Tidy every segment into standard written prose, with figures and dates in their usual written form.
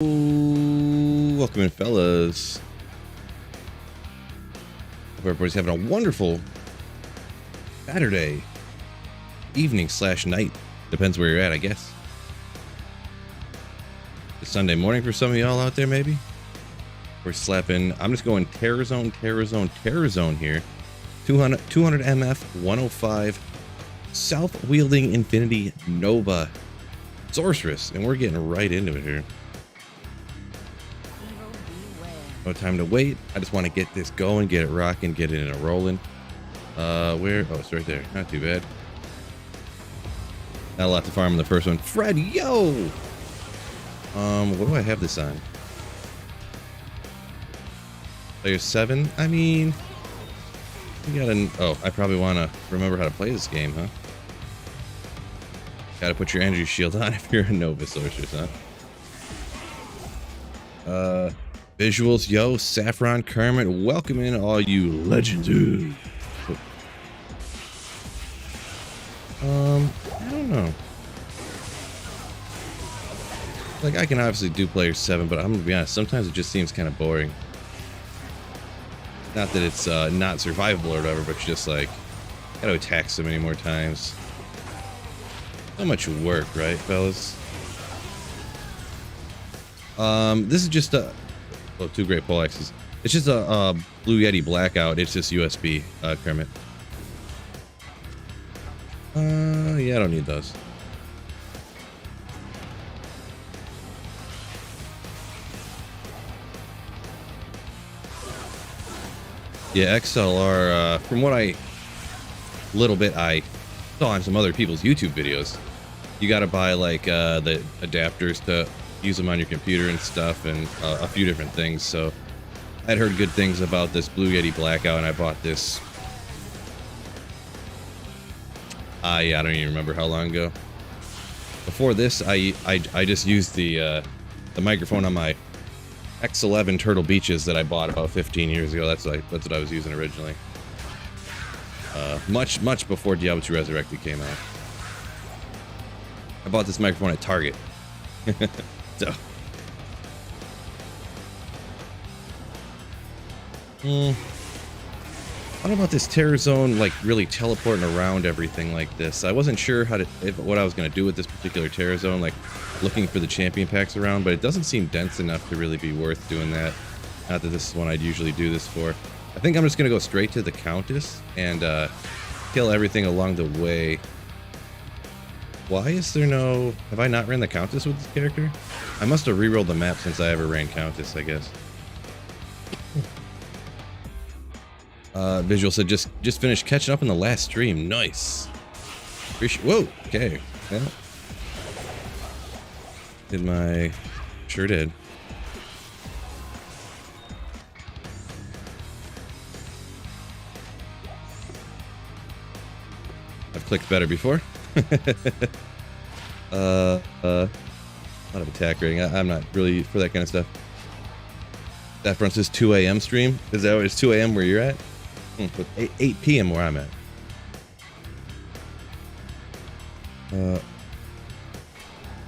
Welcome in, fellas. Hope everybody's having a wonderful Saturday evening / night. Depends where you're at, I guess. It's Sunday morning for some of y'all out there, maybe. We're slapping. I'm just going Terror Zone here. 200 MF 105 South-wielding Infinity Nova Sorceress, and we're getting right into it here. No time to wait. I just want to get this going, get it rocking, get it in a rolling. Where? Oh, it's right there. Not too bad. Not a lot to farm in the first one. Fred, yo! What do I have this on? Player 7? I mean, you gotta. Oh, I probably want to remember how to play this game, huh? Gotta put your energy shield on if you're a Nova Sorceress, huh? Visuals, yo, Saffron, Kermit, welcome in all you legends. I don't know. Like, I can obviously do player 7, but I'm gonna be honest, sometimes it just seems kind of boring. Not that it's not survivable or whatever, but you're just like, gotta attack so many more times. So much work, right, fellas? This is just a... Oh, 2 great poleaxes. It's just a Blue Yeti blackout. It's just USB, Kermit. Yeah, I don't need those. Yeah, XLR, from what I saw on some other people's YouTube videos, you gotta buy like the adapters to use them on your computer and stuff, and a few different things. So I'd heard good things about this Blue Yeti blackout, and I bought this. Yeah, I don't even remember how long ago. Before this, I just used the microphone on my X11 Turtle Beaches that I bought about 15 years ago. That's what I was using originally. Much before Diablo 2 Resurrected came out. I bought this microphone at Target. So. What about this Terror Zone, like, really teleporting around everything like this? I wasn't sure what I was going to do with this particular Terror Zone, like, looking for the champion packs around, but it doesn't seem dense enough to really be worth doing that. Not that this is one I'd usually do this for. I think I'm just going to go straight to the Countess and kill everything along the way. Why is there no... Have I not ran the Countess with this character? I must have rerolled the map since I ever ran Countess, I guess. Visual said just finished catching up in the last stream. Nice. Whoa, okay. Yeah. Did my... Sure did. I've clicked better before. A lot of attack rating. I'm not really for that kind of stuff. That front says 2 a.m. stream. Is that what it's 2 a.m. where you're at? 8 p.m. where I'm at.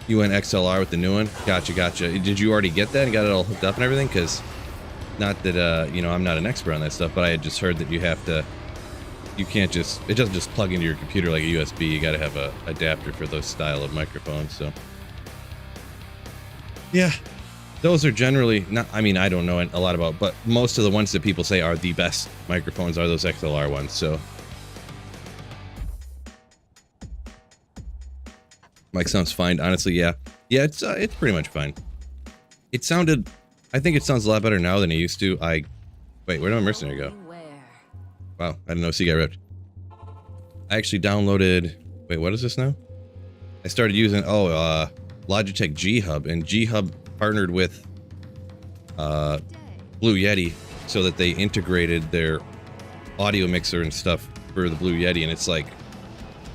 You went XLR with the new one? Gotcha. Did you already get that and got it all hooked up and everything? Because not that, you know, I'm not an expert on that stuff, but I had just heard that you have to... You can't just... It doesn't just plug into your computer like a USB. You got to have a adapter for those style of microphones, so... Yeah. Those are generally not... I mean, I don't know a lot about, but most of the ones that people say are the best microphones are those XLR ones, so... Mic sounds fine. Honestly, yeah. Yeah, it's pretty much fine. It sounded... I think it sounds a lot better now than it used to. Wait, where did my mercenary go? Wow, I didn't know C got ripped. I actually downloaded... Wait, what is this now? I started using... Logitech G Hub, and G Hub partnered with Blue Yeti so that they integrated their audio mixer and stuff for the Blue Yeti, and it's like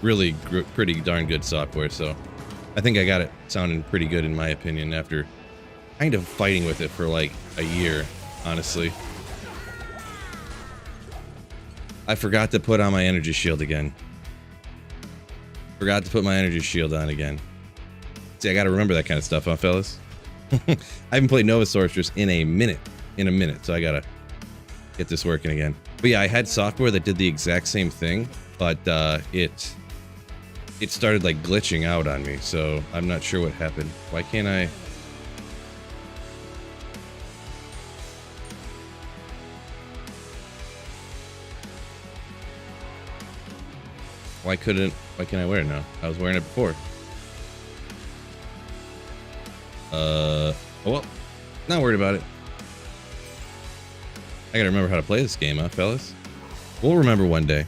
really pretty darn good software. So I think I got it sounding pretty good in my opinion after kind of fighting with it for like a year, honestly. I forgot to put on my energy shield again. Forgot to put my energy shield on again. See, I gotta remember that kind of stuff, huh, fellas? I haven't played Nova Sorceress in a minute. So I gotta get this working again. But yeah, I had software that did the exact same thing, but it started like glitching out on me, so I'm not sure what happened. Why can't I? Why can't I wear it now? I was wearing it before. Oh well, not worried about it. I gotta remember how to play this game, huh, fellas? We'll remember one day.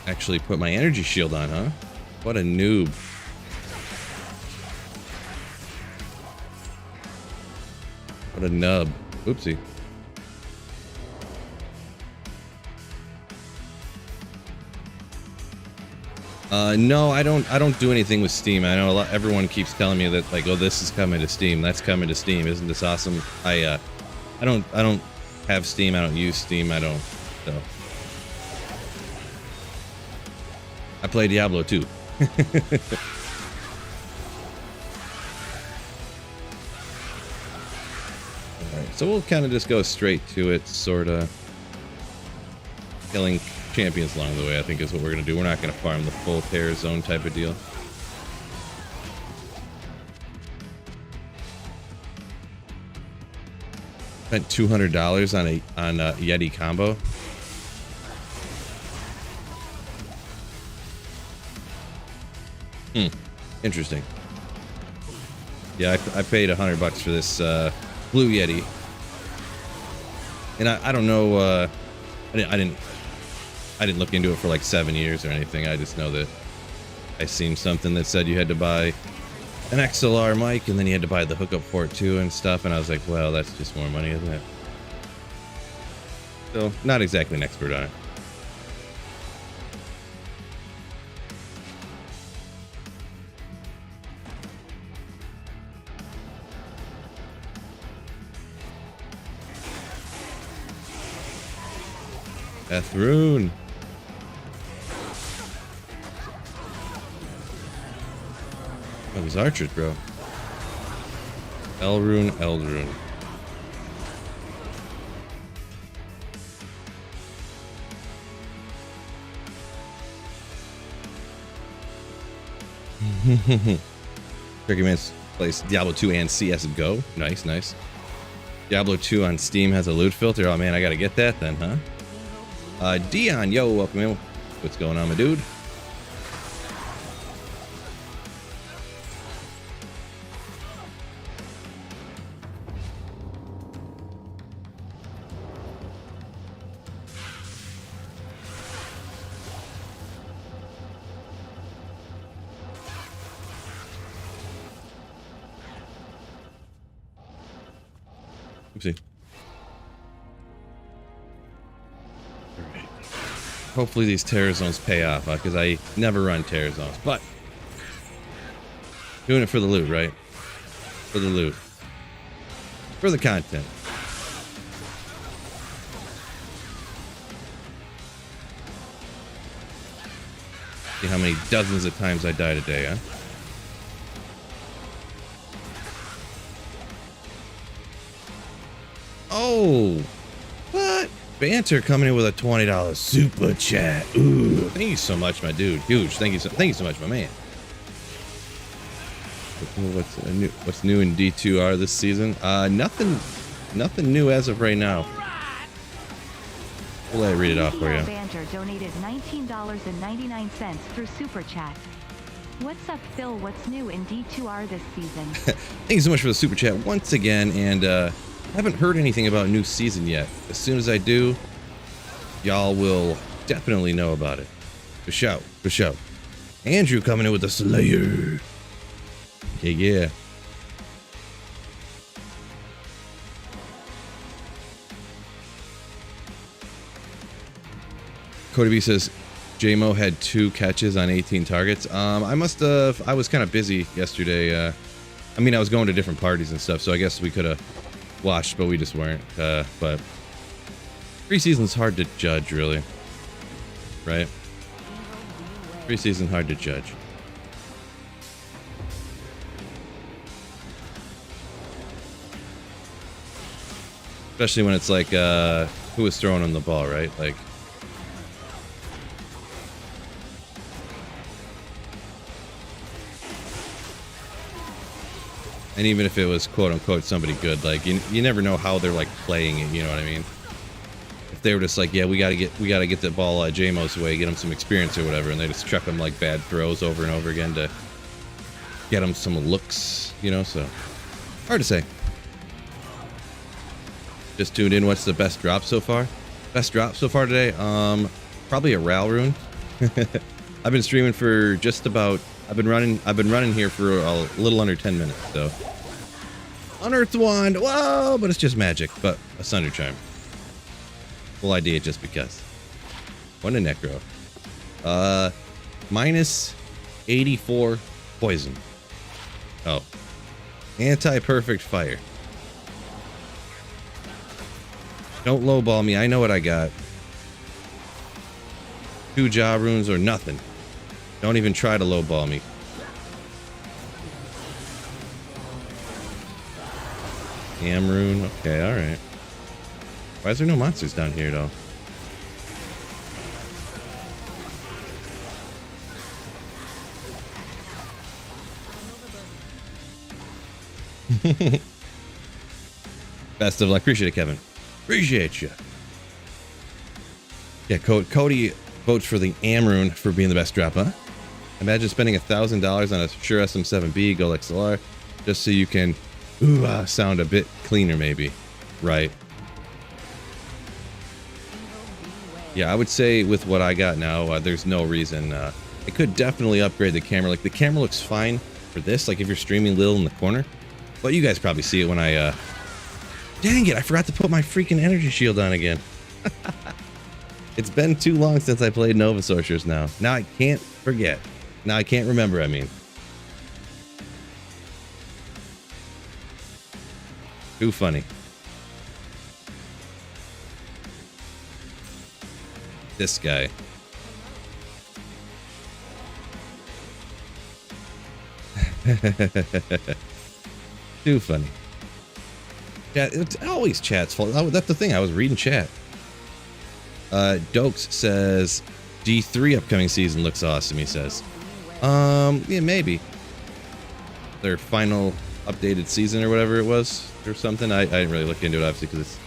Actually put my energy shield on, huh? What a noob. What a nub. Oopsie. No, I don't do anything with Steam. I know everyone keeps telling me that, like, oh, this is coming to Steam. That's coming to Steam. Isn't this awesome? I don't have Steam. I don't use Steam. I don't. So I play Diablo too. Alright, so we'll kind of just go straight to it, sort of. Killing champions along the way, I think, is what we're going to do. We're not going to farm the full tear zone type of deal. Spent $200 on a Yeti combo. Interesting. Yeah, I paid $100 for this blue Yeti, and I don't know. I didn't look into it for like 7 years or anything. I just know that I seen something that said you had to buy an XLR mic and then you had to buy the hookup for it too and stuff. And I was like, well, that's just more money, isn't it? So, not exactly an expert on it. Rune. Oh, these archers, bro. Rune. Turkey Man's plays Diablo 2 and CSGO. Nice. Diablo 2 on Steam has a loot filter. Oh man, I gotta get that then, huh? Dion, yo, welcome in. What's going on, my dude? Oopsie. Hopefully these terror zones pay off, because I never run terror zones, but doing it for the loot, right? For the loot. For the content. See how many dozens of times I die today, huh? Oh! What? Banter coming in with a $20 super chat. Ooh, thank you so much, my dude. Huge. Thank you so much, my man. What's new in D2R this season? Nothing new as of right now. We'll let I read it off for you. Banter donated $19.99 through super chat. What's up, Phil? What's new in D2R this season? Thank you so much for the super chat once again, and haven't heard anything about new season yet. As soon as I do, y'all will definitely know about it. For sure. Andrew coming in with the Slayer. Yeah. Cody B says, JMO had 2 catches on 18 targets. I was kind of busy yesterday. I mean, I was going to different parties and stuff, so I guess we could have watched, but we just weren't. But preseason's hard to judge, really. Right? Preseason hard to judge. Especially when it's like, who was throwing him the ball, right? Like, and even if it was quote unquote somebody good, like you never know how they're like playing it. You know what I mean? If they were just like, yeah, we gotta get the ball JMO's way, get him some experience or whatever, and they just chuck him like bad throws over and over again to get him some looks, you know. So hard to say. Just tuned in. What's the best drop so far? Best drop so far today? Probably a Ral rune. I've been streaming for just about. I've been running here for a little under 10 minutes. So, Unearthed Wand. Whoa! But it's just magic. But a Sunder Charm. Full idea just because. One a Necro. Minus 84 poison. Oh. Anti-perfect fire. Don't lowball me. I know what I got. 2 jaw runes or nothing. Don't even try to lowball me. Am rune. Okay, alright. Why is there no monsters down here, though? Best of luck. Appreciate it, Kevin. Appreciate you. Yeah, Cody votes for the Amrune for being the best drop, huh? Imagine spending $1,000 on a Shure SM7B Gold XLR just so you can sound a bit cleaner, maybe. Right. Yeah, I would say with what I got now, there's no reason. I could definitely upgrade the camera. Like, the camera looks fine for this, like if you're streaming little in the corner. But you guys probably see it when I... Dang it, I forgot to put my freaking energy shield on again. It's been too long since I played Nova Sorcerers now. Now I can't forget. Now I can't remember, I mean. Too funny. This guy. Too funny. Yeah, it's always chat's fault. Oh, that's the thing. I was reading chat. Dokes says D3 upcoming season looks awesome, he says. Yeah, maybe. Their final updated season or whatever it was or something. I didn't really look into it, obviously, because it's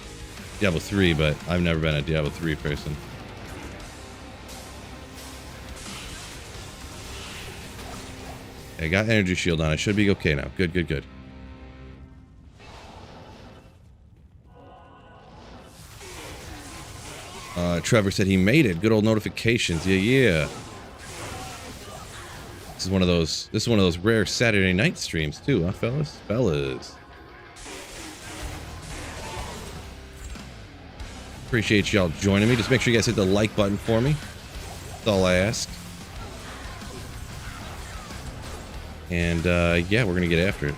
Diablo 3, but I've never been a Diablo 3 person. I got energy shield on. I should be okay now. Good, good, good. Trevor said he made it. Good old notifications. Yeah, yeah. This is one of those rare Saturday night streams too, huh, fellas? Fellas. Appreciate y'all joining me. Just make sure you guys hit the like button for me. That's all I ask. And yeah, we're gonna get after it.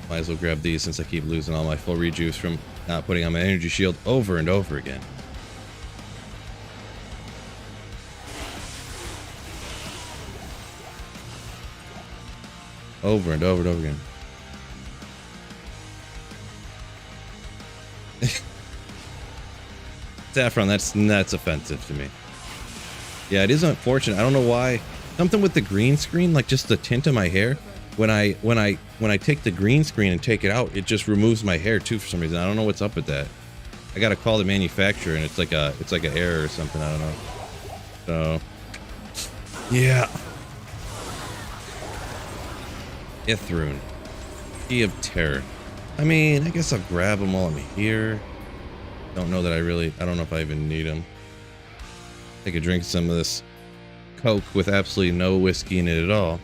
Might as well grab these since I keep losing all my full rejuice from not putting on my energy shield over and over again. Over and over and over again. Saffron, that's offensive to me. Yeah, it is unfortunate. I don't know why. Something with the green screen, like just the tint of my hair. When I take the green screen and take it out, it just removes my hair too for some reason. I don't know what's up with that. I gotta call the manufacturer, and it's like an error or something. I don't know. So yeah. Ithrune, Key of Terror. I mean, I guess I'll grab them while I'm here. Don't know that I don't know if I even need them. Take a drink of some of this Coke with absolutely no whiskey in it at all.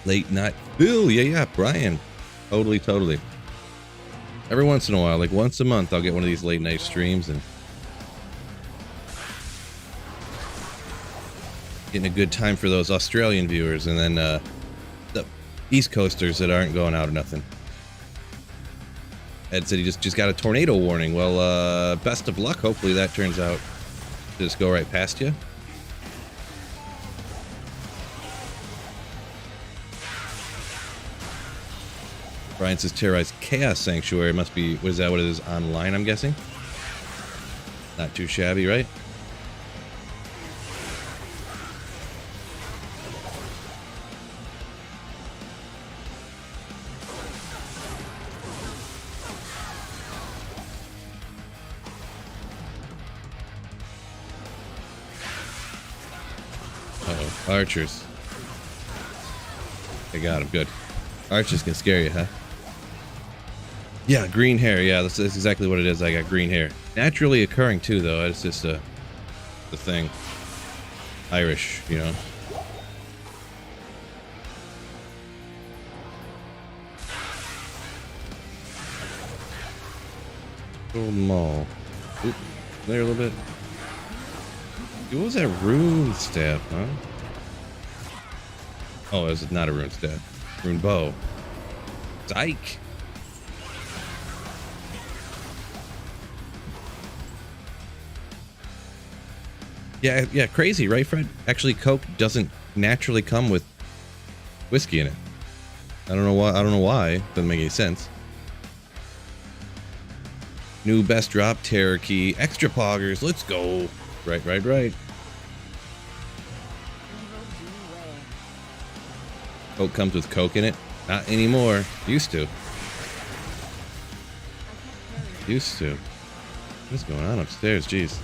Late night. Bill, yeah, Brian. Totally. Every once in a while, like once a month, I'll get one of these late night streams and getting a good time for those Australian viewers, and then the East Coasters that aren't going out or nothing. Ed said he just got a tornado warning. Well, best of luck. Hopefully that turns out to just go right past you. Brian says terrorize Chaos Sanctuary. Must be, what is that, what it is, online, I'm guessing? Not too shabby, right? Uh-oh, archers. I got him, good. Archers can scare you, huh? Yeah, green hair. Yeah, that's exactly what it is. I got green hair. Naturally occurring too, though. It's just the thing. Irish, you know. Little mall. Oop, there a little bit. Dude, what was that rune staff, huh? Oh, it's not a rune staff. Rune bow. Dyke. Yeah, crazy, right, Fred? Actually, Coke doesn't naturally come with whiskey in it. I don't know why. Doesn't make any sense. New best drop, terror key, extra poggers. Let's go. Right. Coke comes with Coke in it. Not anymore. Used to. What's going on upstairs? Jeez.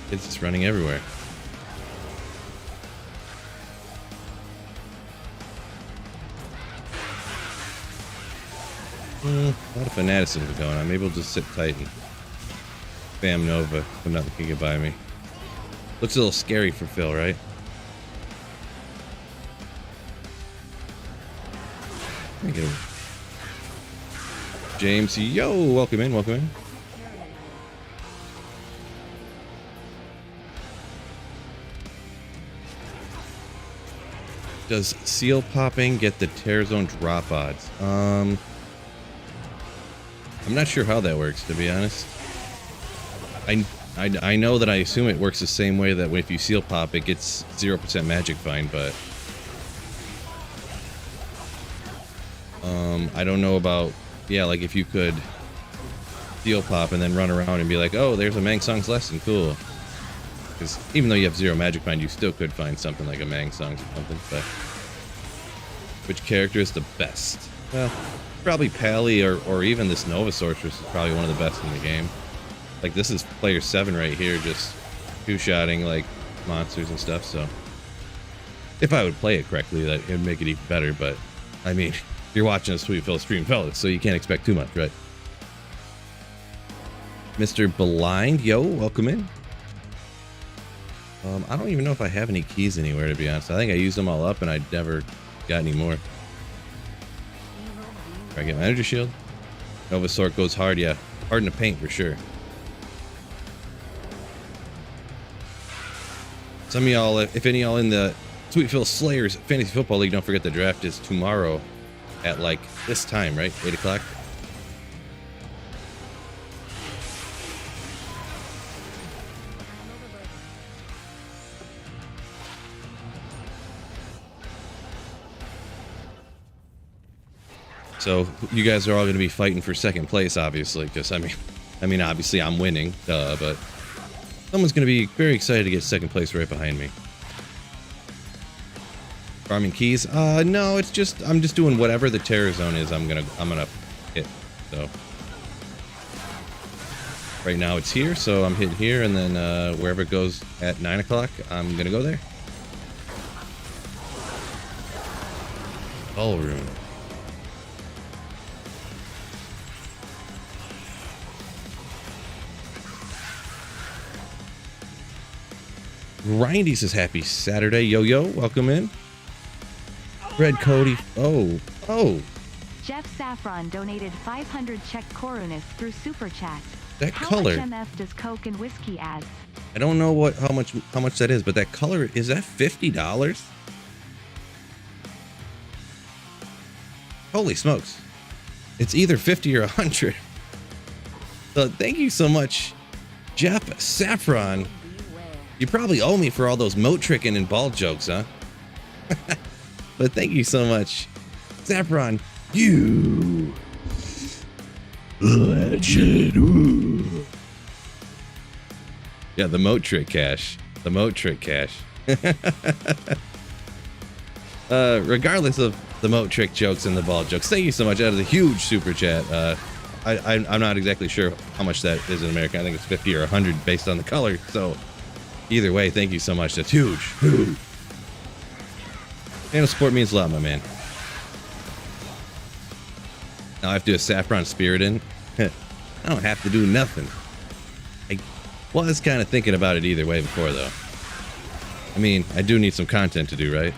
Kids just running everywhere. A lot of fanaticism going on. Maybe we'll just sit tight and spam Nova so nothing can get by me. Looks a little scary for Phil, right? Let me get him. James, yo, welcome in. Does seal popping get the tear zone drop odds? I'm not sure how that works, to be honest. I know that I assume it works the same way that if you seal pop, it gets 0% magic find, but I don't know about, yeah, like if you could seal pop and then run around and be like, oh, there's a Mang Song's lesson, cool. Because even though you have 0 magic find, you still could find something like a Mang Song's or something. But which character is the best? Well, probably Pally or even this Nova Sorceress is probably one of the best in the game. Like this is player 7 right here, just two-shotting like monsters and stuff. So if I would play it correctly, that would make it even better. But I mean, you're watching a Sweet Phil stream, fellas, so you can't expect too much, right? Mr. Blind, yo, welcome in. I don't even know if I have any keys anywhere, to be honest. I think I used them all up and I never got any more. I get my energy shield. Nova Sword goes hard, yeah. Hard in the paint for sure. Some of y'all, if any of y'all in the Sweet Phil Slayers Fantasy Football League, don't forget the draft is tomorrow at like this time, right? 8 o'clock. So you guys are all going to be fighting for second place, obviously, because I mean, obviously I'm winning, but someone's going to be very excited to get second place right behind me. Farming keys? No, it's just I'm just doing whatever the terror zone is. I'm gonna hit. So right now it's here, so I'm hitting here, and then wherever it goes at 9 o'clock, I'm gonna go there. All rune. Grindy says happy Saturday. Yo, welcome in. Red Cody. Oh. Jeff Saffron donated 500 Czech korunas through Super Chat. That How color. much MF does Coke and whiskey add? I don't know how much that is, but that color, is that $50? Holy smokes. It's either 50 or 100. So thank you so much, Jeff Saffron. You probably owe me for all those moat tricking and ball jokes, huh? But thank you so much, Saffron. You legend. Ooh. Yeah, the moat trick cash. The moat trick cash. Regardless of the moat trick jokes and the ball jokes, thank you so much. That is a huge super chat. I'm not exactly sure how much that is in American. I think it's 50 or 100 based on the color. So either way, thank you so much. That's huge. Channel support means a lot, my man. Now I have to do a Saffron Spirit in. I don't have to do nothing. I was kind of thinking about it either way before, though. I mean, I do need some content to do, right?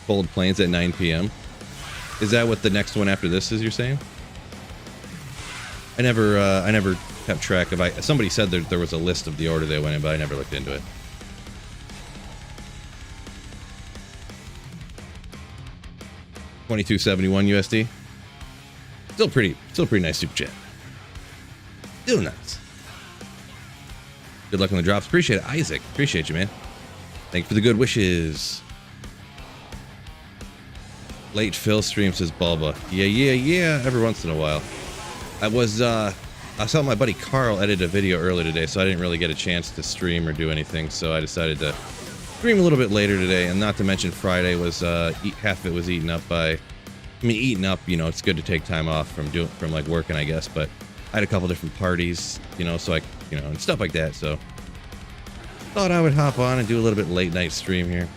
Cold Plains at 9 p.m. Is that what the next one after this is, you're saying? I never kept track of. Somebody said there was a list of the order they went in, but I never looked into it. $22.71 USD. Still pretty nice super chat. Still nice. Good luck on the drops. Appreciate it, Isaac. Appreciate you, man. Thank you for the good wishes. Late Phil stream, says Bulba. Yeah. Every once in a while. I saw my buddy Carl edit a video earlier today, so I didn't really get a chance to stream or do anything. So I decided to stream a little bit later today, and not to mention Friday was half of it was eaten up by. I mean, eating up. You know, it's good to take time off from like working, I guess. But I had a couple different parties, you know, so and stuff like that. So thought I would hop on and do a little bit late night stream here.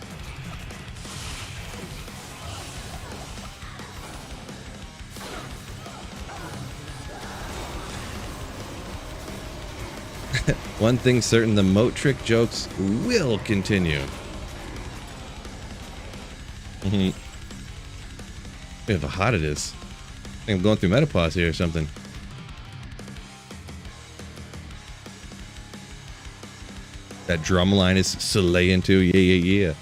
One thing certain, the moat trick jokes will continue. Look at how hot it is. I think I'm going through menopause here or something. That drum line is slaying too. Yeah.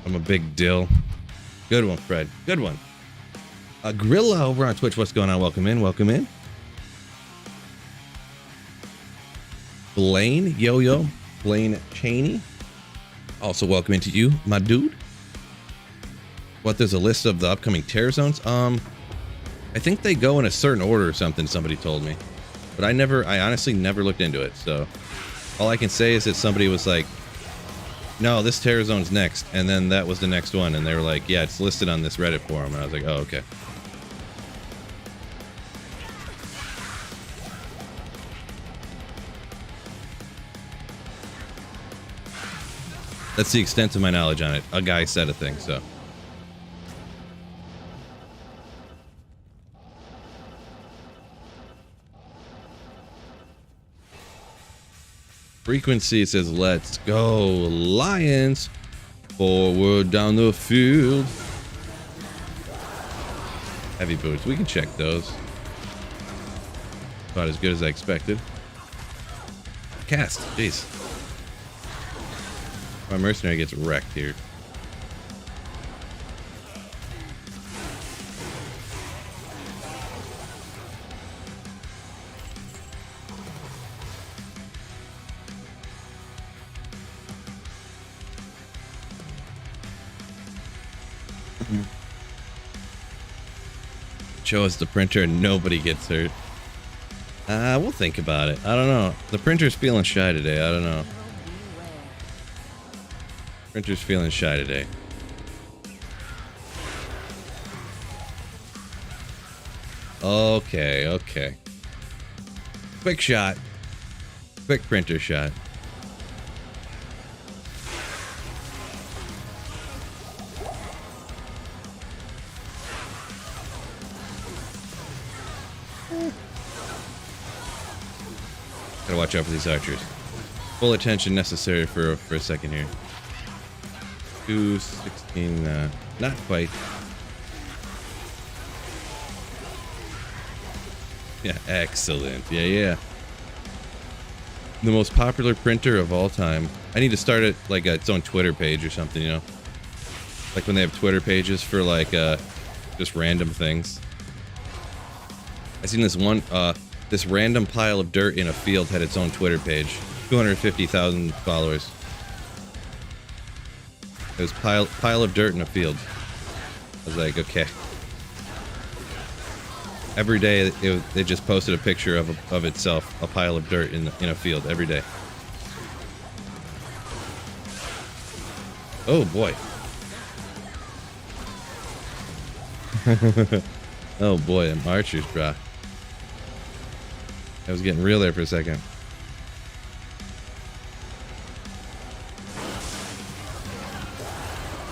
I'm a big dill. Good one, Fred. Good one. Gorilla over on Twitch. What's going on? Welcome in. Blaine Yo-Yo. Blaine Cheney. Also welcome into you, my dude. What, there's a list of the upcoming tear zones? I think they go in a certain order or something, somebody told me. But I honestly never looked into it, so all I can say is that somebody was like, no, this tear zone's next, and then that was the next one, and they were like, yeah, it's listed on this Reddit forum, and I was like, oh, okay. That's the extent of my knowledge on it. A guy said a thing, so. Frequency says, let's go, Lions. Forward down the field. Heavy boots. We can check those. About as good as I expected. Cast. Jeez. My mercenary gets wrecked here. Show us the printer and nobody gets hurt. We'll think about it. I don't know. The printer's feeling shy today. I don't know. Printer's feeling shy today. Okay. Quick shot. Quick printer shot. Gotta watch out for these archers. Full attention necessary for a second here. 216. Not quite. Yeah, excellent. Yeah, yeah. The most popular printer of all time. I need to start it like its own Twitter page or something, you know? Like when they have Twitter pages for like just random things. I seen this one, this random pile of dirt in a field had its own Twitter page. 250,000 followers. It was pile of dirt in a field. I was like, okay. Every day it just posted a picture of itself, a pile of dirt in a field every day. Oh boy. Oh boy, them archers, brah. I was getting real there for a second.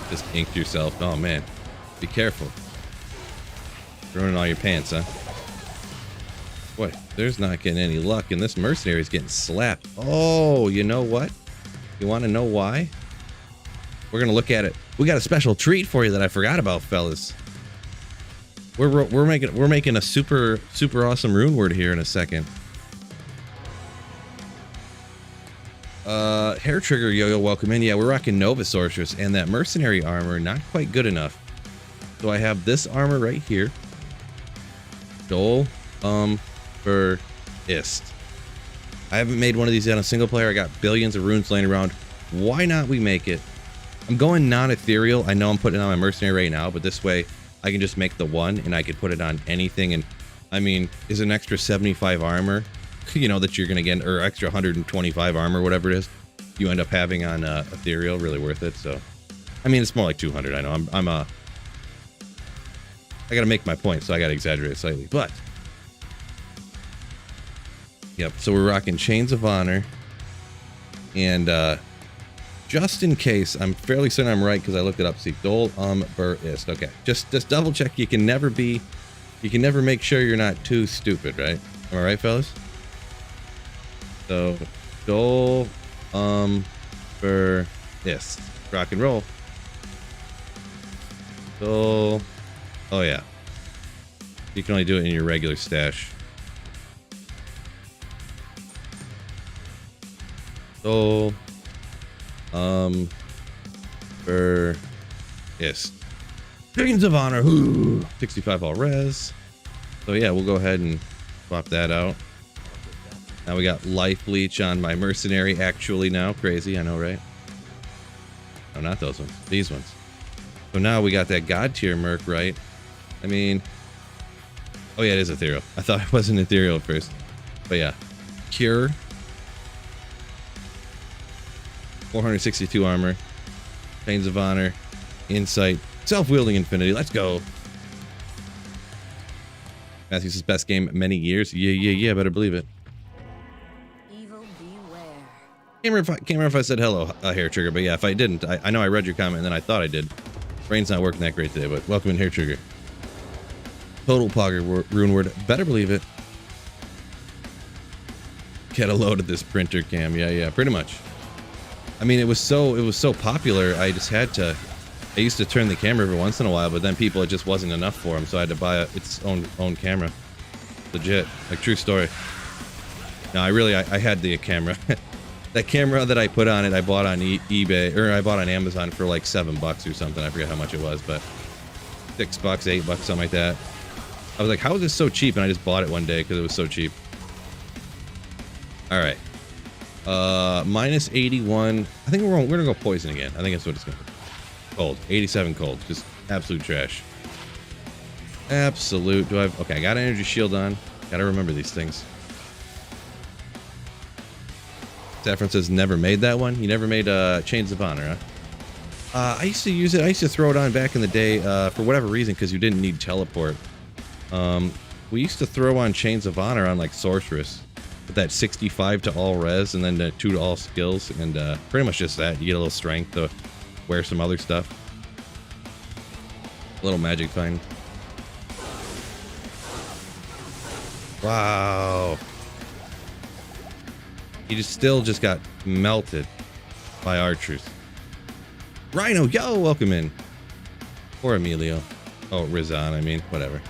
Just inked yourself. Oh man, be careful. Ruining all your pants, huh? Boy, there's not getting any luck, and this mercenary's getting slapped. Oh, you know what? You want to know why? We're gonna look at it. We got a special treat for you that I forgot about, fellas. We're making a super awesome rune word here in a second. Hair Trigger Yo-Yo, welcome in. Yeah, we're rocking Nova Sorceress, and that mercenary armor not quite good enough. So I have this armor right here. Dole, for Ist. I haven't made one of these yet on a single player. I got billions of runes laying around. Why not we make it? I'm going non-ethereal. I know I'm putting it on my mercenary right now, but this way I can just make the one and I could put it on anything. And I mean, is an extra 75 armor, you know, that you're going to get, or extra 125 armor, whatever it is, you end up having on ethereal, really worth it. So, I mean, it's more like 200. I know I got to make my point, so I got to exaggerate slightly, but yep. So we're rocking Chains of Honor, and just in case, I'm fairly certain I'm right because I looked it up. See, Dol Bur Ist. Okay, just double check. You can never make sure you're not too stupid, right? Am I right, fellas? So Dol Bur Ist. Rock and roll. Dol. Oh yeah. You can only do it in your regular stash. Dol Bur Ist. Chains of Honor. Ooh, 65 all res. So yeah, we'll go ahead and swap that out. Now we got Life Leech on my mercenary actually now. Crazy, I know, right? No, not those ones. These ones. So now we got that God tier merc, right? I mean, oh yeah, it is ethereal. I thought it wasn't ethereal at first. But yeah. Cure. 462 armor. Chains of Honor. Insight. Self-wielding infinity. Let's go. Matthew's best game in many years. Yeah, better believe it. Evil beware. Can't remember if I said hello, Hair Trigger, but yeah, if I didn't, I know I read your comment and then I thought I did. Brain's not working that great today, but welcome in, Hair Trigger. Total Pogger rune word. Better believe it. Get a load of this printer cam. Yeah, pretty much. I mean, it was so popular. I just had to. I used to turn the camera every once in a while, but then it just wasn't enough for them, so I had to buy its own camera. Legit, like true story. No, I had the camera. That camera that I put on it, I bought on eBay, or I bought on Amazon for like $7 or something. I forget how much it was, but $6, $8, something like that. I was like, how is this so cheap? And I just bought it one day because it was so cheap. All right. Minus 81. I think we're gonna go poison again. I think that's what it's gonna be. Cold. 87 cold. Just absolute trash. Absolute. Okay, I got an energy shield on. Gotta remember these things. Saffron says never made that one. You never made Chains of Honor, huh? I used to use it. I used to throw it on back in the day for whatever reason because you didn't need teleport. We used to throw on Chains of Honor on like Sorceress with that 65 to all res and then the 2 to all skills, and pretty much just that. You get a little strength to wear some other stuff. A little magic find. Wow. He still just got melted by archers. Rhino, yo, welcome in. Or Emilio. Oh, Rizan, I mean, whatever.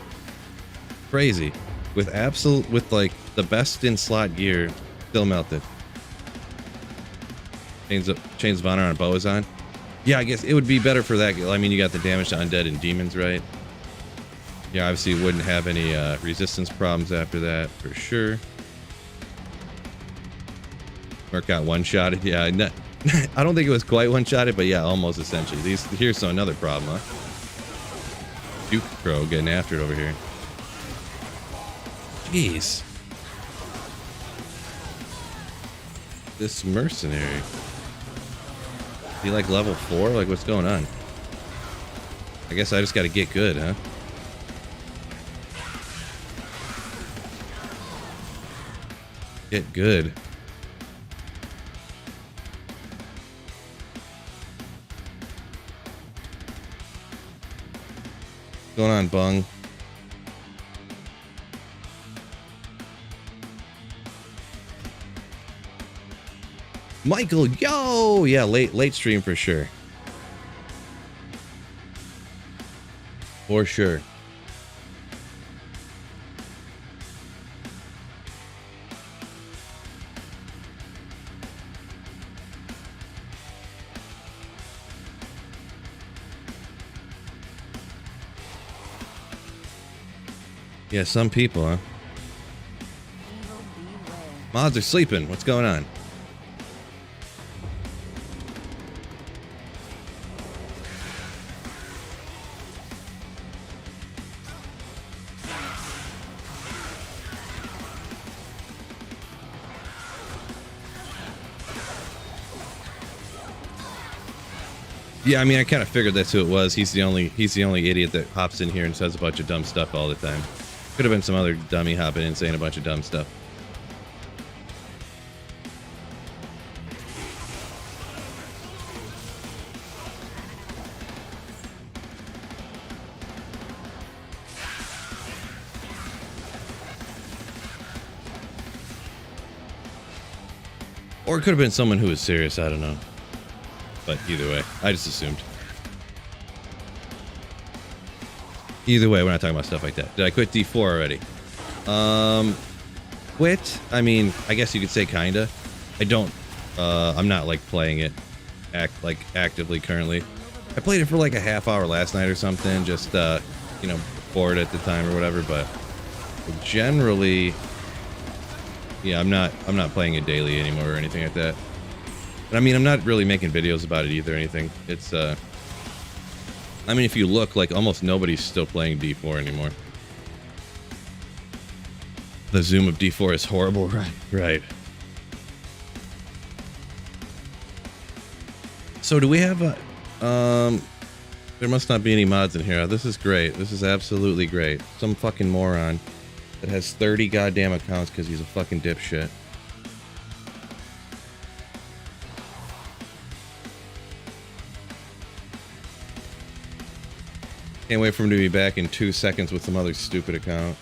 Crazy. With like the best in slot gear, still melted. Chains of Honor on Boazon. Yeah, I guess it would be better for that. I mean, you got the damage to undead and demons, right? Yeah, obviously you wouldn't have any resistance problems after that, for sure. Merc got one-shotted. Yeah, I don't think it was quite one-shotted, but yeah, almost essentially. Here's another problem, huh? Duke Crow getting after it over here. Jeez. This mercenary. Is he like level 4? Like, what's going on? I guess I just gotta get good, huh? Get good. What's going on, Bung? Michael, yo! Yeah, late stream for sure. For sure. Yeah, some people, huh? Mods are sleeping. What's going on? Yeah, I mean, I kind of figured that's who it was. He's the only idiot that hops in here and says a bunch of dumb stuff all the time. Could have been some other dummy hopping in saying a bunch of dumb stuff. Or it could have been someone who was serious, I don't know. But either way, I just assumed. Either way, we're not talking about stuff like that. Did I quit D4 already? Quit? I mean, I guess you could say kinda. I don't, I'm not like playing it actively currently. I played it for like a half hour last night or something, just, you know, bored at the time or whatever, but generally, yeah, I'm not playing it daily anymore or anything like that. And I mean, I'm not really making videos about it either or anything. It's, I mean, if you look, like, almost nobody's still playing D4 anymore. The zoom of D4 is horrible. Right. So do we have a, there must not be any mods in here. This is great. This is absolutely great. Some fucking moron that has 30 goddamn accounts because he's a fucking dipshit. Can't wait for him to be back in 2 seconds with some other stupid account.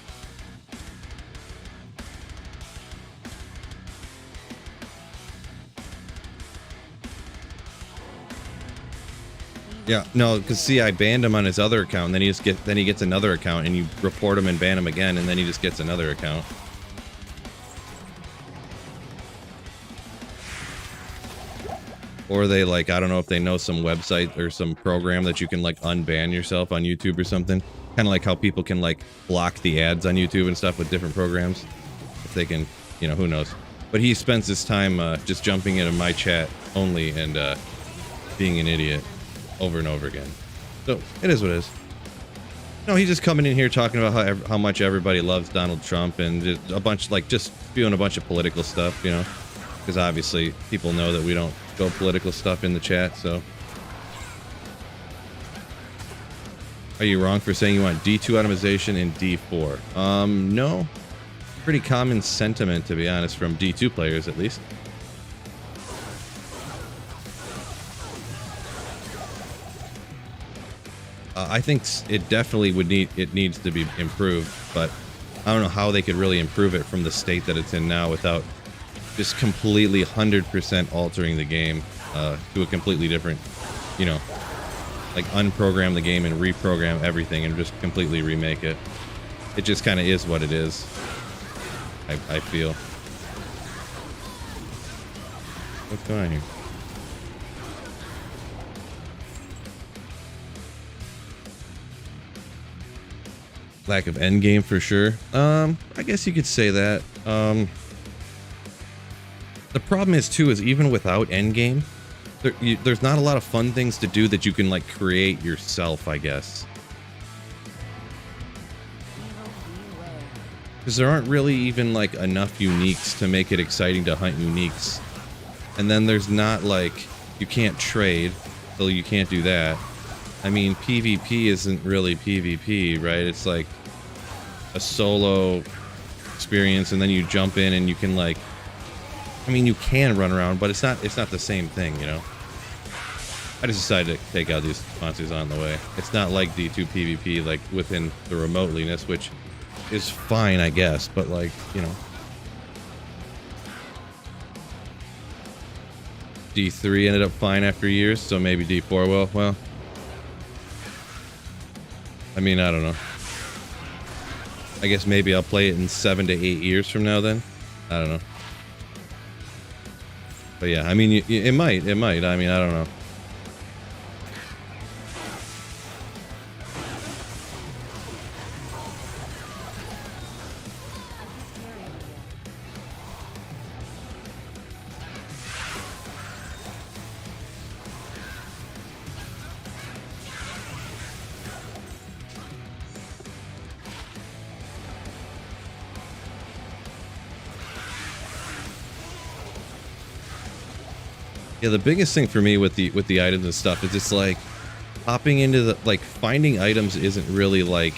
Yeah, no, because see, I banned him on his other account, and then he gets another account, and you report him and ban him again, and then he just gets another account. Or they, like, I don't know if they know some website or some program that you can, like, unban yourself on YouTube or something. Kind of like how people can, like, block the ads on YouTube and stuff with different programs. If they can, you know, who knows. But he spends his time just jumping into my chat only and being an idiot over and over again. So, it is what it is. No, he's just coming in here talking about how much everybody loves Donald Trump and just a bunch, like, just spewing a bunch of political stuff, you know. Because obviously people know that we don't go political stuff in the chat, so. Are you wrong for saying you want D2 automation in D4? No. Pretty common sentiment, to be honest, from D2 players at least. I think it definitely needs to be improved, but I don't know how they could really improve it from the state that it's in now without just completely 100% altering the game to a completely different, you know, like unprogram the game and reprogram everything and just completely remake it. It just kind of is what it is. I feel. What's going on here? Lack of endgame for sure. I guess you could say that. The problem is too is even without endgame, there's not a lot of fun things to do that you can like create yourself, I guess. Because there aren't really even like enough uniques to make it exciting to hunt uniques. And then there's not like, you can't trade, so you can't do that. I mean, PvP isn't really PvP, right? It's like a solo experience, and then you jump in and you can like, I mean, you can run around, but it's not the same thing, you know? I just decided to take out these monsters on the way. It's not like D2 PvP, like within the remoteliness, which is fine, I guess, but like, you know. D3 ended up fine after years, so maybe D4 will. Well, I mean, I don't know. I guess maybe I'll play it in 7 to 8 years from now then. I don't know. But yeah, I mean, it might. I mean, I don't know. Yeah, the biggest thing for me with the items and stuff is it's like hopping into the, like, finding items isn't really like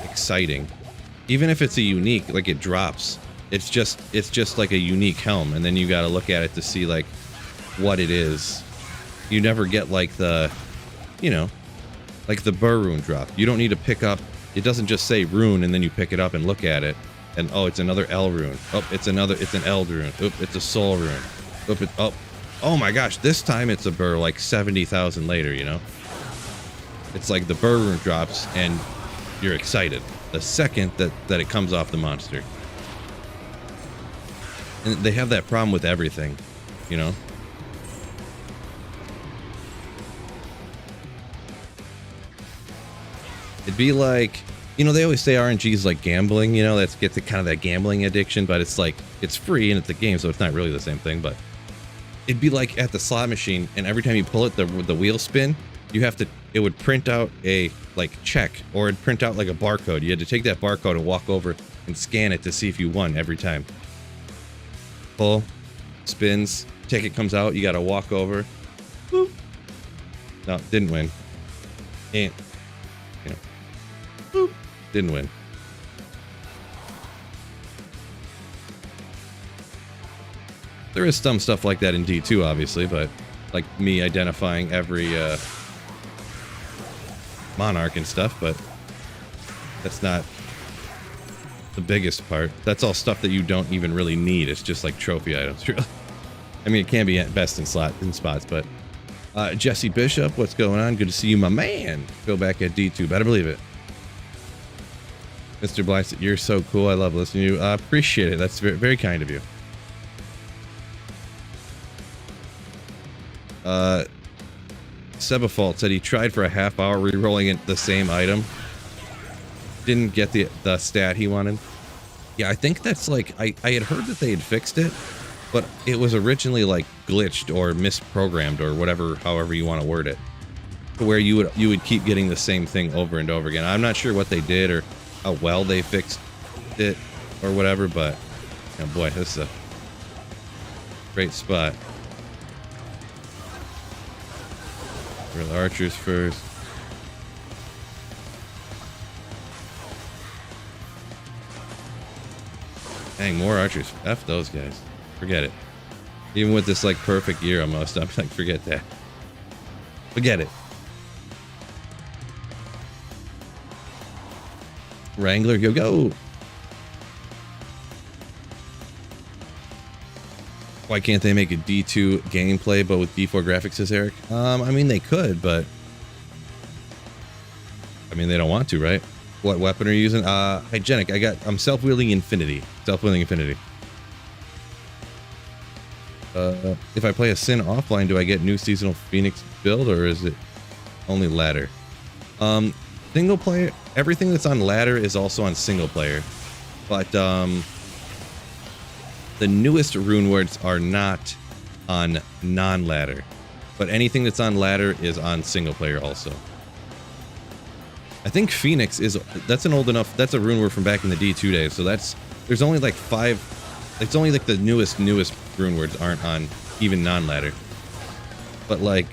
exciting. Even if it's a unique, like, it drops. It's just like a unique helm, and then you got to look at it to see like what it is. You never get like the, you know, like the burr rune drop. You don't need to pick up. It doesn't just say rune and then you pick it up and look at it, and oh, it's another L rune. Oh, it's an L rune. Oop, it's a soul rune. Oop, oh my gosh, this time it's a burr like 70,000 later, you know? It's like the burr rune drops and you're excited the second that it comes off the monster. And they have that problem with everything, you know? It'd be like, you know, they always say RNG is like gambling, you know, that's gets to kind of that gambling addiction, but it's like, it's free and it's a game, so it's not really the same thing, but it'd be like at the slot machine, and every time you pull it, the wheel spin, you have to, it would print out a like check, or it'd print out like a barcode. You had to take that barcode and walk over and scan it to see if you won every time. Pull, spins, ticket comes out, you gotta walk over. Boop. No, didn't win. And, you know, boop, didn't win. There is some stuff like that in D2, obviously, but like me identifying every monarch and stuff, but that's not the biggest part. That's all stuff that you don't even really need. It's just like trophy items, really. I mean, it can be at best in spots, but Jesse Bishop, what's going on? Good to see you, my man. Go back at D2, better believe it. Mr. Blythe, you're so cool. I love listening to you. I appreciate it. That's very, very kind of you. Sebafault said he tried for a half hour re-rolling it the same item. Didn't get the stat he wanted. Yeah, I think that's like, I had heard that they had fixed it, but it was originally like glitched or misprogrammed or whatever, however you want to word it, to where you would keep getting the same thing over and over again. I'm not sure what they did or how well they fixed it or whatever, but oh boy, this is a great spot. Real archers first. Dang, more archers. F those guys. Forget it. Even with this like perfect year almost, I'm like, forget that. Forget it. Wrangler, go. Why can't they make a D2 gameplay but with D4 graphics, says Eric? I mean, they could, but I mean, they don't want to, right? What weapon are you using? Hygienic. I'm self-wielding Infinity. Self-wielding Infinity. If I play a Sin offline, do I get new seasonal Phoenix build, or is it only ladder? Single player, everything that's on ladder is also on single player, but the newest rune words are not on non-ladder, but anything that's on ladder is on single player also. I think Phoenix that's an old enough, that's a rune word from back in the D2 days, so there's only like 5, it's only like the newest rune words aren't on even non-ladder. But like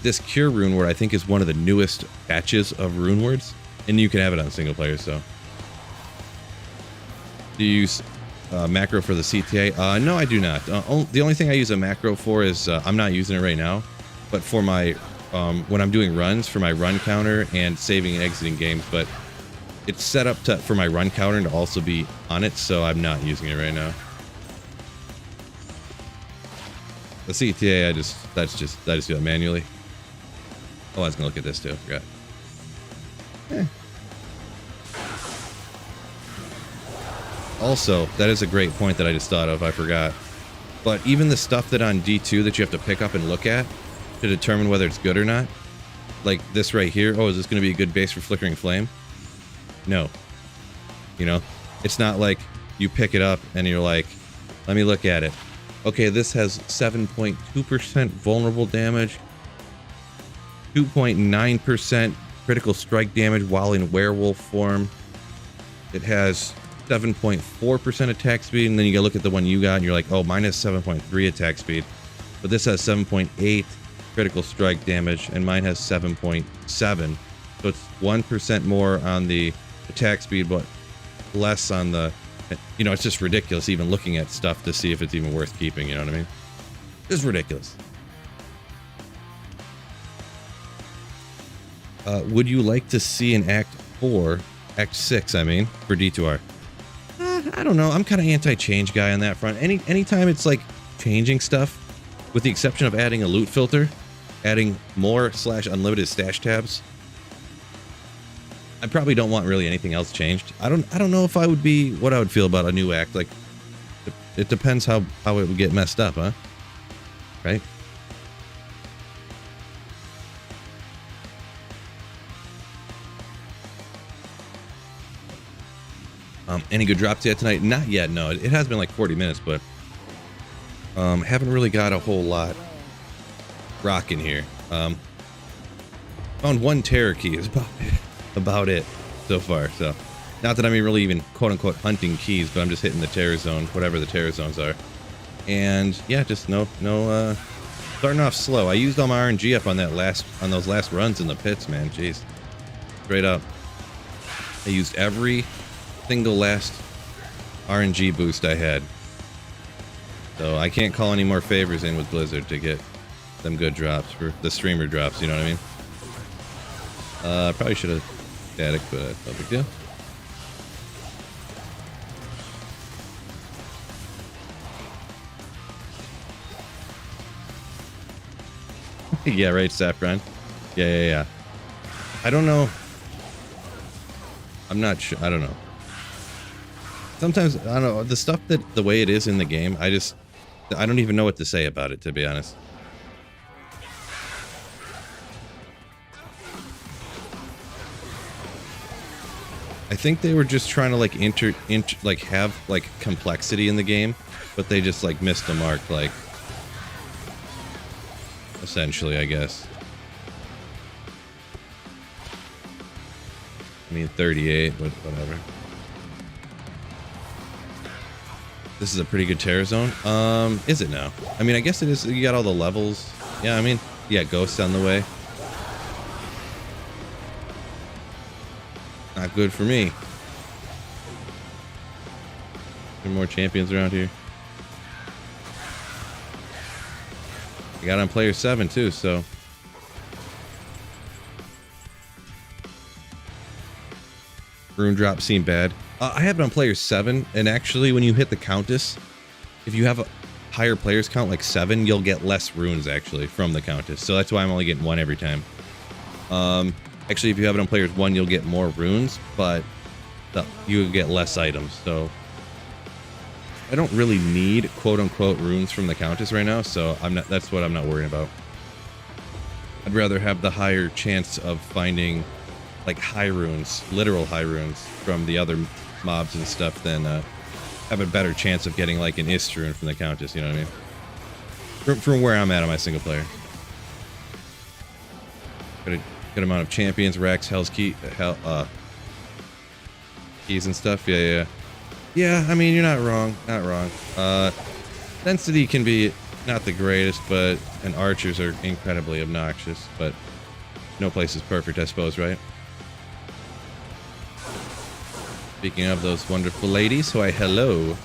this Cure rune word, I think, is one of the newest batches of rune words, and you can have it on single player. So, do you use macro for the CTA? No, I do not. The only thing I use a macro for is I'm not using it right now, but for my when I'm doing runs, for my run counter and saving and exiting games. But it's set up for my run counter to also be on it, so I'm not using it right now. The CTA, I just do it manually. Oh, I was gonna look at this too. I forgot. Also, that is a great point that I just thought of. I forgot. But even the stuff that on D2 that you have to pick up and look at to determine whether it's good or not, like this right here. Oh, is this going to be a good base for Flickering Flame? No. You know, it's not like you pick it up and you're like, let me look at it. Okay, this has 7.2% vulnerable damage, 2.9% critical strike damage while in werewolf form. It has 7.4% attack speed, and then you go look at the one you got and you're like, oh, mine has 7.3 attack speed, but this has 7.8 critical strike damage and mine has 7.7. So it's 1% more on the attack speed, but less on the, you know, it's just ridiculous even looking at stuff to see if it's even worth keeping, you know what I mean? It's ridiculous. Would you like to see an Act 6, I mean, for D2R? I don't know. I'm kind of anti-change guy on that front. Anytime it's like changing stuff, with the exception of adding a loot filter, adding more / unlimited stash tabs, I probably don't want really anything else changed. I don't know if I would be what I would feel about a new act. Like, it depends how it would get messed up, huh? Right? Any good drops yet tonight? Not yet, no. It has been like 40 minutes, but haven't really got a whole lot rocking here. Found one terror key is about it so far. So not that I'm really even quote unquote hunting keys, but I'm just hitting the terror zone, whatever the terror zones are. And yeah, just no starting off slow. I used all my RNG up on those last runs in the pits, man. Jeez. Straight up. I used every single last RNG boost I had. So I can't call any more favors in with Blizzard to get them good drops for the streamer drops, you know what I mean? Probably should have static, but no big deal. Yeah, right, Saffron. Yeah. I don't know. I'm not sure. I don't know. Sometimes, I don't know, the stuff the way it is in the game, I don't even know what to say about it, to be honest. I think they were just trying to like have like complexity in the game, but they just like missed the mark, like, essentially, I guess. I mean, 38, but whatever. This is a pretty good terror zone. Is it now? I mean, I guess it is. You got all the levels. Yeah, I mean, yeah, ghosts on the way. Not good for me. There are more champions around here. I got on player 7 too, so. Rune drop seem bad. I have it on player 7, and actually when you hit the Countess, if you have a higher players count, like 7, you'll get less runes actually from the Countess. So that's why I'm only getting 1 every time. Actually, if you have it on players 1, you'll get more runes, but you get less items. So I don't really need quote-unquote runes from the Countess right now, so that's what I'm not worrying about. I'd rather have the higher chance of finding like high runes, literal high runes from the other mobs and stuff than have a better chance of getting like an Ist rune from the Countess, you know what I mean? From where I'm at on my single player. Got a good amount of champions, racks, keys and stuff. Yeah, I mean, you're not wrong. Not wrong. Density can be not the greatest, and archers are incredibly obnoxious, but no place is perfect, I suppose, right? Speaking of those wonderful ladies, why hello.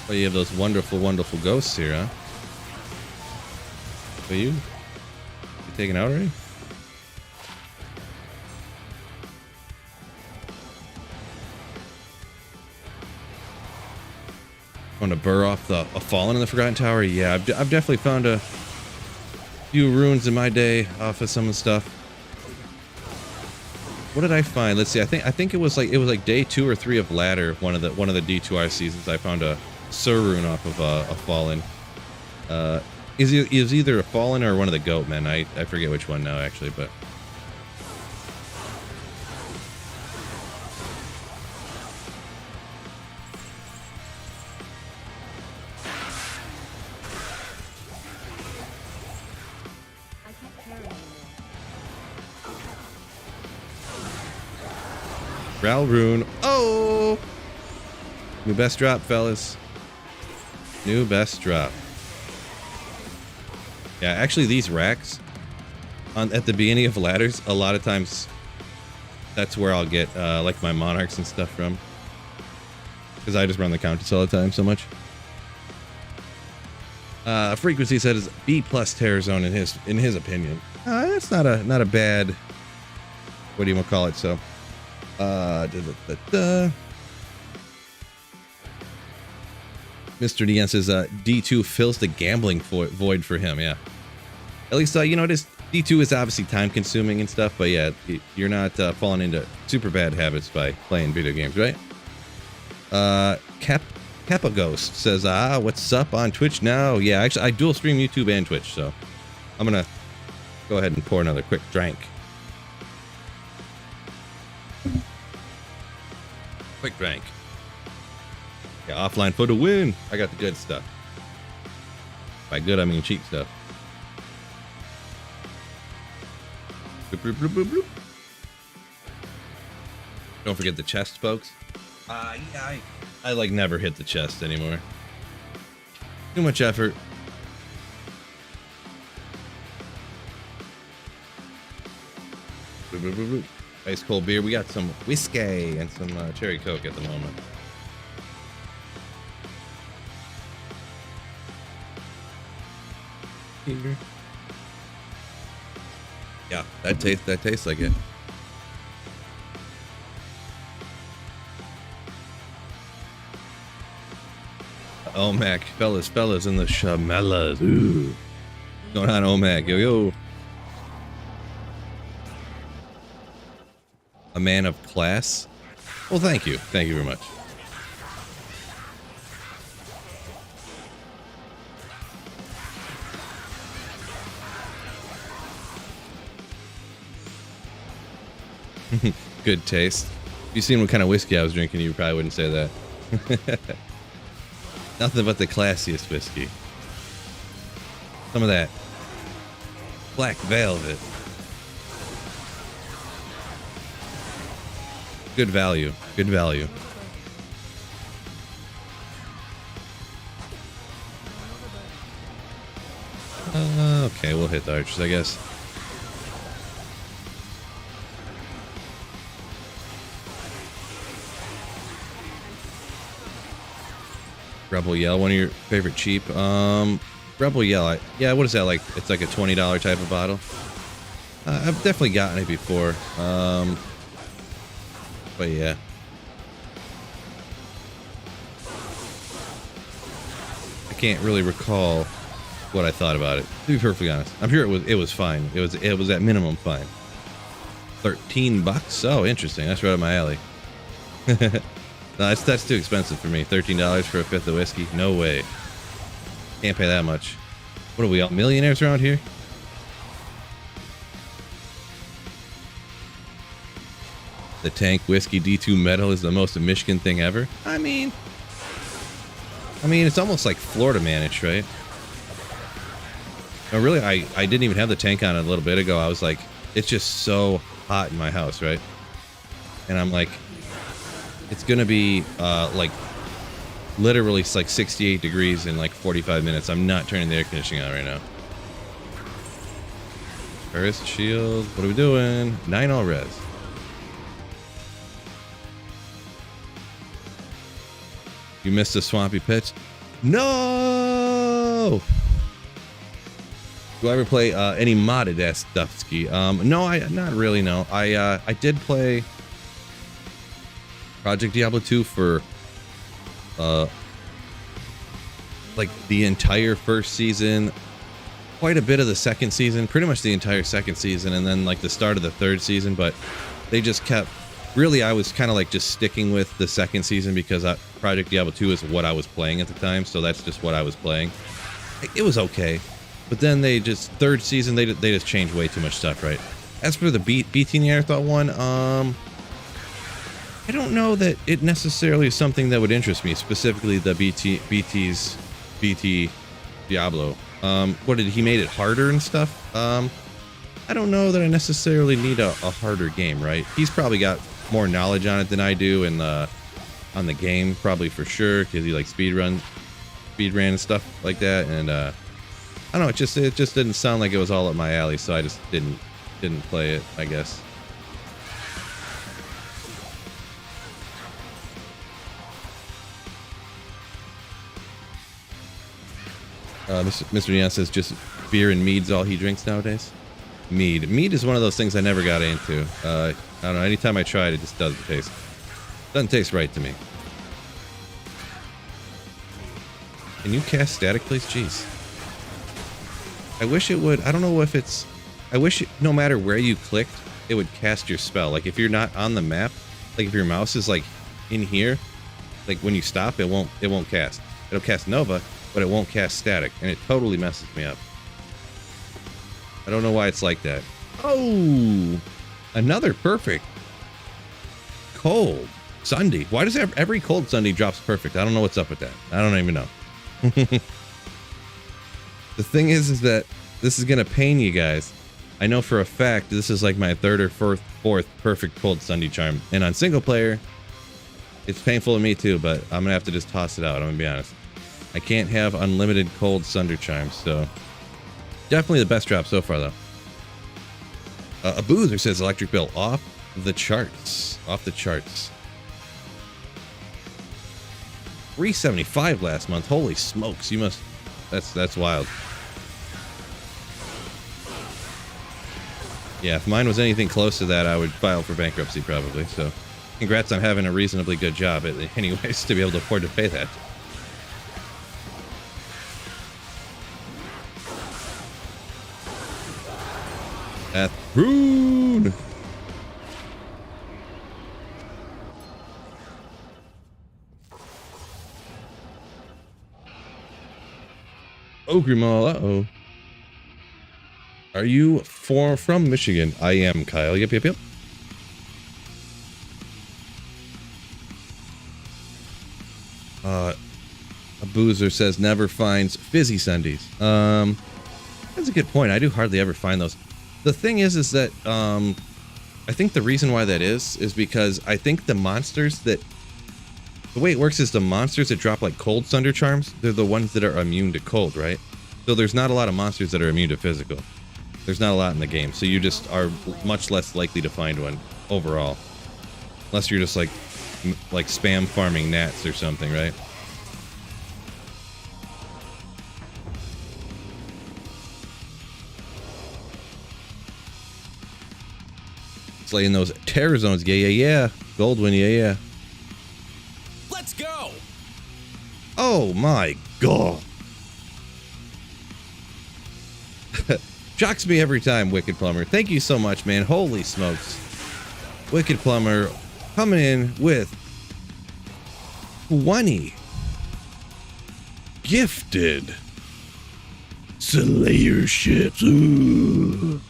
Oh, you have those wonderful, wonderful ghosts here, huh? Are you taken out already? Want to burr off a fallen in the Forgotten Tower? Yeah, I've definitely found a few runes in my day off of some of the stuff. What did I find? Let's see. I think it was like day 2 or 3 of ladder. One of the D2R seasons. I found a Sur rune off of a fallen. It was either a fallen or one of the goat men. I forget which one now actually, but. Ral rune. Oh! New best drop, fellas. New best drop. Yeah, actually these racks at the beginning of ladders, a lot of times that's where I'll get like my monarchs and stuff from. Because I just run the Countess all the time so much. Frequency says B+ Terror Zone in his opinion. That's not a bad, what do you want to call it? So Mr. DN says D2 fills the gambling void for him. Yeah, at least you know, it is. D2 is obviously time consuming and stuff, but yeah, you're not falling into super bad habits by playing video games, right? Kappa Ghost says, what's up on Twitch now? Yeah, actually I dual stream YouTube and Twitch, so I'm gonna go ahead and pour another quick drink. Quick drink. Yeah, offline for the win. I got the good stuff. By good, I mean cheap stuff. Bloop, bloop, bloop, bloop, bloop. Don't forget the chest, folks. Yeah, I like never hit the chest anymore. Too much effort. Bloop, bloop, bloop, bloop. Ice cold beer. We got some whiskey and some cherry coke at the moment. Yeah, that tastes like it. Omac, fellas in the shamellas. Ooh. What's going on, Omac? Yo. A man of class. Well, thank you very much. Good taste. If you seen what kind of whiskey I was drinking, you probably wouldn't say that. Nothing but the classiest whiskey. Some of that black velvet. Good value. Good value. Okay, we'll hit the archers, I guess. Rebel Yell, one of your favorite cheap. Rebel Yell, yeah, what is that like? It's like a $20 type of bottle. I've definitely gotten it before. But yeah. I can't really recall what I thought about it. To be perfectly honest, I'm sure it was fine. It was at minimum fine. $13. Oh, interesting. That's right up my alley. No, that's too expensive for me. $13 for a fifth of whiskey? No way. Can't pay that much. What are we all millionaires around here? The tank whiskey D2 metal is the most Michigan thing ever. I mean, it's almost like Florida managed, right? No, really, I didn't even have the tank on a little bit ago. I was like, it's just so hot in my house, right? And I'm like, it's gonna be like literally it's like 68 degrees in like 45 minutes. I'm not turning the air conditioning on right now. First shield. What are we doing? 9 all res. You missed a swampy pitch. No. Do I ever play any modded ass stuff ski? No, not really. No, I did play Project Diablo 2 for like the entire first season, quite a bit of the second season, pretty much the entire second season, and then like the start of the third season. But they just kept. Really, I was kind of like just sticking with the second season because Project Diablo 2 is what I was playing at the time, so that's just what I was playing. It was okay, but then they just third season they just changed way too much stuff, right? As for the BT Neanderthal one, I don't know that it necessarily is something that would interest me, specifically the BT Diablo. What did he made it harder and stuff? I don't know that I necessarily need a harder game, right? He's probably got more knowledge on it than I do, and on the game probably for sure, because he like speed ran and stuff like that. And I don't know, it just didn't sound like it was all up my alley, so I just didn't play it, I guess. Mr. Neon says just beer and mead's all he drinks nowadays. Mead is one of those things I never got into. I don't know, anytime I try it, it just doesn't taste right to me. Can you cast static, please? Jeez. I wish it would. I don't know if it's. I wish no matter where you clicked, it would cast your spell. Like if you're not on the map, like if your mouse is like in here, like when you stop, it won't cast. It'll cast Nova, but it won't cast static, and it totally messes me up. I don't know why it's like that. Oh, another perfect cold Sunday. Why does every cold Sunday drops perfect? I don't know what's up with that. I don't even know. The thing is that this is gonna pain you guys. I know for a fact this is like my third or fourth perfect cold Sunday charm, and on single player, it's painful to me too. But I'm gonna have to just toss it out. I'm gonna be honest. I can't have unlimited cold Sunder charms, so definitely the best drop so far though. A Boozer says electric bill off the charts. Off the charts. $375 last month. Holy smokes! You must. That's wild. Yeah, if mine was anything close to that, I would file for bankruptcy probably. So, congrats on having a reasonably good job, anyways, to be able to afford to pay that. Rune. Ogre Mall, uh-oh. Are you from Michigan? I am, Kyle. Yep. A Boozer says never finds fizzy Sundays. That's a good point. I do hardly ever find those. The thing is that I think the reason why that is because I think the monsters that the way it works is the monsters that drop like cold Sunder charms, they're the ones that are immune to cold, right? So there's not a lot of monsters that are immune to physical. There's not a lot in the game, so you just are much less likely to find one overall, unless you're just like spam farming gnats or something, right? Slaying those terror zones, yeah. Goldwyn, yeah. Let's go. Oh my god. Shocks me every time, Wicked Plumber. Thank you so much, man. Holy smokes. Wicked Plumber coming in with 20 gifted Slayer ships. Ooh.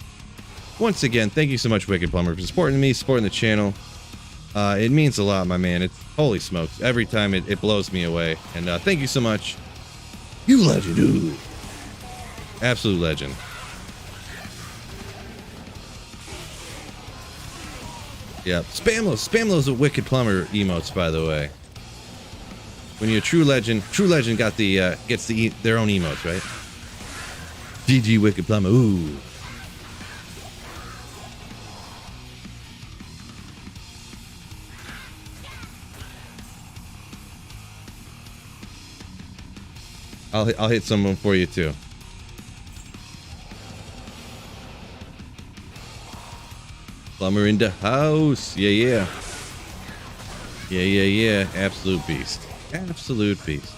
Once again, thank you so much, Wicked Plumber, for supporting me, supporting the channel. It means a lot, my man. It's holy smokes. Every time it blows me away. And thank you so much. You legend. Ooh. Absolute legend. Yeah, spam those Wicked Plumber emotes, by the way. When you're a true legend got the gets their own emotes, right? GG Wicked Plumber. Ooh. I'll hit some of them for you too. Plumber in the house. Yeah. Absolute beast. Absolute beast.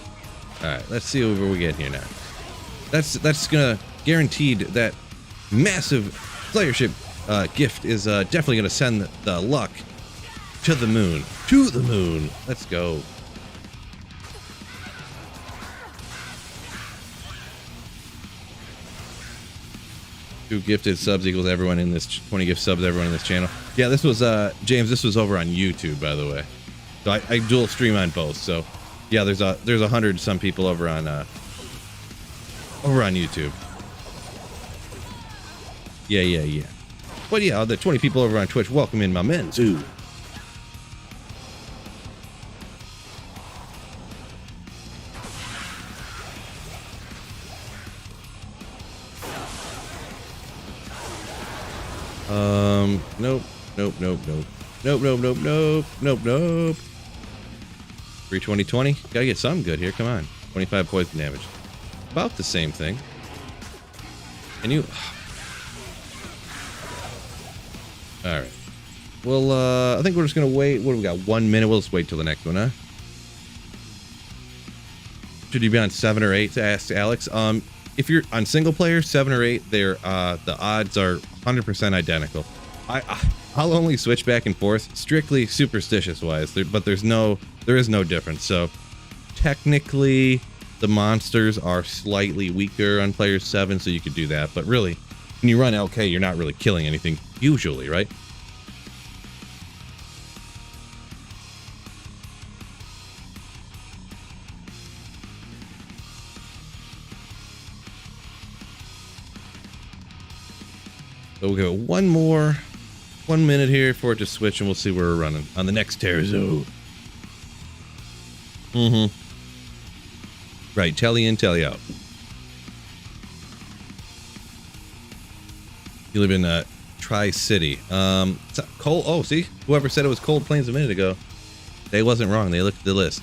All right, let's see what we get here now. That's gonna guaranteed that massive playership gift is definitely gonna send the luck to the moon. To the moon. Let's go. Two gifted subs equals everyone in this 20 gift subs everyone in this channel. Yeah, this was James, this was over on YouTube, by the way. So I dual stream on both. So yeah, there's 100 some people over on YouTube. Yeah. But yeah, the 20 people over on Twitch, welcome in my men too. Nope. 320. Gotta get something good here. Come on. 25 poison damage. About the same thing. And you. Alright. Well, I think we're just gonna wait. What do we got? 1 minute. We'll just wait till the next one, huh? Should you be on 7 or 8? To ask Alex. If you're on single player, 7 or 8, they're the odds are 100% identical. I'll only switch back and forth strictly superstitious wise, but there is no difference. So technically the monsters are slightly weaker on player 7, so you could do that, but really when you run LK you're not really killing anything usually, right? So we'll go one minute here for it to switch, and we'll see where we're running on the next Terrazone. Right, telly in, telly out. You live in Tri-City. Cold. Oh, see, whoever said it was Cold Plains a minute ago, they wasn't wrong. They looked at the list.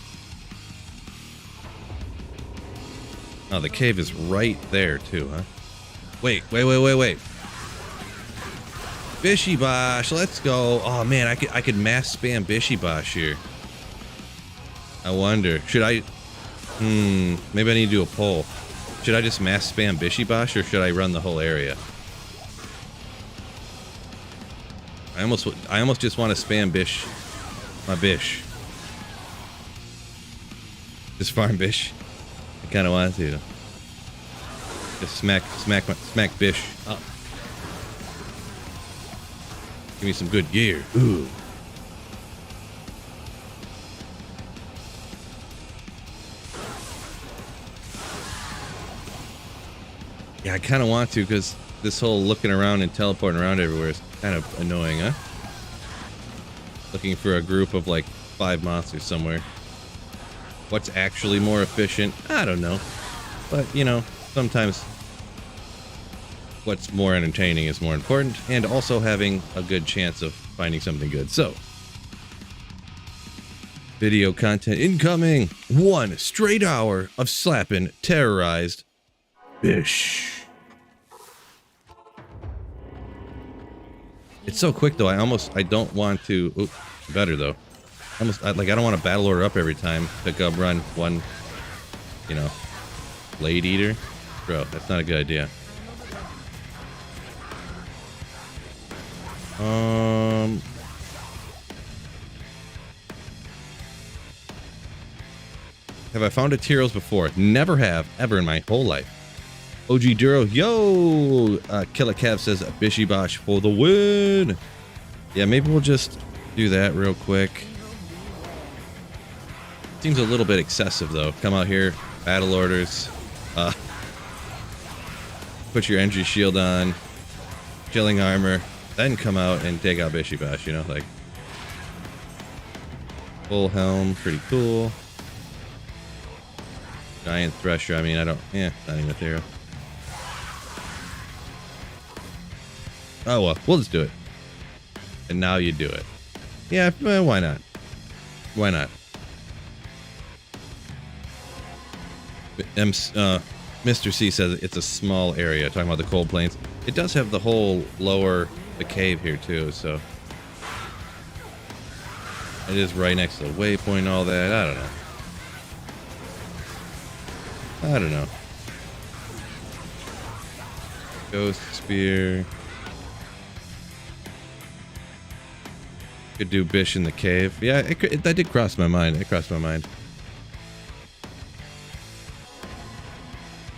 Oh, the cave is right there too, huh? Wait. Bishibosh, let's go. Oh man, I could mass spam Bishibosh here. I wonder, should I? Maybe I need to do a poll. Should I just mass spam Bishibosh or should I run the whole area? I almost just want to spam my Bish. Just farm Bish. I kind of want to. Just smack Bish up. Give me some good gear. Ooh. Yeah, I kind of want to, because this whole looking around and teleporting around everywhere is kind of annoying, huh? Looking for a group of like 5 monsters somewhere. What's actually more efficient? I don't know. But, you know, sometimes what's more entertaining is more important, and also having a good chance of finding something good. So, video content incoming. 1 straight hour of Slappin terrorized Bish. It's so quick though. I don't want to. Oops, better though. I don't want to battle order up every time. Pick up, run one. You know, blade eater, bro. That's not a good idea. Have I found a Tyreals before? Never have, ever in my whole life. OG Duro, yo! Killer Cav says Bishibosh for the win! Yeah, maybe we'll just do that real quick. Seems a little bit excessive though. Come out here, battle orders. Put your energy shield on, chilling armor, then come out and take out Bishibosh, you know, like full helm, pretty cool. Giant Thresher, I mean, I don't, not even ethereal. Oh well, we'll just do it. And now you do it. Yeah, well, why not? Why not? Mr. C says it's a small area, talking about the cold plains. It does have the whole the cave here too, so. It is right next to the waypoint and all that, I don't know. Ghost Spear. Could do Bish in the cave. Yeah, that did cross my mind. It crossed my mind.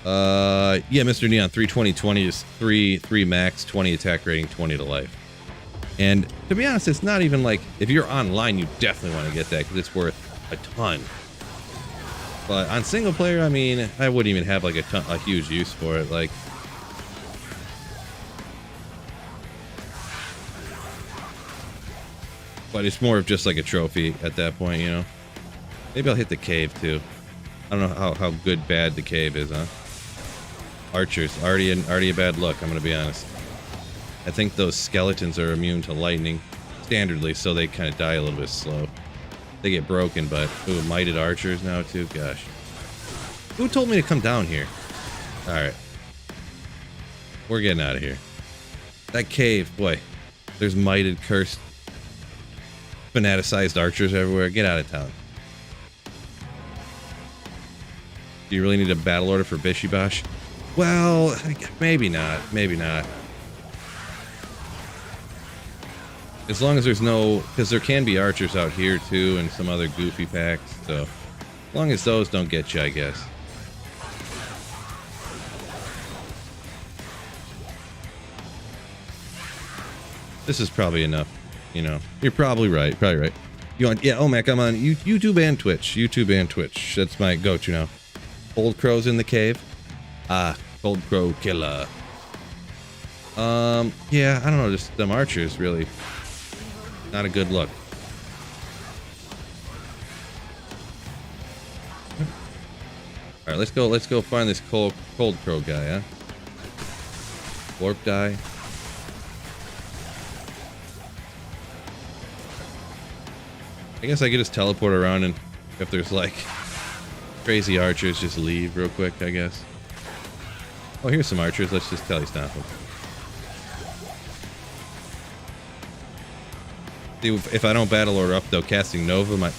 Yeah, Mr. Neon, 320 is 3 max, 20 attack rating, 20 to life. And to be honest, it's not even like, if you're online, you definitely want to get that because it's worth a ton. But on single player, I mean, I wouldn't even have like a huge use for it. Like, but it's more of just like a trophy at that point, you know. Maybe I'll hit the cave too. I don't know how good bad the cave is, huh? Archers already a bad look. I'm gonna be honest. I think those skeletons are immune to lightning, standardly, so they kind of die a little bit slow. They get broken, but ooh, mighted archers now too. Gosh, who told me to come down here? All right, we're getting out of here. That cave, boy. There's mighted, cursed, fanaticized archers everywhere. Get out of town. Do you really need a battle order for Bishibosh? Well, maybe not. Maybe not. As long as there's no... Because there can be archers out here, too, and some other goofy packs. So, as long as those don't get you, I guess. This is probably enough. You know, you're probably right. Probably right. You want... Yeah, Omac, I'm on YouTube and Twitch. YouTube and Twitch. That's my go-to now. Old Crow's in the cave. Old Crow killer. Yeah, I don't know, just them archers really not a good look. All right, let's go find this cold crow guy, huh? Warp die. I guess I could just teleport around, and if there's like crazy archers, just leave real quick, I guess. Oh, here's some archers. Let's just telestomp them. See, if I don't battle order up though, casting Nova,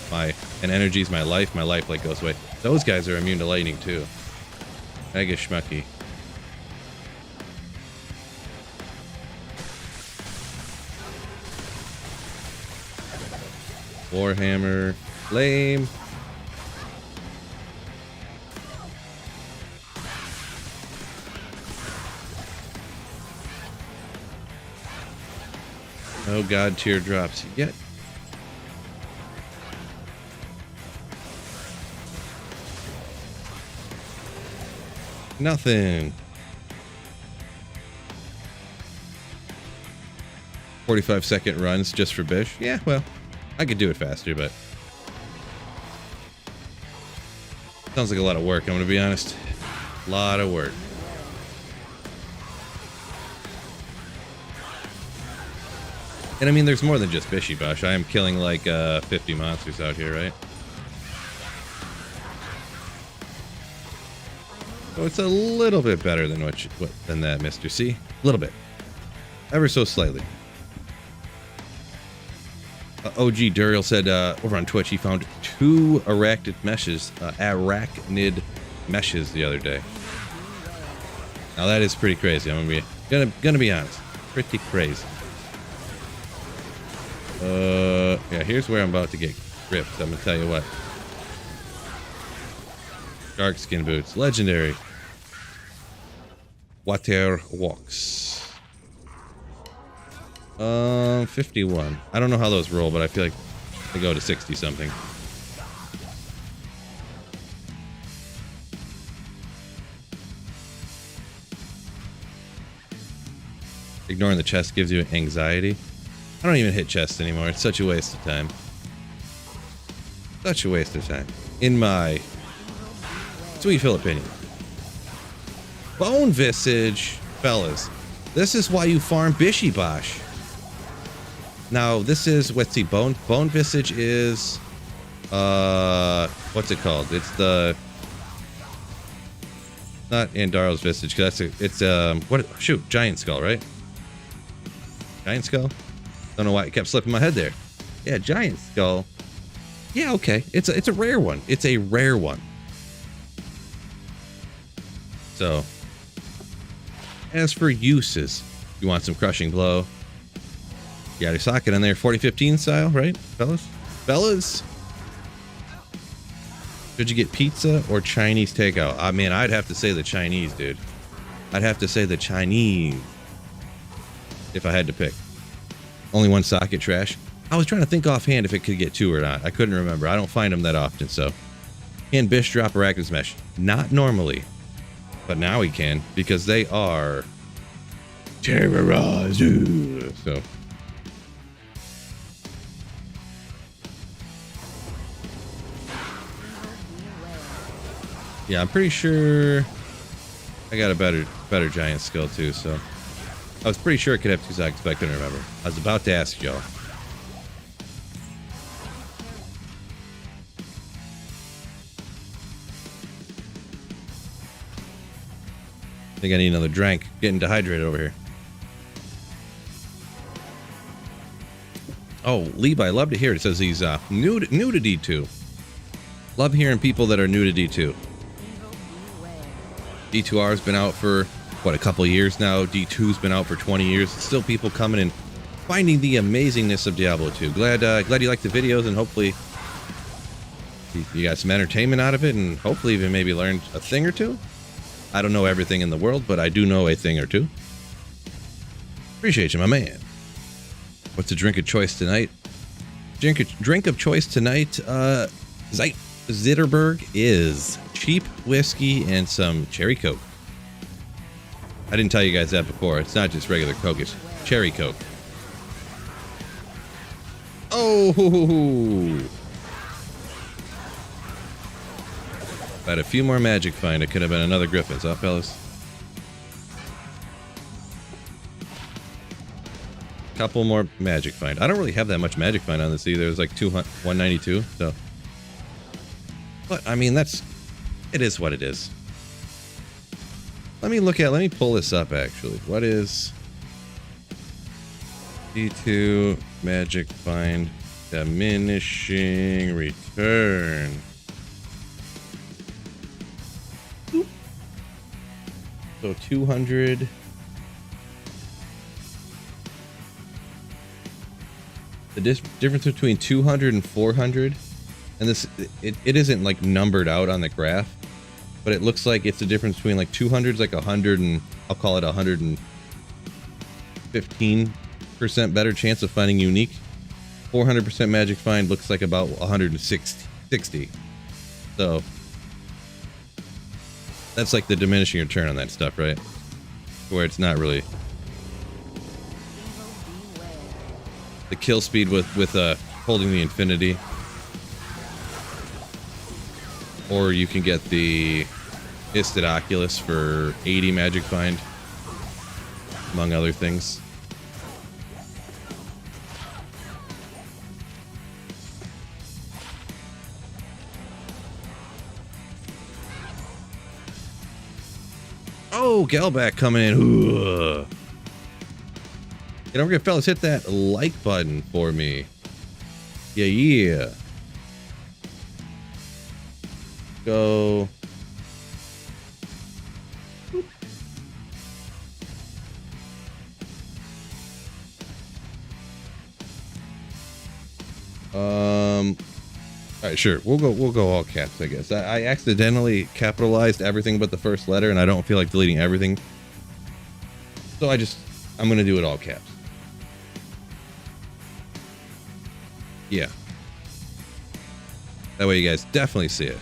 and energy's my life like goes away. Those guys are immune to lightning too. Mega schmucky. Warhammer, lame. Oh god, teardrops yet. Nothing. 45-second runs just for Bish. Yeah, well, I could do it faster, but sounds like a lot of work, I'm gonna be honest. A lot of work. And I mean, there's more than just Bishibosh. I am killing like 50 monsters out here, right? So it's a little bit better than than that, Mr. C. A little bit, ever so slightly. OG Duriel said over on Twitch he found 2 arachnid meshes the other day. Now that is pretty crazy. I'm gonna be honest, pretty crazy. Yeah, here's where I'm about to get ripped. I'm gonna tell you what. Dark skin boots, legendary. Water walks. 51. I don't know how those roll, but I feel like they go to 60 something. Ignoring the chest gives you anxiety. I don't even hit chests anymore. It's such a waste of time. Such a waste of time. In my sweet Filipino. Bone Visage, fellas. This is why you farm Bishibosh. Now, this is, let's see, Bone Visage is, what's it called? It's the, not Andaro's Visage, because shoot, Giant Skull, right? Giant Skull? Don't know why it kept slipping my head there. Yeah, Giant Skull. Yeah, okay. It's a rare one. It's a rare one. So, as for uses, you want some Crushing Blow. You got your socket in there, 40-15 style, right, fellas? Fellas? Should you get pizza or Chinese takeout? I mean, I'd have to say the Chinese, dude. I'd have to say the Chinese if I had to pick. Only one socket, trash. I was trying to think offhand if it could get two or not. I couldn't remember. I don't find them that often, so. Can Bish drop Arachnid Mesh? Not normally. But now he can, because they are terrorized. So. Yeah, I'm pretty sure I got a better giant skill too, so. I was pretty sure it could have two sockets, but I couldn't remember. I was about to ask y'all. I think I need another drink. Getting dehydrated over here. Oh, Levi, love to hear it. It says he's new to D2. Love hearing people that are new to D2. D2R's been out for, what, a couple years now. D2's been out for 20 years. Still people coming and finding the amazingness of Diablo 2. Glad you like the videos, and hopefully you got some entertainment out of it, and hopefully even maybe learned a thing or two. I don't know everything in the world, but I do know a thing or two. Appreciate you, my man. What's the drink of choice tonight? Drink of choice tonight, Zitterberg is cheap whiskey and some cherry Coke. I didn't tell you guys that before. It's not just regular Coke, it's cherry Coke. Oh! About a few more magic find. It could have been another Griffin's, huh, fellas? Couple more magic find. I don't really have that much magic find on this either. There's like 192, so. But I mean, it is what it is. Let me pull this up actually. What is D2 magic find diminishing return? So 200. The difference between 200 and 400, and this it isn't like numbered out on the graph, but it looks like it's the difference between like 200 is like 100 and I'll call it 115% better chance of finding unique. 400% magic find looks like about 160. So that's like the diminishing return on that stuff, right? Where it's not really the kill speed with holding the infinity, or you can get the Isted Oculus for 80 magic find, among other things. Oh, Galback coming in. Ugh. And don't forget, fellas, hit that like button for me. Yeah. Go. All right, sure. We'll go all caps, I guess. I accidentally capitalized everything but the first letter, and I don't feel like deleting everything. So I'm gonna do it all caps. Yeah. That way you guys definitely see it.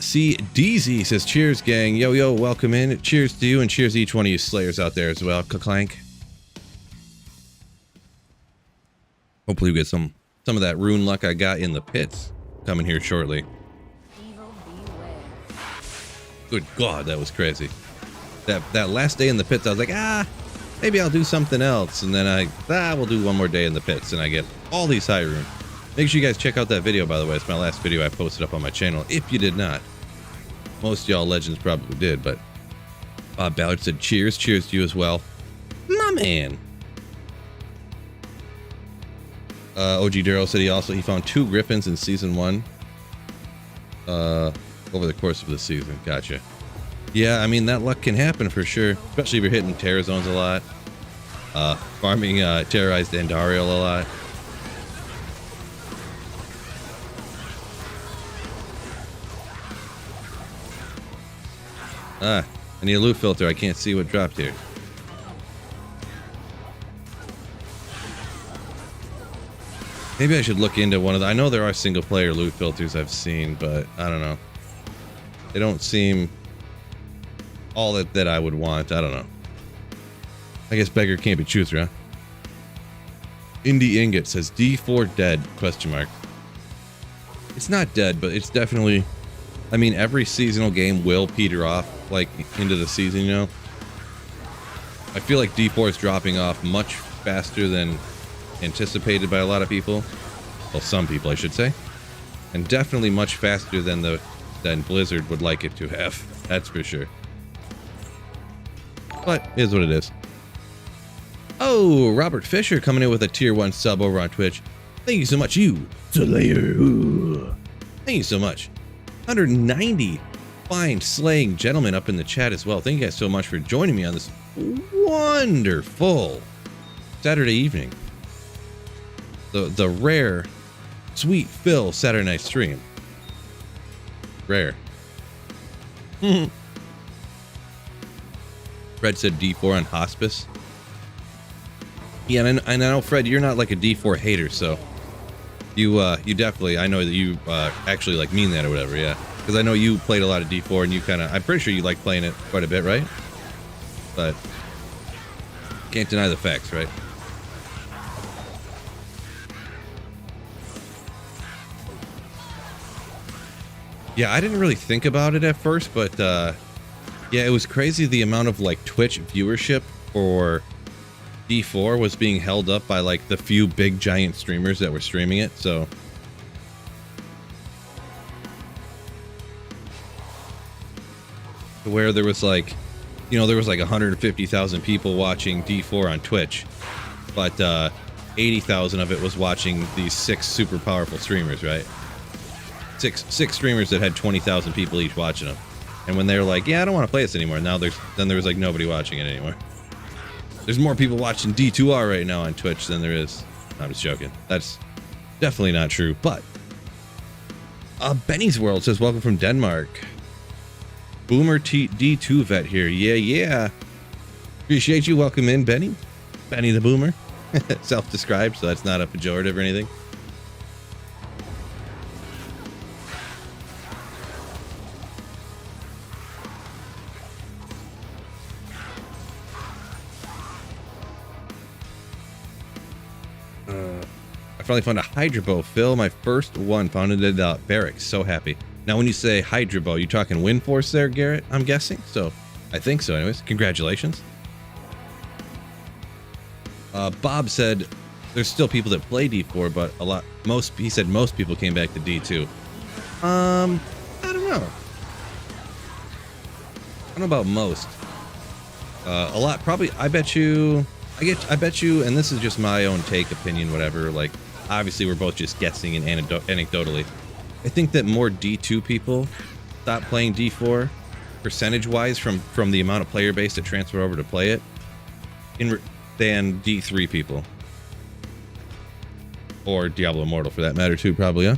See, DZ says, cheers, gang. Yo, yo, welcome in. Cheers to you, and cheers to each one of you Slayers out there as well. Clank. Hopefully we get some of that rune luck I got in the pits coming here shortly. Evil beware. Good God, that was crazy. That last day in the pits, I was like, maybe I'll do something else. And then we'll do one more day in the pits, and I get all these high rune. Make sure you guys check out that video, by the way. It's my last video I posted up on my channel, if you did not. Most y'all legends probably did, but Bob Ballard said, cheers. Cheers to you as well. My man. OG Daryl said he found 2 griffins in season 1 over the course of the season. Gotcha. Yeah, I mean, that luck can happen for sure, especially if you're hitting terror zones a lot, farming terrorized Andariel a lot. I need a loot filter. I can't see what dropped here. Maybe I should look into one of the... I know there are single-player loot filters I've seen, but I don't know. They don't seem all that I would want. I don't know. I guess beggar can't be chooser, huh? Indie Ingot says, D4 dead, question mark. It's not dead, but it's definitely... I mean, every seasonal game will peter off, like, into the season, you know? I feel like D4 is dropping off much faster than anticipated by a lot of people. Well, some people, I should say. And definitely much faster than Blizzard would like it to have. That's for sure. But it is what it is. Oh, Robert Fisher coming in with a tier 1 sub over on Twitch. Thank you so much, you Slayer. Thank you so much. 190 fine slaying gentlemen up in the chat as well. Thank you guys so much for joining me on this wonderful Saturday evening. The rare, sweet Phil Saturday night stream. Rare. Fred said D4 on hospice. Yeah, and I know, Fred, you're not like a D4 hater, so you definitely, I know that you actually like mean that or whatever, yeah. Because I know you played a lot of D4 and you kind of, I'm pretty sure you like playing it quite a bit, right? But can't deny the facts, right? Yeah, I didn't really think about it at first, but yeah, it was crazy the amount of like Twitch viewership for D4 was being held up by like the few big giant streamers that were streaming it, so where there was like, you know, there was like 150,000 people watching D4 on Twitch, but 80,000 of it was watching these 6 super powerful streamers, right? Six streamers that had 20,000 people each watching them. And when they were like, yeah, I don't want to play this anymore, now there was like nobody watching it anymore. There's more people watching D2R right now on Twitch than there is. I'm just joking. That's definitely not true, but Benny's World says, welcome from Denmark. Boomer D2 vet here. Yeah. Appreciate you. Welcome in, Benny. Benny the Boomer. Self-described, so that's not a pejorative or anything. I finally found a Hydra Bow, Phil. My first one, found it at Barracks. So happy. Now, when you say Hydra Bow, you talking Wind Force there, Garrett? I'm guessing. So, I think so. Anyways, congratulations. Bob said there's still people that play D4, but he said most people came back to D2. I don't know. I don't know about most. A lot, probably. I bet you, and this is just my own take, opinion, whatever. Like, obviously, we're both just guessing and anecdotally. I think that more D2 people stop playing D4, percentage-wise, from the amount of player base that transfer over to play it, than D3 people. Or Diablo Immortal for that matter too, probably, huh?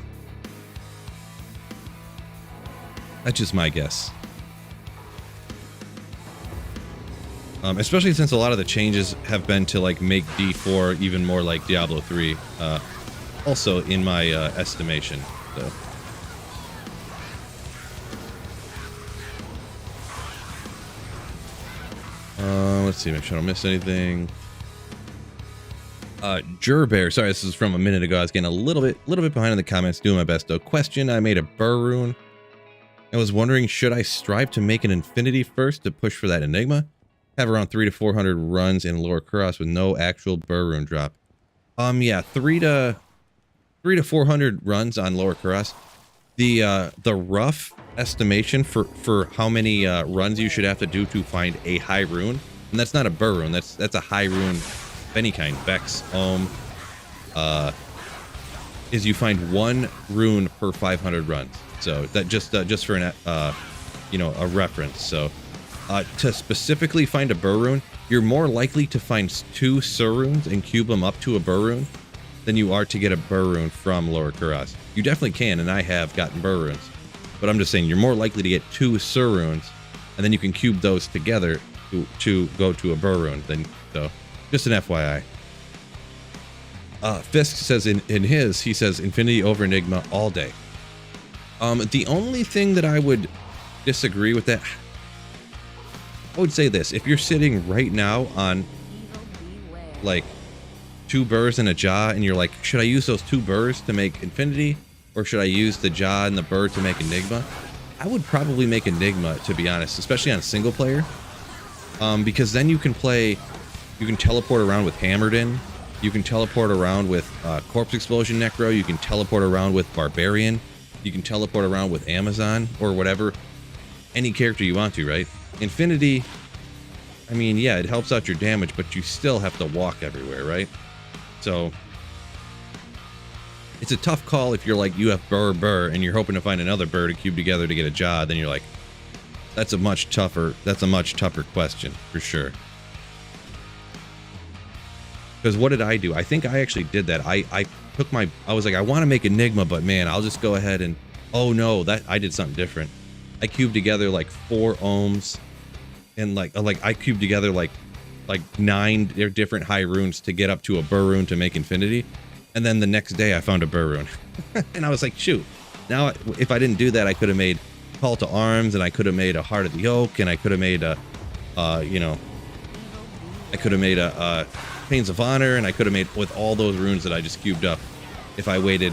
That's just my guess. Especially since a lot of the changes have been to like make D4 even more like Diablo 3. Also in my estimation. So. Let's see, make sure I don't miss anything. Jurbear, sorry, this is from a minute ago. I was getting a little bit behind in the comments, doing my best though. Question, I made a burr rune. I was wondering, should I strive to make an infinity first to push for that Enigma? Have around 300 to 400 runs in Lower Kuros with no actual burr rune drop. Yeah, 300 to 400 runs on Lower Kuros. The rough estimation for how many runs you should have to do to find a high rune, and that's not a burr rune, that's a high rune of any kind, Vex, Ohm, is you find 1 rune per 500 runs. So that just for an you know, a reference. So to specifically find a burr rune, you're more likely to find 2 Sur runes and cube them up to a burr rune than you are to get a burr rune from Lower Kuros. You definitely can, and I have gotten burr runes, but I'm just saying you're more likely to get 2 Sur runes, and then you can cube those together to go to a burr rune. Then, so just an FYI. Fisk says in his, he says Infinity over Enigma all day. The only thing that I would disagree with that, I would say this: if you're sitting right now on like 2 burrs and a jaw, and you're like, should I use those 2 burrs to make Infinity, or should I use the jaw and the burr to make Enigma? I would probably make Enigma, to be honest, especially on single player, because then you can teleport around with Hammered In, you can teleport around with Corpse Explosion Necro, you can teleport around with Barbarian, you can teleport around with Amazon, or whatever, any character you want to, right? Infinity, I mean, yeah, it helps out your damage, but you still have to walk everywhere, right? So it's a tough call if you're like, you have burr, and you're hoping to find another burr to cube together to get a jaw. Then you're like, that's a much tougher question for sure. Because what did I do? I think I actually did that. I was like, I want to make Enigma, but man, I'll just go ahead and, oh no, that I did something different. I cubed together like 4 ohms, and like I cubed together like 9 different high runes to get up to a burr rune to make Infinity. And then the next day I found a burr rune. And I was like, shoot, now if I didn't do that, I could have made Call to Arms, and I could have made a Heart of the Oak, and I could have made a Pains of Honor, and I could have made with all those runes that I just cubed up if I waited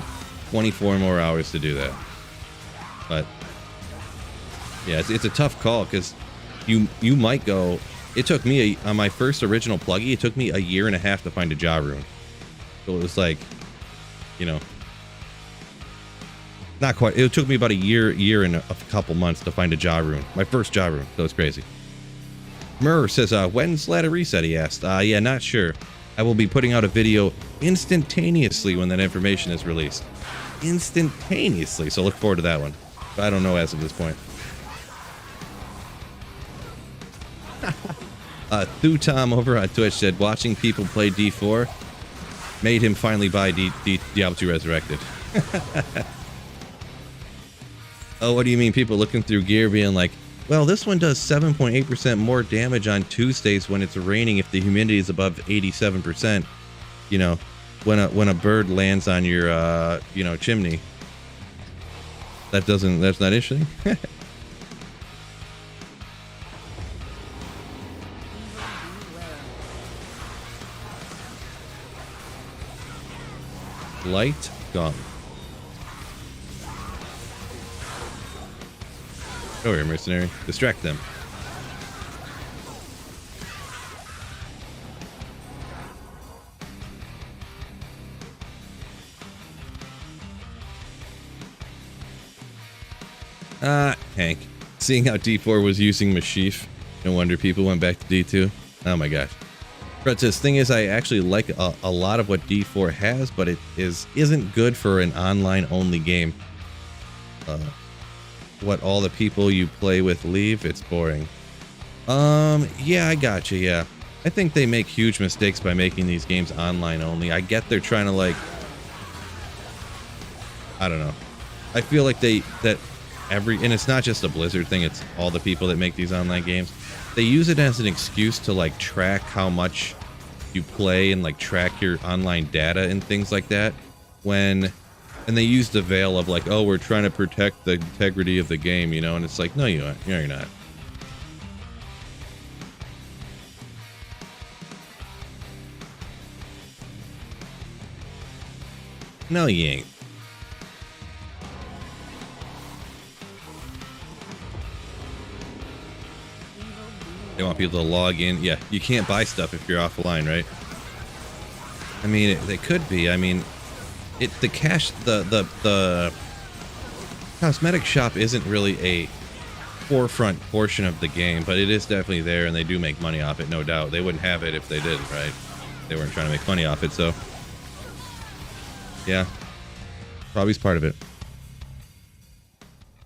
24 more hours to do that. But yeah, it's a tough call, because you might go, it took me on my first original pluggy, it took me a year and a half to find a jaw rune. So it was like, you know, not quite. It took me about a year and a couple months to find a jaw rune. My first jaw rune. So it's crazy. Murr says, when's Ladder Reset? He asked. Yeah, not sure. I will be putting out a video instantaneously when that information is released. Instantaneously. So look forward to that one. But I don't know as of this point. Thu Tom over on Twitch said, watching people play D4 made him finally buy Diablo 2 Resurrected. Oh, what do you mean? People looking through gear being like, well, this one does 7.8% more damage on Tuesdays when it's raining if the humidity is above 87%. You know, when a bird lands on your chimney. That's not interesting. Light gun. Go here, mercenary. Distract them. Hank. Seeing how D4 was using Mashif, no wonder people went back to D2. Oh my gosh. But this thing is, I actually like a lot of what D4 has, but it isn't good for an online-only game. What all the people you play with leave, it's boring. Yeah, I gotcha, yeah. I think they make huge mistakes by making these games online only. I get they're trying to like I don't know. I feel like and it's not just a Blizzard thing, it's all the people that make these online games. They use it as an excuse to like track how much you play and like track your online data and things like that. And they use the veil of like, oh, we're trying to protect the integrity of the game, you know, and it's like, no, you aren't. No, you're not. No, you ain't. They want people to log in. Yeah, you can't buy stuff if you're offline, right? I mean, they could be. I mean, the cosmetic shop isn't really a forefront portion of the game, but it is definitely there, and they do make money off it, no doubt. They wouldn't have it if they did, right? They weren't trying to make money off it, so yeah, probably is part of it.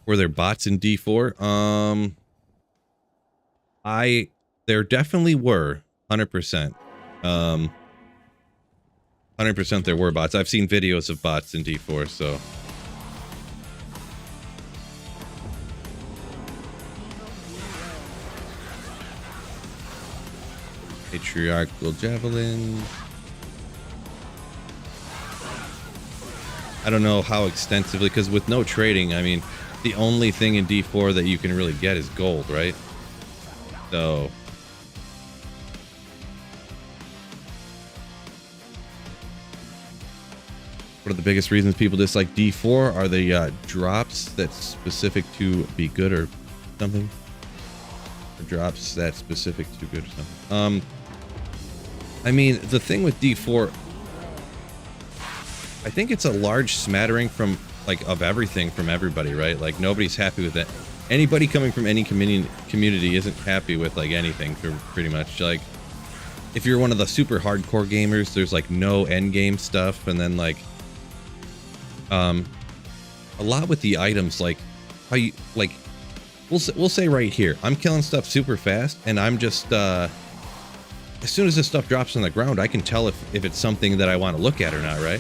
Were there bots in D4? There definitely were, 100%. 100% there were bots. I've seen videos of bots in D4, so. Patriarchal Javelin. I don't know how extensively, because with no trading, I mean, the only thing in D4 that you can really get is gold, right? So what are the biggest reasons people dislike D4? Are the drops that's specific to be good or something? Or drops that's specific to good or something? I mean, the thing with D4, I think it's a large smattering from like of everything from everybody, right? Like nobody's happy with it. Anybody coming from any community isn't happy with like anything, pretty much. Like if you're one of the super hardcore gamers, there's like no end game stuff, and then like a lot with the items, like how you like we'll say right here, I'm killing stuff super fast, and I'm just as soon as this stuff drops on the ground, I can tell if it's something that I want to look at or not, right?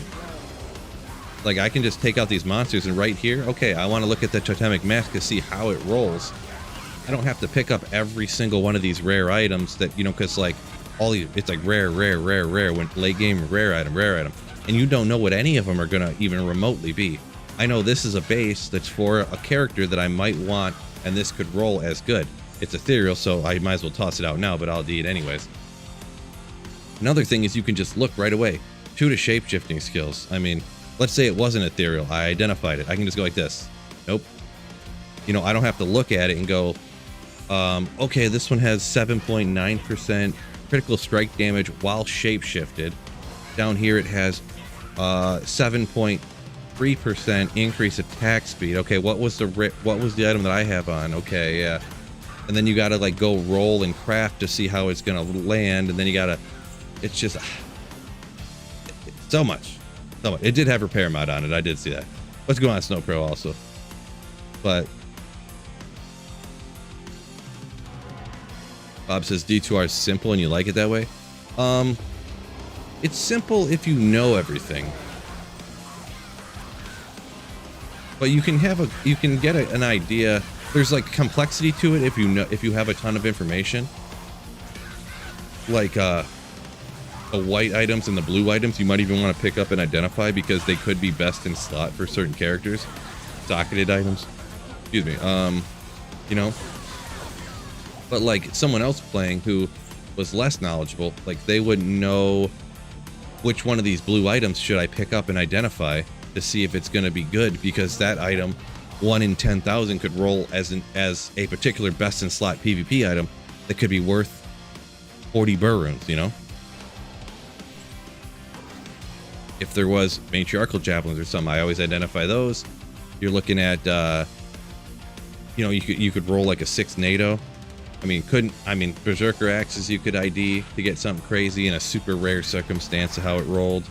Like I can just take out these monsters, and right here, okay, I want to look at the totemic mask to see how it rolls. I don't have to pick up every single one of these rare items that, you know, because like all these, it's like rare, when late game, rare item, and you don't know what any of them are gonna even remotely be. I know this is a base that's for a character that I might want, and this could roll as good. It's ethereal, so I might as well toss it out now, but I'll do it anyways. Another thing is you can just look right away. 2 to shape-shifting skills. I mean, let's say it wasn't ethereal. I identified it. I can just go like this. Nope. You know, I don't have to look at it and go, okay, this one has 7.9% critical strike damage while shape-shifted. Down here it has 7.3% increase attack speed. Okay, what was the item that I have on? Okay, yeah. And then you gotta like go roll and craft to see how it's gonna land, and then you gotta, it's just so much. It did have repair mod on it. I did see that. Let's go on Snow Pro also. But Bob says D2R is simple and you like it that way. It's simple if you know everything. But you can get an idea. There's like complexity to it if you have a ton of information. Like the white items and the blue items you might even want to pick up and identify because they could be best in slot for certain characters. Docketed items. Excuse me. You know. But like someone else playing who was less knowledgeable, like they wouldn't know which one of these blue items should I pick up and identify to see if it's going to be good, because that item 1 in 10,000 could roll as a particular best in slot PvP item that could be worth 40 burr runes, you know. If there was matriarchal javelins or something, I always identify those. You're looking at, you know, you could roll like a 6 NATO. I mean, Berserker Axes you could ID to get something crazy in a super rare circumstance of how it rolled.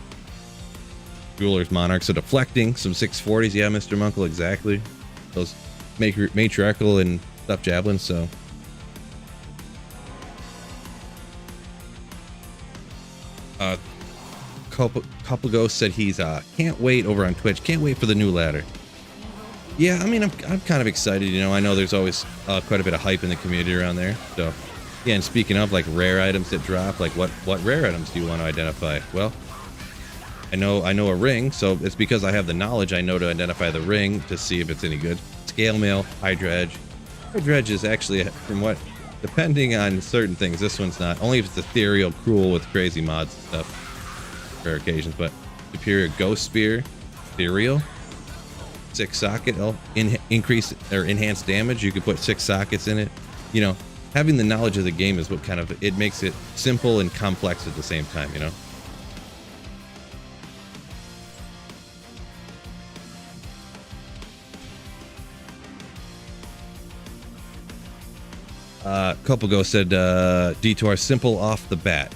Jewelers, Monarchs, so deflecting, some 640s, yeah, Mr. Munkle, exactly. Those matriarchal and stuff javelins, so. Couple Ghost said he's can't wait over on Twitch. Can't wait for the new ladder. Yeah, I mean, I'm kind of excited. You know, I know there's always quite a bit of hype in the community around there. So, yeah. And speaking of like rare items that drop, like what rare items do you want to identify? Well, I know a ring, so it's because I have the knowledge. I know to identify the ring to see if it's any good. Scale mail, Hydra Edge. Hydra Edge is actually, from what, depending on certain things, this one's not. Only if it's ethereal, cruel with crazy mods and stuff, rare occasions. But superior Ghost Spear, ethereal. 6 socket, increase or enhance damage. You could put 6 sockets in it. You know, having the knowledge of the game is what kind of, it makes it simple and complex at the same time, you know. Couple ago said Detour simple off the bat.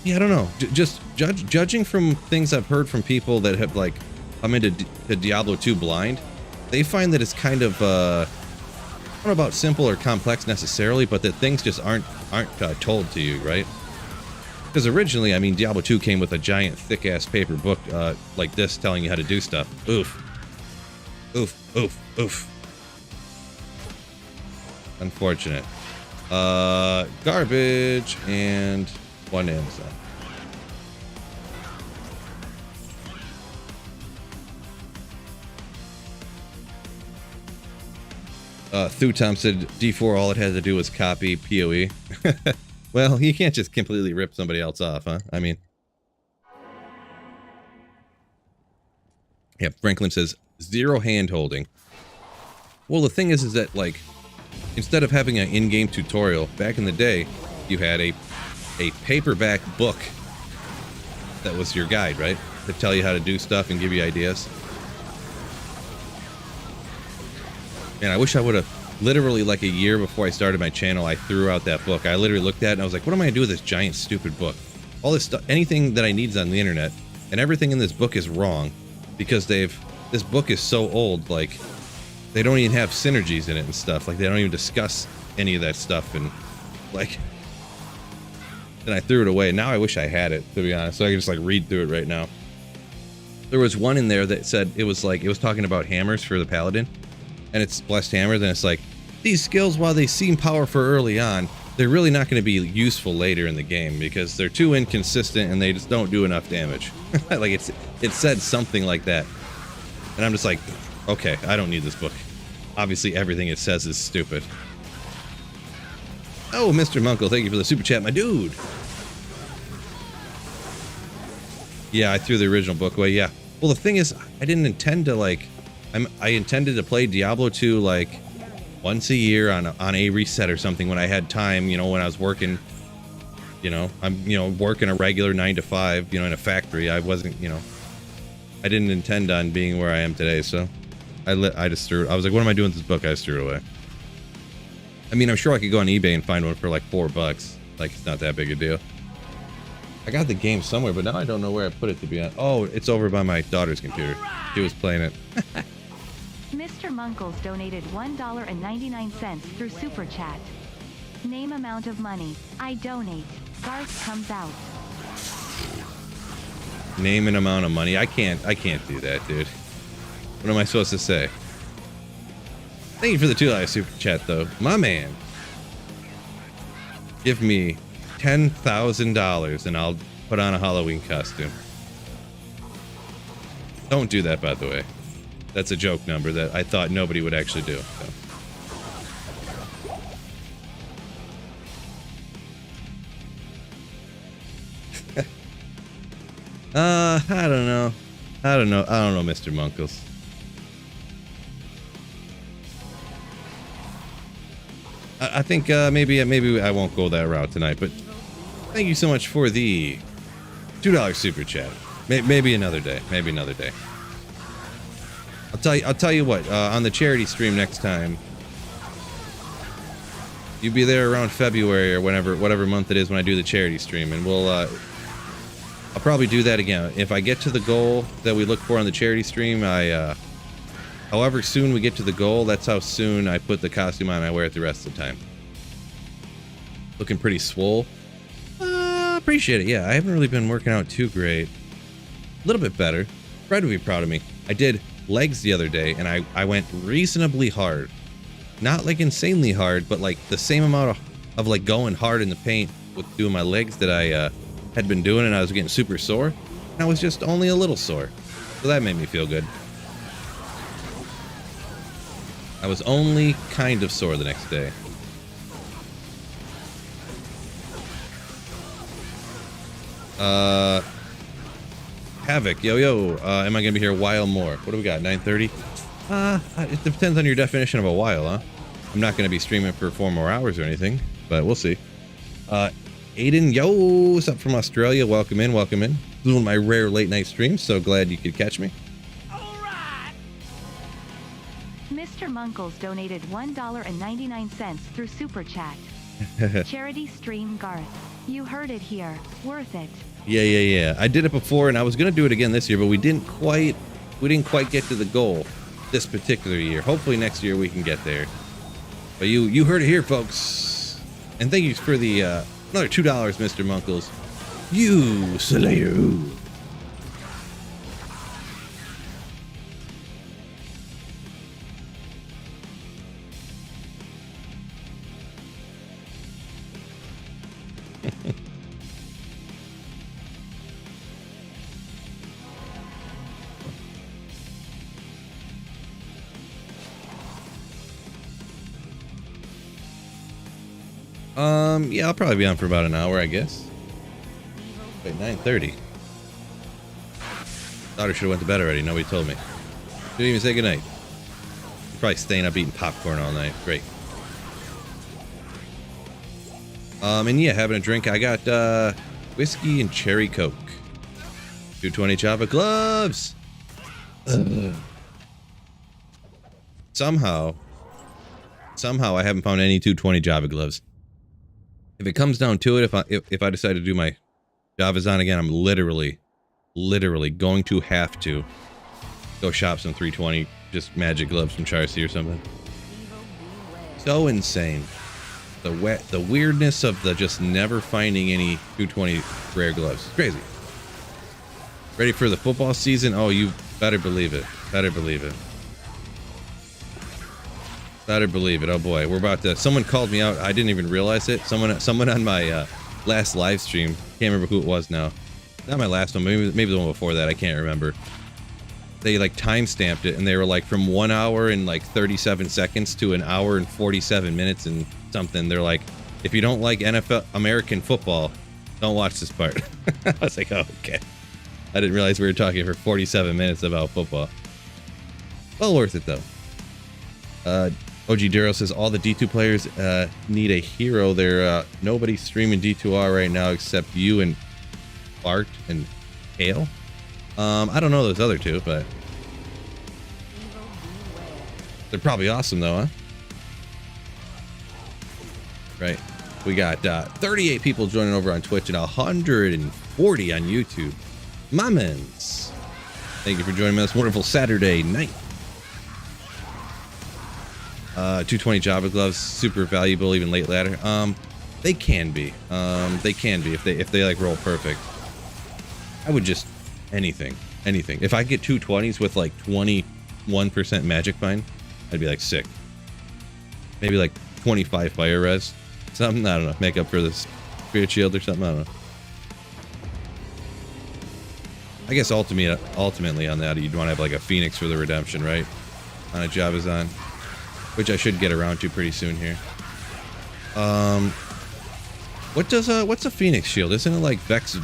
Yeah, I don't know. Just judging from things I've heard from people that have like come into Diablo 2 blind, they find that it's kind of I don't know about simple or complex necessarily, but that things just aren't told to you, right? Because originally, I mean, Diablo 2 came with a giant thick ass paper book like this telling you how to do stuff. Oof. Oof, oof, oof. Unfortunate. Garbage and 1 Amazon. Thutom said D4 all it had to do was copy PoE. Well, you can't just completely rip somebody else off, huh? I mean. Yeah, Franklin says 0 hand holding. Well, the thing is that like instead of having an in-game tutorial, back in the day, you had a paperback book that was your guide, right? To tell you how to do stuff and give you ideas. Man, I wish I would have literally like a year before I started my channel, I threw out that book. I literally looked at it and I was like, what am I gonna do with this giant stupid book? All this stuff, anything that I need is on the internet, and everything in this book is wrong because this book is so old, like they don't even have synergies in it and stuff. Like they don't even discuss any of that stuff, and like, and I threw it away. Now I wish I had it, to be honest, so I can just like read through it right now. There was one in there that said it was talking about hammers for the paladin, and it's blessed hammers, and it's like, these skills, while they seem powerful early on, they're really not going to be useful later in the game because they're too inconsistent and they just don't do enough damage. Like it said something like that, and I'm just like, okay, I don't need this book. Obviously, everything it says is stupid. Oh, Mr. Munkle, thank you for the super chat, my dude. Yeah, I threw the original book away. Yeah. Well, the thing is, I didn't intend to like. I intended to play Diablo 2 like once a year on a reset or something when I had time. You know, when I was working. You know, I'm working a regular 9 to 5. You know, in a factory. I wasn't. You know, I didn't intend on being where I am today. So, I just threw it. I was like, what am I doing with this book? I just threw it away. I mean, I'm sure I could go on eBay and find one for like $4. Like, it's not that big a deal. I got the game somewhere, but now I don't know where I put it, to be honest. Oh, it's over by my daughter's computer. She was playing it. Mr. Munkles donated $1.99 through Super Chat. Name amount of money. I donate. Garth comes out. Name an amount of money. I can't do that, dude. What am I supposed to say? Thank you for the $2 super chat, though. My man. Give me $10,000 and I'll put on a Halloween costume. Don't do that, by the way. That's a joke number that I thought nobody would actually do. So. I don't know. I don't know, Mr. Munkles. I think maybe I won't go that route tonight, but thank you so much for the $2 super chat. Maybe another day. Maybe another day. I'll tell you what. On the charity stream next time, you be there around February or whatever month it is when I do the charity stream, and we'll. I'll probably do that again if I get to the goal that we look for on the charity stream. However soon we get to the goal, that's how soon I put the costume on and I wear it the rest of the time. Looking pretty swole. appreciate it. Yeah, I haven't really been working out too great. A little bit better. Fred would be proud of me. I did legs the other day, and I went reasonably hard. Not like insanely hard, but like the same amount of like going hard in the paint with doing my legs that I had been doing, and I was getting super sore. And I was just only a little sore. So that made me feel good. I was only kind of sore the next day. Havoc, yo, am I gonna be here a while more? What do we got, 9:30? It depends on your definition of a while, huh? I'm not gonna be streaming for 4 more hours or anything, but we'll see. Aiden, yo, what's up from Australia? Welcome in, welcome in. This is one of my rare late night streams, so glad you could catch me. Mr. Munkles donated $1.99 through Super Chat. Charity stream Garth. You heard it here. Worth it. Yeah. I did it before, and I was gonna do it again this year, but we didn't quite get to the goal this particular year. Hopefully next year we can get there. But you heard it here, folks. And thank you for the another $2, Mr. Munkles. You slayer. Yeah, I'll probably be on for about an hour, I guess. Wait, 9:30. Daughter should have went to bed already. Nobody told me. Didn't even say goodnight. Probably staying up eating popcorn all night. Great. And yeah, having a drink. I got whiskey and cherry coke. 220 Java gloves. Somehow I haven't found any 220 Java gloves. If it comes down to it, if I decide to do my Javas on again, I'm literally going to have to go shop some 320 just magic gloves from Charcy or something. So insane. The weirdness of the just never finding any 220 rare gloves. It's crazy. Ready for the football season? Oh, you better believe it. Better believe it. Better believe it. Oh boy, we're about to. Someone called me out. I didn't even realize it. Someone on my last live stream. Can't remember who it was now. Not my last one. Maybe the one before that. I can't remember. They like time stamped it, and they were like from 1 hour and like 37 seconds to an hour and 47 minutes and something. They're like, if you don't like NFL American football, don't watch this part. I was like, oh, okay. I didn't realize we were talking for 47 minutes about football. Well worth it though. OG Duro says all the D2 players need a hero. Nobody's streaming D2R right now except you and Bart and Hale. I don't know those other two, but they're probably awesome though, huh? Right. We got 38 people joining over on Twitch and 140 on YouTube. Mamans. Thank you for joining me this wonderful Saturday night. 220 Java gloves, super valuable, even late ladder. They can be. They can be if they like roll perfect. I would just anything. If I get 220s with like 21% magic find, I'd be like sick. Maybe like 25 fire res, something. I don't know. Make up for this spirit shield or something. I don't know. I guess ultimately on that, you'd want to have like a Phoenix for the redemption, right? On a Javazan. Which I should get around to pretty soon here. What's a Phoenix shield? Isn't it like Vex,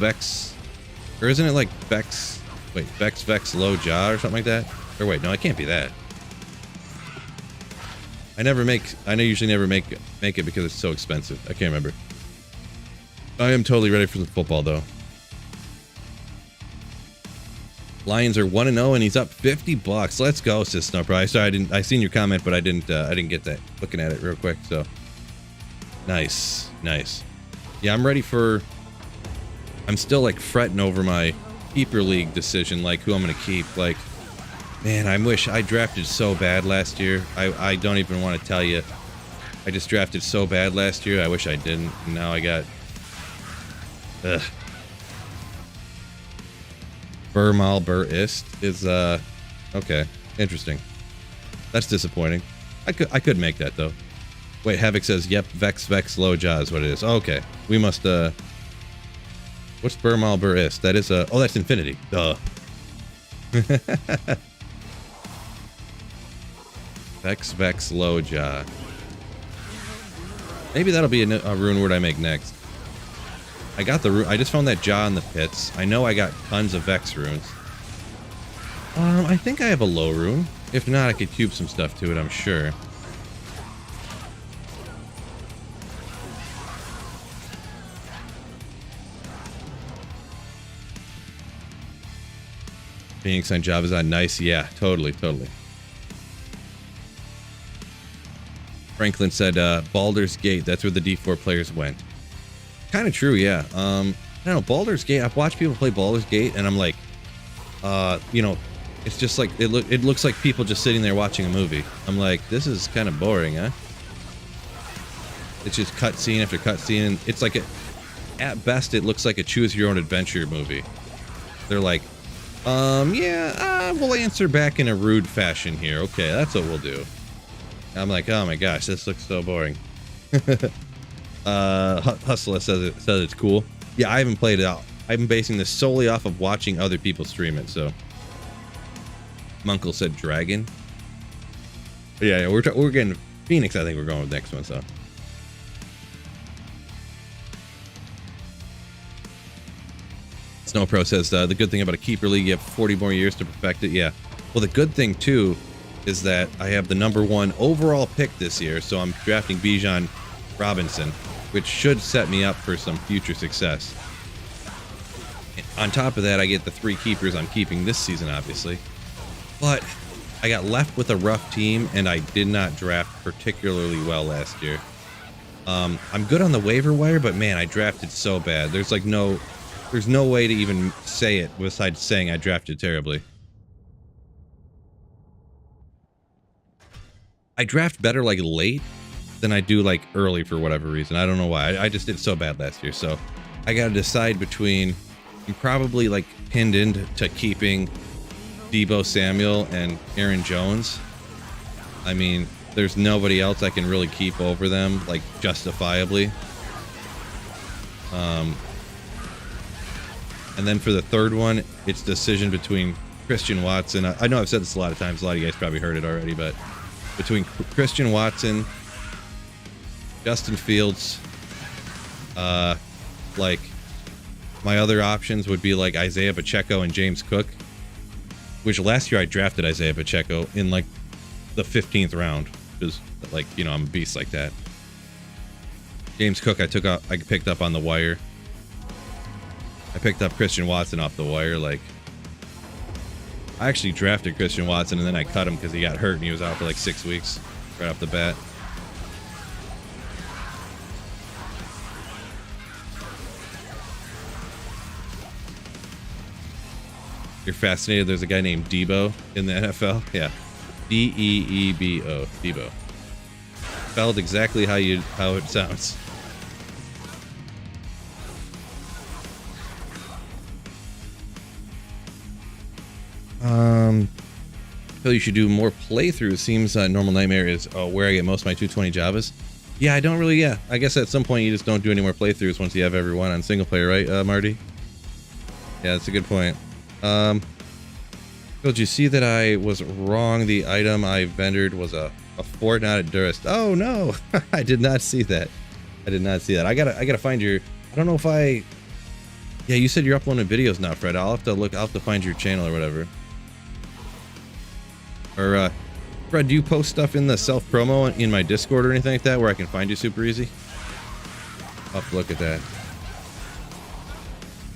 or isn't it like Vex? Wait, Vex low jaw or something like that? Or wait, no, it can't be that. I usually never make it because it's so expensive. I can't remember. I am totally ready for the football though. Lions are 1-0 and he's up $50. Let's go, Sis Snow Pro. Sorry, I seen your comment, but I didn't get that. Looking at it real quick, so nice. Yeah, I'm ready for. I'm still like fretting over my keeper league decision, like who I'm gonna keep. Like, man, I wish I drafted so bad last year. I don't even want to tell you. I just drafted so bad last year. I wish I didn't. And now I got Ugh. Burmal Bur Ist is okay. Interesting. That's disappointing. I could make that though. Wait, Havoc says, yep, Vex low jaw is what it is. Okay. We must what's Burmal Bur Ist? That is oh, that's infinity. Duh. Vex low jaw. Maybe that'll be a rune word I make next. I got the I just found that jaw in the pits. I know I got tons of Vex runes. I think I have a low rune. If not, I could cube some stuff to it, I'm sure. Phoenix on Java's on nice. Yeah, totally. Franklin said Baldur's Gate, that's where the D4 players went. Kind of true, yeah. I don't know, Baldur's Gate, I've watched people play Baldur's Gate and I'm like, you know, it's just like it looks like people just sitting there watching a movie. I'm like, this is kind of boring, huh? It's just cutscene after cutscene, and it's like at best it looks like a choose your own adventure movie. They're like, yeah, we'll answer back in a rude fashion here. Okay, that's what we'll do. I'm like, oh my gosh, this looks so boring. Hustler says it's cool. Yeah, I haven't played it out. I'm basing this solely off of watching other people stream it, so. Munkle said dragon. But yeah, we're getting Phoenix. I think we're going with the next one. So Snow Pro says the good thing about a keeper league, you have 40 more years to perfect it. Yeah. Well, the good thing too is that I have the #1 overall pick this year, so I'm drafting Bijan Robinson, which should set me up for some future success. On top of that, I get the 3 keepers I'm keeping this season, obviously. But I got left with a rough team, and I did not draft particularly well last year. I'm good on the waiver wire, but man, I drafted so bad. There's no way to even say it besides saying I drafted terribly. I draft better like late than I do like early for whatever reason. I don't know why. I just did so bad last year. So I got to decide between, I'm probably like pinned into keeping Deebo Samuel and Aaron Jones. I mean, there's nobody else I can really keep over them, like justifiably. And then for the third one, it's decision between Christian Watson. I know I've said this a lot of times. A lot of you guys probably heard it already, but between Christian Watson, Justin Fields, like my other options would be like Isaiah Pacheco and James Cook, which last year I drafted Isaiah Pacheco in like the 15th round, because like, you know, I'm a beast like that. James Cook I picked up on the wire. I picked up Christian Watson off the wire. Like, I actually drafted Christian Watson and then I cut him because he got hurt and he was out for like 6 weeks right off the bat. You're fascinated there's a guy named Deebo in the NFL? Yeah. D-E-E-B-O. Deebo. Spelled exactly how it sounds. Phil, you should do more playthroughs. Seems Normal Nightmare is where I get most of my 220 Javas. Yeah, I don't really, yeah. I guess at some point you just don't do any more playthroughs once you have everyone on single player, right, Marty? Yeah, that's a good point. Phil, did you see that I was wrong? The item I vendored was a fort, not a Durst. Oh no, I did not see that. I did not see that. I gotta find your. I don't know if I. Yeah, you said you're uploading videos now, Fred. I'll have to look. I'll have to find your channel or whatever. Or Fred, do you post stuff in the self promo in my Discord or anything like that where I can find you super easy? I'll have to look at that.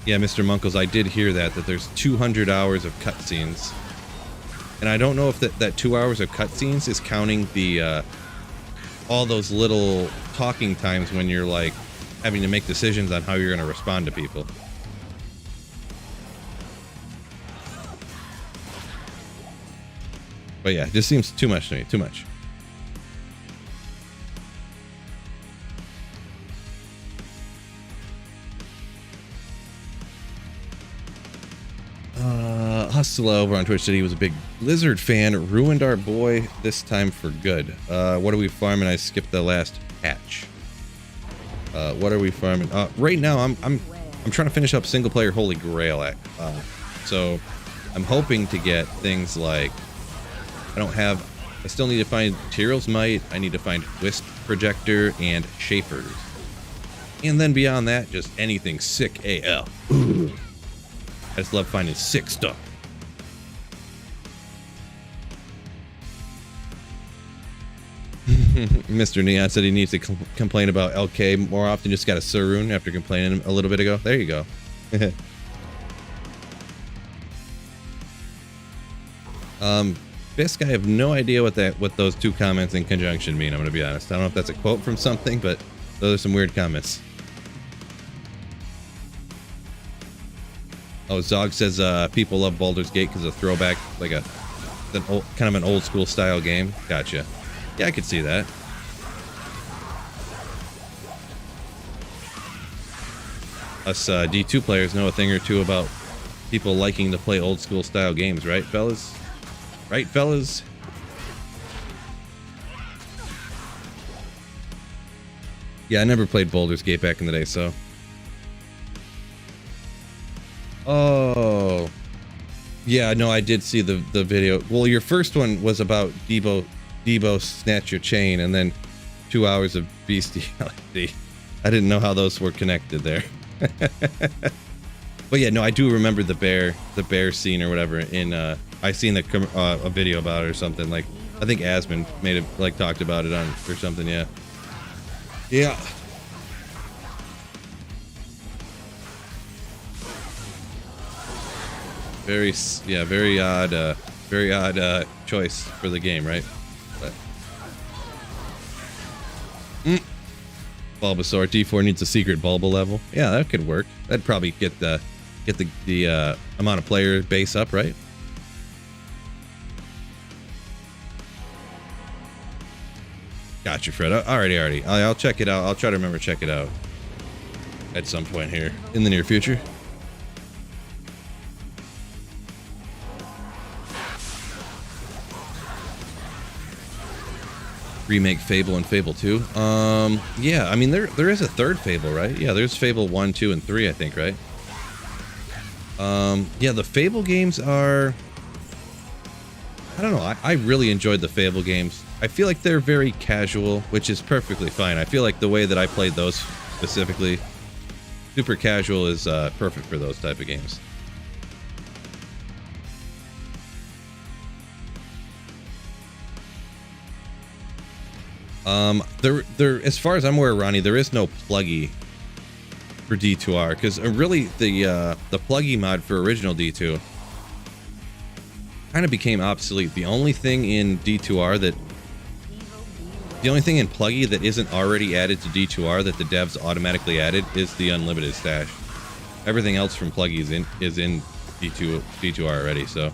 Yeah, Mr. Munkles, I did hear that there's 200 hours of cutscenes. And I don't know if that 2 hours of cutscenes is counting the, all those little talking times when you're, like, having to make decisions on how you're going to respond to people. But yeah, it just seems too much to me, too much. Hustler over on Twitch said he was a big Blizzard fan. Ruined our boy this time for good. What are we farming? I skipped the last patch. What are we farming? Right now, I'm trying to finish up single player Holy Grail. So I'm hoping to get things like I still need to find Tyreals Might. I need to find Wisp Projector and Shapers. And then beyond that, just anything sick AL. I just love finding sick stuff. Mr. Neon said he needs to complain about LK more often. Just got a Surune after complaining a little bit ago. There you go. Fisk, I have no idea what those two comments in conjunction mean. I'm going to be honest. I don't know if that's a quote from something, but those are some weird comments. Oh, Zog says people love Baldur's Gate because of throwback, like kind of an old school style game. Gotcha. Yeah, I could see that. Us D2 players know a thing or two about people liking to play old school style games, right, fellas? Right, fellas? Yeah, I never played Baldur's Gate back in the day, so. Oh. Yeah, no, I did see the video. Well, your first one was about Debo snatch your chain, and then 2 hours of bestiality. I didn't know how those were connected there. But yeah, no, I do remember the bear scene or whatever in I seen a video about it or something. Like, I think Asmund made it, like, talked about it on or something. Yeah. Yeah. Very odd choice for the game, right? But Bulbasaur D4 needs a secret Bulba level. Yeah, that could work. That'd probably get the amount of player base up, right? Gotcha, Fred. Alrighty. I'll check it out. I'll try to remember to check it out at some point here in the near future. Remake Fable and Fable 2. Yeah, I mean there is a third Fable, right? Yeah, there's Fable 1, 2, and 3, I think, right? Yeah, the Fable games are, I don't know, I really enjoyed the Fable games. I feel like they're very casual, which is perfectly fine. I feel like the way that I played those specifically, super casual, is perfect for those type of games. There, as far as I'm aware, Ronnie, there is no pluggy for D2R, because really the pluggy mod for original D2 kind of became obsolete. The only thing in D2R the only thing in pluggy that isn't already added to D2R that the devs automatically added is the unlimited stash. Everything else from pluggy is in D2R already. So,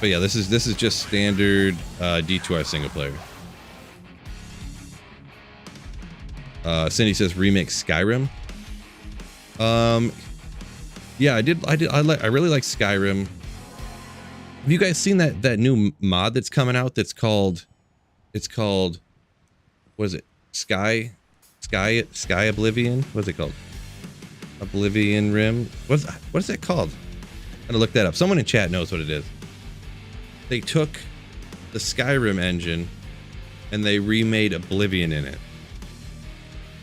but yeah, this is just standard D2R single player. Cindy says remake Skyrim. Yeah, I really like Skyrim. Have you guys seen that new mod that's coming out? It's called, what is it? Sky Oblivion? What's it called? Oblivion Rim? What is that called? I'm gonna look that up. Someone in chat knows what it is. They took the Skyrim engine and they remade Oblivion in it.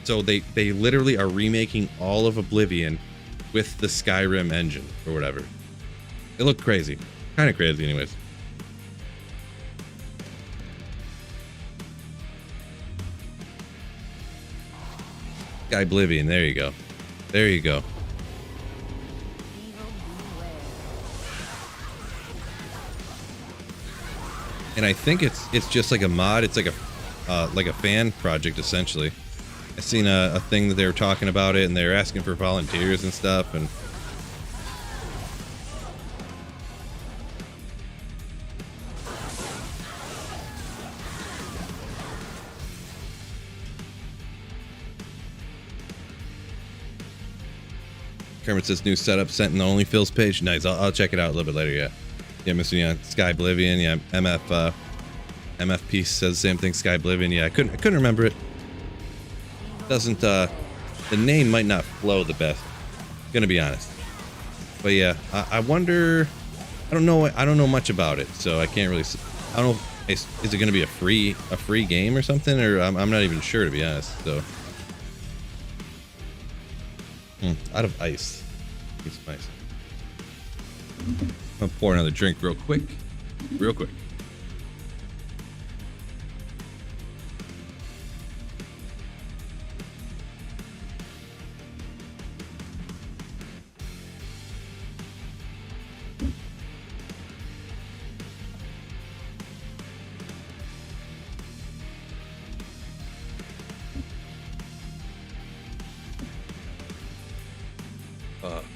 So they literally are remaking all of Oblivion with the Skyrim engine or whatever. It looked crazy. Kind of crazy anyways. Sky Oblivion, there you go. There you go. And I think it's just like a mod. It's like a fan project essentially. I seen a thing that they were talking about it, and they were asking for volunteers and stuff. And Kermit says new setup sent in the OnlyFills page. Nice. I'll check it out a little bit later. Yeah. Yeah, Mr. Neon. Sky Oblivion. Yeah. MF Peace says the same thing. Sky Oblivion. Yeah. I couldn't remember it. Doesn't the name might not flow the best. Gonna be honest. But yeah, I wonder. I don't know much about it, so I can't really. I don't know. Is it gonna be a free game or something, or I'm not even sure, to be honest. So. Out of ice. Need some ice. I'm gonna pour another drink real quick.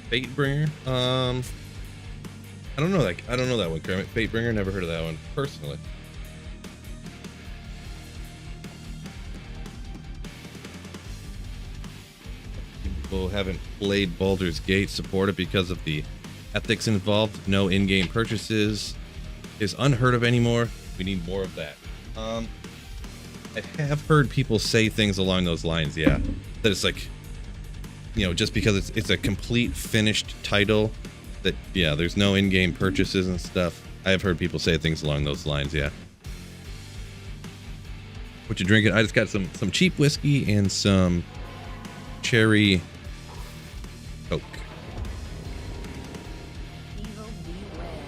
Fatebringer. I don't know that one, Kermit. Fatebringer, never heard of that one personally. People haven't played Baldur's Gate, support it because of the ethics involved. No in-game purchases is unheard of anymore. We need more of that. I have heard people say things along those lines, yeah. That it's like, you know, just because it's a complete finished title, that, yeah, there's no in-game purchases and stuff. I have heard people say things along those lines, yeah. What you drinking? I just got some cheap whiskey and some cherry Coke. Evil beware.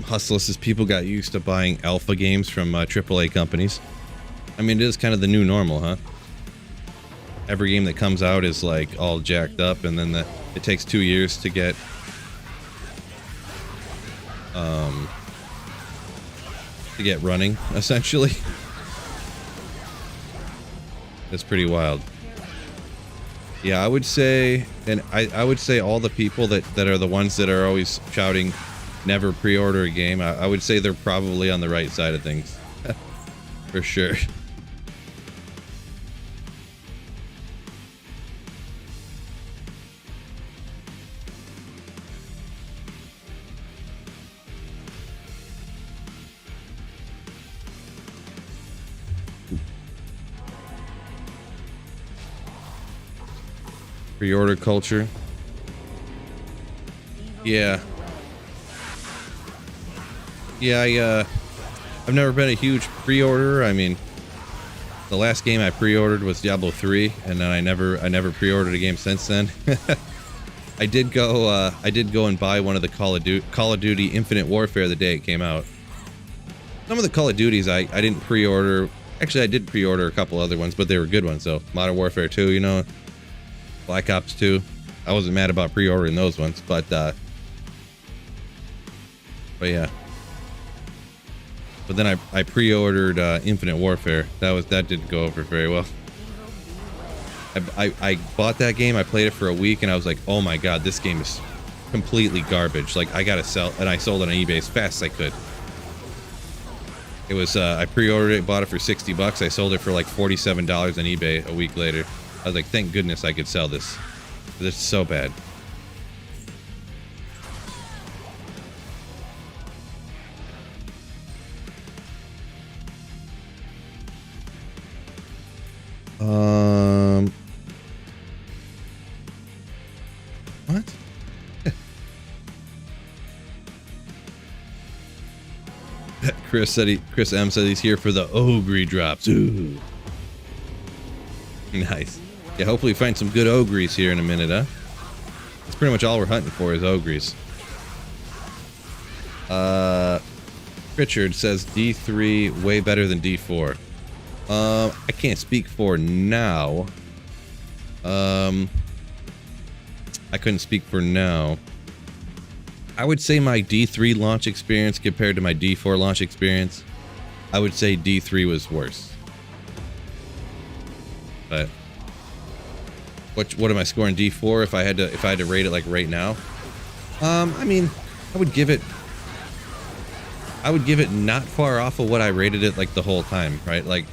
Hustless as people got used to buying alpha games from AAA companies. I mean, it is kind of the new normal, huh? Every game that comes out is like all jacked up, and then it takes 2 years to get running, essentially. That's pretty wild. Yeah, I would say, and I would say all the people that are the ones that are always shouting never pre-order a game, I would say they're probably on the right side of things. For sure. Pre-order culture. Yeah. Yeah, I've never been a huge pre-orderer. I mean, the last game I pre-ordered was Diablo 3, and then I never pre-ordered a game since then. I did go and buy one of the Call of Duty Infinite Warfare the day it came out. Some of the Call of Duties I didn't pre-order. Actually, I did pre-order a couple other ones, but they were good ones. So Modern Warfare 2, you know, Black Ops 2. I wasn't mad about pre-ordering those ones, but yeah. But then I pre-ordered Infinite Warfare. That didn't go over very well. I bought that game. I played it for a week, and I was like, oh my god, this game is completely garbage. Like, I gotta sell, and I sold it on eBay as fast as I could. It was I pre-ordered it, bought it for $60. I sold it for like $47 on eBay a week later. I was like, thank goodness I could sell this. This is so bad. What? Chris M said he's here for the ogre drops. Ooh. Nice. Yeah, hopefully find some good ogres here in a minute, huh? That's pretty much all we're hunting for is ogres. Richard says D3 way better than D4. I can't speak for now. I couldn't speak for now. I would say my D3 launch experience compared to my D4 launch experience, I would say D3 was worse. But what am I scoring D4 if I had to rate it like right now? I mean, I would give it not far off of what I rated it like the whole time, right? Like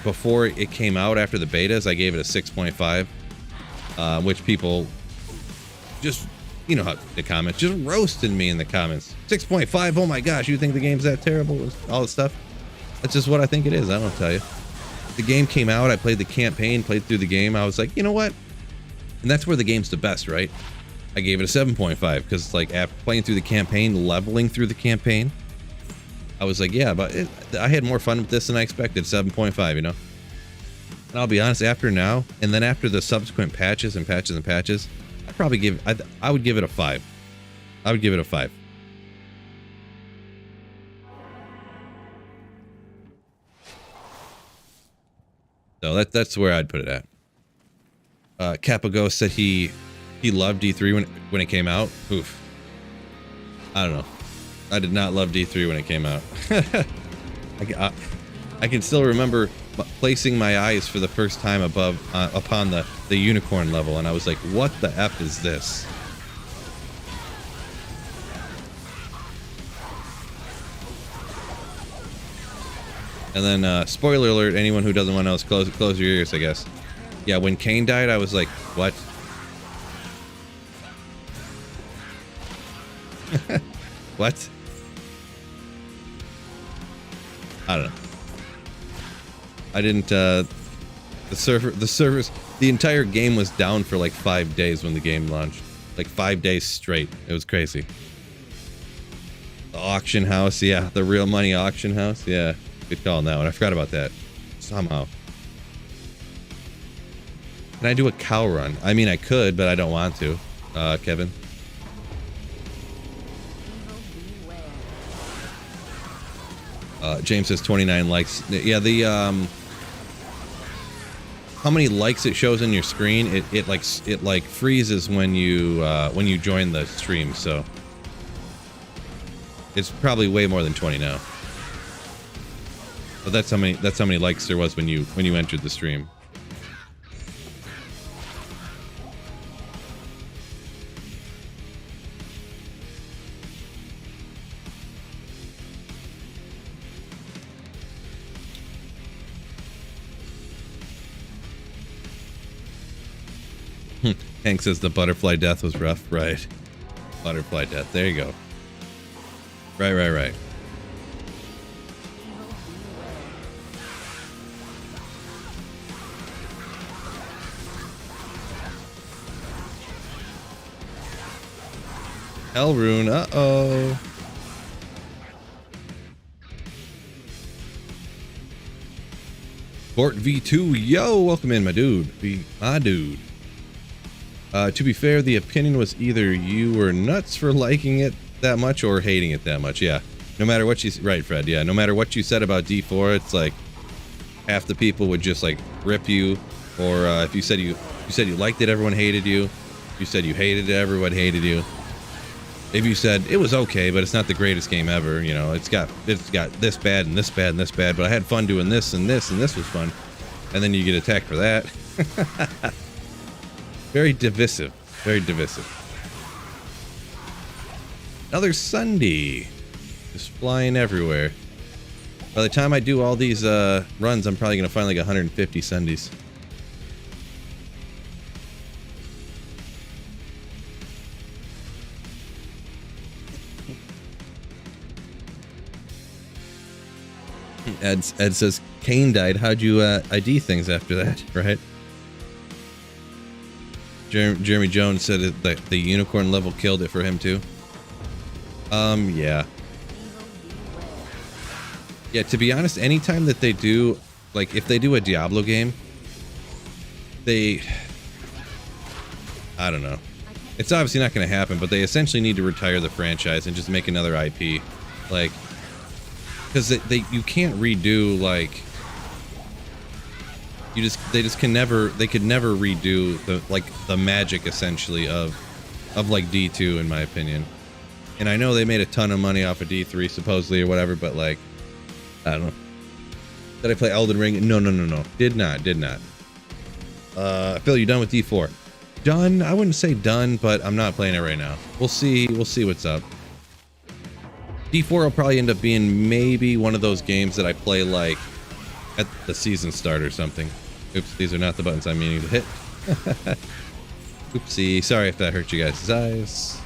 before it came out after the betas, I gave it a 6.5, which people just, you know how the comments just roasted me in the comments. 6.5, oh my gosh, you think the game's that terrible? All this stuff. That's just what I think it is. I don't tell you. The game came out, I played the campaign, played through the game. I was like, you know what? And that's where the game's the best, right? I gave it a 7.5 because like after playing through the campaign, leveling through the campaign, I was like, yeah, but I had more fun with this than I expected. 7.5, you know? And I'll be honest, after now, and then after the subsequent patches and patches and patches, I'd probably I would give it a 5. I would give it a 5. So that's where I'd put it at. Kappa Ghost said he loved D3 when it came out. Oof. I don't know. I did not love D3 when it came out. I can still remember placing my eyes for the first time upon the unicorn level, and I was like, what the F is this? And then, spoiler alert, anyone who doesn't want to know, close your ears, I guess. Yeah, when Kane died, I was like, what? What? I don't know. I didn't, the entire game was down for like 5 days when the game launched. Like 5 days straight. It was crazy. The auction house, yeah. The real money auction house, yeah. Good call on that one. I forgot about that. Somehow. Can I do a cow run? I mean, I could, but I don't want to. Kevin. James says 29 likes. Yeah, the how many likes it shows on your screen, it like freezes when you join the stream, so it's probably way more than 20 now. But that's how many likes there was when you entered the stream. Hank says the butterfly death was rough. Right. Butterfly death. There you go. Right. Hell rune. Uh-oh. Fort V2. Yo, welcome in, my dude. My dude. To be fair, the opinion was either you were nuts for liking it that much or hating it that much. Yeah. No matter what you... Right, Fred. Yeah. No matter what you said about D4, it's like half the people would just like rip you. Or if you said you liked it, everyone hated you. If you said you hated it, everyone hated you. If you said it was okay, but it's not the greatest game ever, you know, it's got this bad and this bad and this bad, but I had fun doing this and this and this was fun. And then you get attacked for that. Very divisive. Very divisive. Another Sunday. Just flying everywhere. By the time I do all these runs, I'm probably going to find like 150 Sundays. Ed says, Kane died. How'd you ID things after that, right? Jeremy Jones said that the unicorn level killed it for him too. Yeah. Yeah, to be honest, anytime that they do, like if they do a Diablo game, I don't know. It's obviously not going to happen, but they essentially need to retire the franchise and just make another IP. Like, because you can't redo, like, they could never redo the magic essentially of like D2 in my opinion. And I know they made a ton of money off of D3 supposedly or whatever, but like, I don't know. Did I play Elden Ring? No. Did not. Phil, you done with D4? Done. I wouldn't say done, but I'm not playing it right now. We'll see what's up. D4 will probably end up being maybe one of those games that I play like at the season start or something. Oops, these are not the buttons I'm meaning to hit. Oopsie, sorry if that hurt you guys' eyes.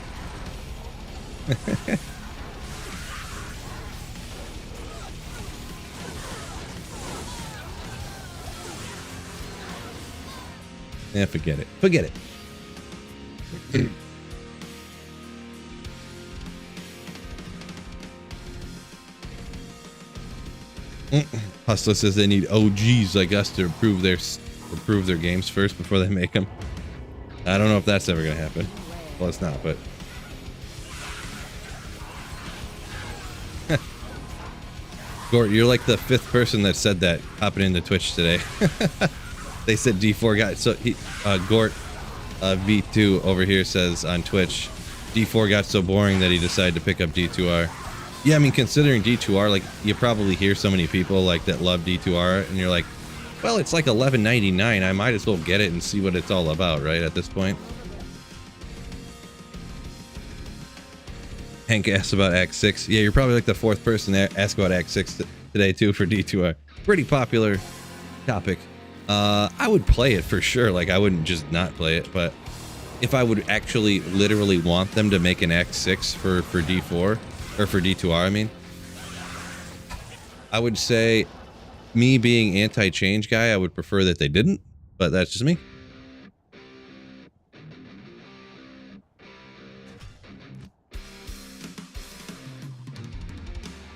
Yeah, forget it. Hustler says they need OGs like us to improve their games first before they make them. I don't know if that's ever gonna happen. Well, it's not, but Gort, you're like the 5th person that said that hopping into Twitch today. They said D4 got so he Gort V2 over here says on Twitch D4 got so boring that he decided to pick up D2R. Yeah, I mean, considering D2R, like, you probably hear so many people like that love D2R, and you're like, well, it's like $11.99. I might as well get it and see what it's all about, right? At this point. Hank asked about Act 6. Yeah, you're probably like the 4th person to ask about Act 6 today too for D2R. Pretty popular topic. I would play it for sure. Like, I wouldn't just not play it, but if I would actually literally want them to make an Act 6 for D4. Or for D2R, I mean. I would say, me being anti-change guy, I would prefer that they didn't, but that's just me.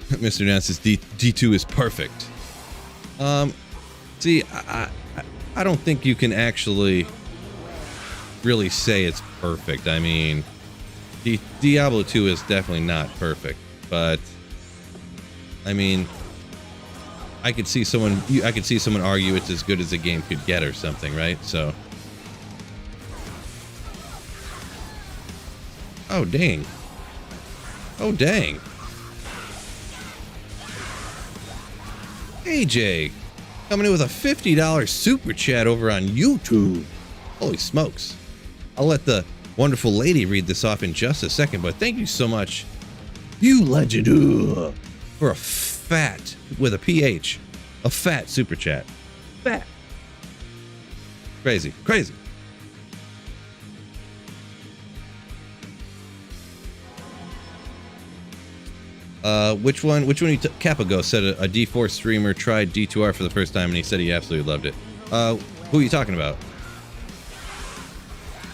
Mr. Dan says D2 is perfect. See, I don't think you can actually really say it's perfect. I mean, Diablo 2 is definitely not perfect, but I mean, I could see someone argue it's as good as a game could get or something, right? So, oh dang, AJ coming in with a $50 super chat over on YouTube. Holy smokes! I'll let the wonderful lady read this off in just a second, but thank you so much, you legend, for a fat, with a PH, a fat super chat. Fat. Crazy. Which one Capago said a D4 streamer tried D2R for the first time and he said he absolutely loved it. Who are you talking about?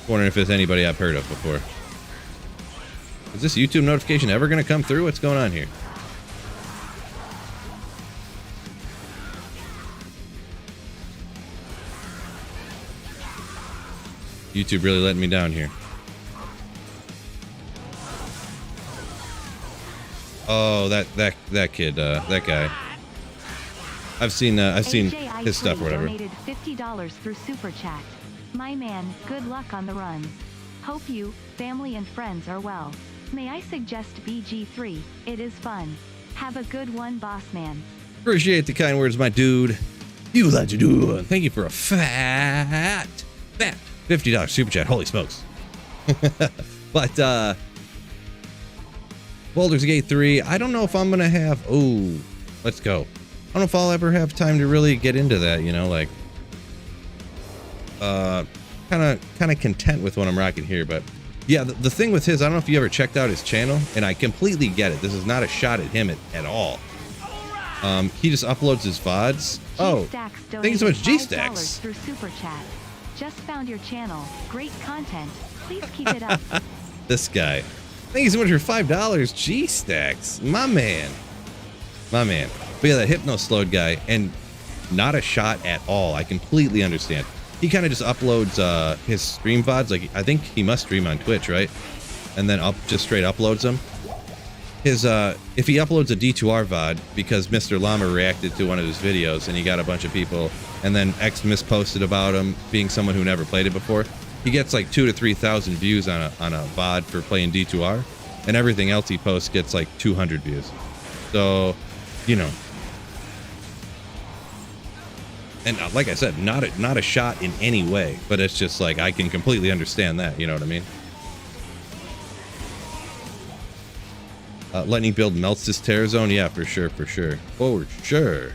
Wondering if there's anybody I've heard of before. Is this YouTube notification ever going to come through? What's going on here? YouTube really letting me down here. Oh, that kid, that guy. I've seen his stuff or whatever. Donated $50 through Super Chat. My man, good luck on the runs. Hope you, family and friends are well. May I suggest BG3? It is fun. Have a good one, boss man. Appreciate the kind words, my dude. You legend. Thank you for a fat $50 super chat. Holy smokes. But Baldur's Gate 3, I don't know if I'm gonna have let's go. I don't know if I'll ever have time to really get into that, you know, like kind of content with what I'm rocking here. But yeah, the thing with his, I don't know if you ever checked out his channel, and I completely get it. This is not a shot at him at all. He just uploads his VODs. Oh, thank you so much, G-Stacks. Through Super Chat. Just found your channel. Great content. Please keep it up. This guy. Thank you so much for $5, G-Stacks. My man. But yeah, that Hypno Slowed guy, and not a shot at all. I completely understand. He kind of just uploads his stream VODs. Like, I think he must stream on Twitch, right? And then just straight uploads them. His if he uploads a D2R VOD because Mr. Llama reacted to one of his videos and he got a bunch of people, and then X misposted about him being someone who never played it before, he gets like 2,000 to 3,000 views on a VOD for playing D2R. and everything else he posts gets like 200 views. So, you know. And like I said, not a shot in any way, but it's just like I can completely understand that. You know what I mean? Lightning build melts this Terror Zone. Yeah, for sure, for sure, for sure.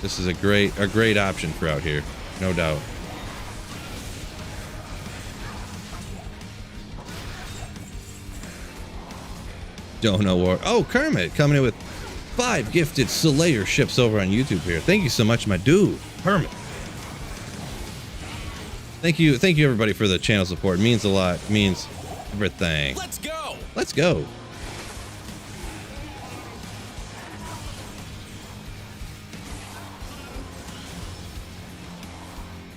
This is a great option for out here, no doubt. Don't know what. Oh, Kermit coming in with 5 gifted Slayer ships over on YouTube here. Thank you so much, my dude, Kermit. Thank you everybody for the channel support. It means a lot. It means everything. Let's go. Let's go.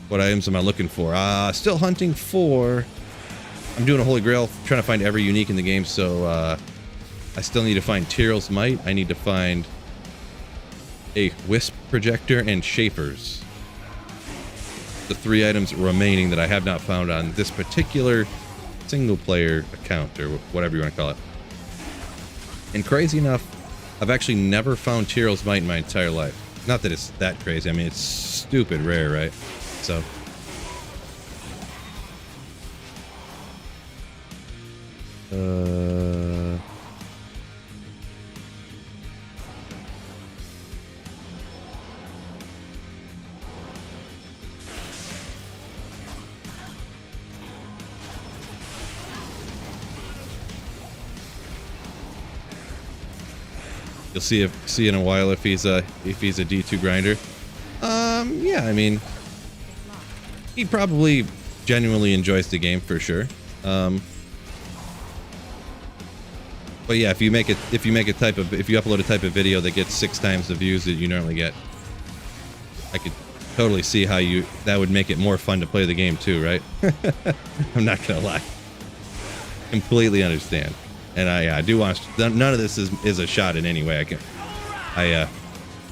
What items am I looking for? Still hunting for. I'm doing a Holy Grail, trying to find every unique in the game. So I still need to find Tyreals Might. I need to find a Wisp Projector and Shapers. The 3 items remaining that I have not found on this particular single player account, or whatever you want to call it. And crazy enough, I've actually never found Tyreals Might in my entire life. Not that it's that crazy. I mean, it's stupid rare, right? So you'll see in a while if he's a D2 grinder. Yeah, I mean, he probably genuinely enjoys the game for sure. But yeah, if you upload a type of video that gets 6 times the views that you normally get, I could totally see how that would make it more fun to play the game too, right? I'm not gonna lie. Completely understand. And I do want to, none of this is a shot in any way. I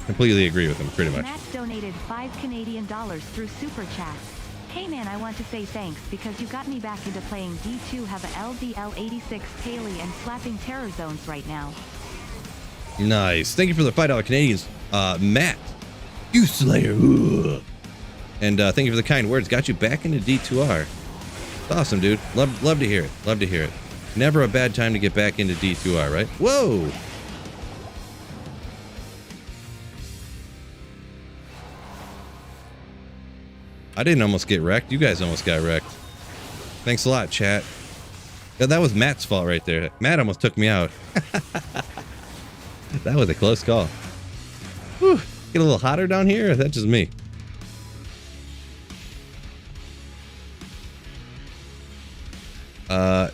completely agree with him, pretty much. Matt donated $5 through Super Chat. Hey man, I want to say thanks because you got me back into playing D2, have a LDL 86 Paley and slapping Terror Zones right now. Nice. Thank you for the $5 Canadians, Matt. You Slayer. Ugh. And thank you for the kind words. Got you back into D2R. It's awesome, dude. Love to hear it. Love to hear it. Never a bad time to get back into D2R, right? Whoa! I didn't almost get wrecked. You guys almost got wrecked. Thanks a lot, chat. Yeah, that was Matt's fault right there. Matt almost took me out. That was a close call. Whew. Get a little hotter down here? Or is that just me?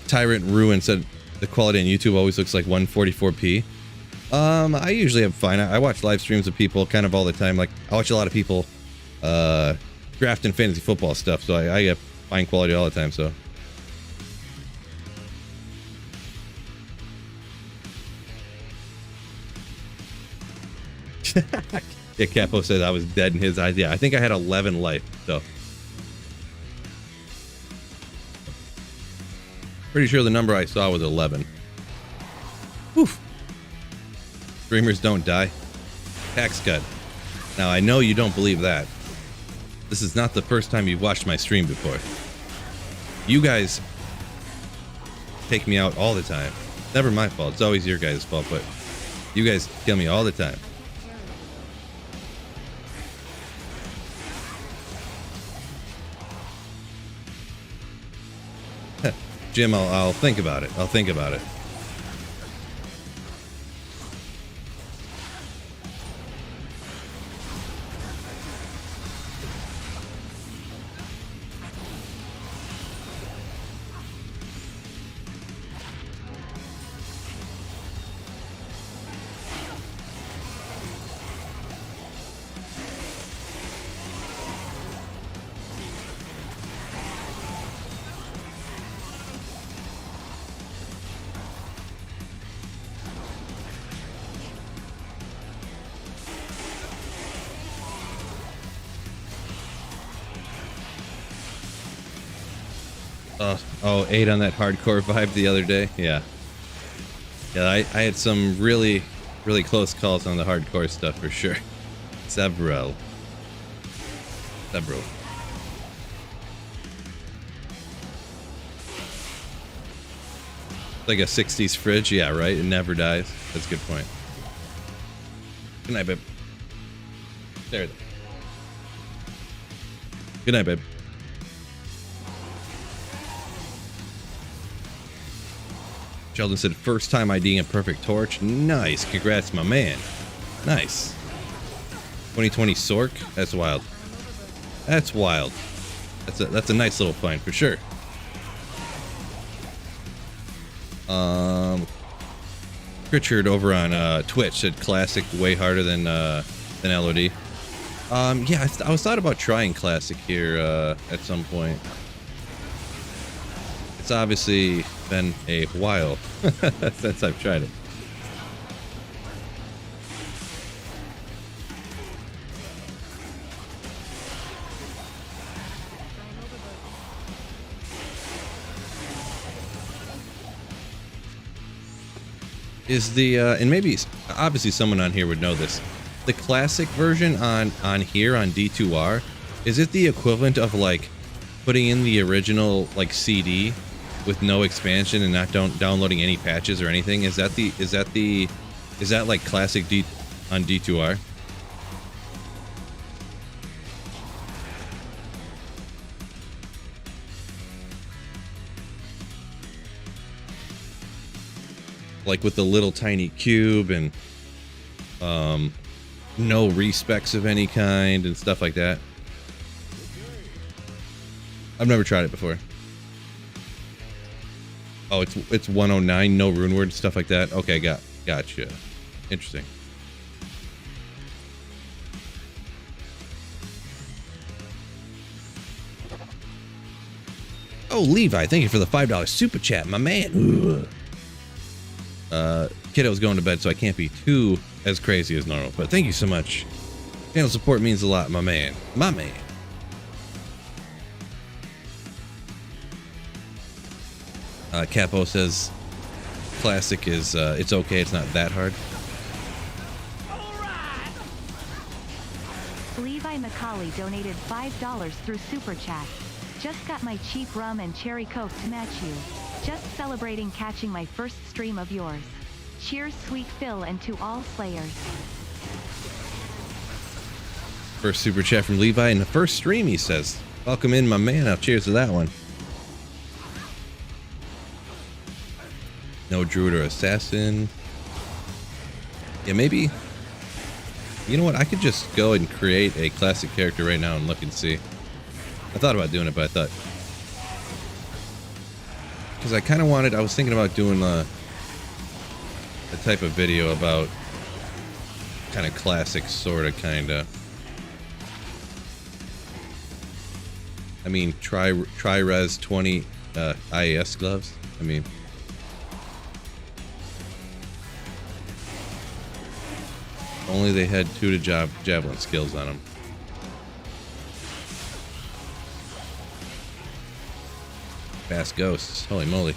Tyrant Ruin said the quality on YouTube always looks like 144p. I usually have fine. I watch live streams of people kind of all the time. Like, I watch a lot of people draft and fantasy football stuff, so I get fine quality all the time. So yeah, Capo said I was dead in his eyes. Yeah, I think I had 11 life, so pretty sure the number I saw was 11. Woof. Streamers don't die. Tax cut. Now I know you don't believe that. This is not the first time you've watched my stream before. You guys take me out all the time. Never my fault. It's always your guys' fault, but you guys kill me all the time. Jim, I'll think about it. I'll think about it. Oh, 8 on that hardcore vibe the other day. Yeah. Yeah, I had some really close calls on the hardcore stuff for sure. Several. Like a 60s fridge, yeah, right? It never dies. That's a good point. Good night, babe. There it is. Good night, babe. Sheldon said, first time IDing a perfect torch. Nice. Congrats, my man. Nice. 2020 Sork. That's wild. That's wild. That's a nice little find for sure. Richard over on Twitch said classic way harder than LOD. Yeah, I was thought about trying classic here at some point. It's obviously been a while since I've tried it. Is the and maybe obviously someone on here would know this, the classic version on here on D2R, is it the equivalent of like putting in the original like CD with no expansion and not downloading any patches or anything? Is that like classic D on D2R? Like with the little tiny cube and no respecs of any kind and stuff like that. I've never tried it before. Oh, it's 109, no rune word, stuff like that. Okay, gotcha. Interesting. Oh, Levi, thank you for the $5 super chat, my man. Kiddo's going to bed, so I can't be too as crazy as normal, but thank you so much. Channel support means a lot, my man. My man. Capo says classic is it's okay, it's not that hard. Levi McCauley donated $5 through Super Chat. Just got my cheap rum and cherry coke to match you. Just celebrating catching my first stream of yours. Cheers, sweet Phil, and to all Slayers. First super chat from Levi in the first stream, he says. Welcome in, my man. Now, cheers to that one. No druid or assassin. Yeah, maybe. You know what? I could just go and create a classic character right now and look and see. I thought about doing it, but I thought, because I kind of wanted, I was thinking about doing a type of video about kind of classic, sort of, kind of. I mean, tri-res 20 IAS gloves. I mean, only they had 2 to javelin skills on them. Fast ghosts. Holy moly.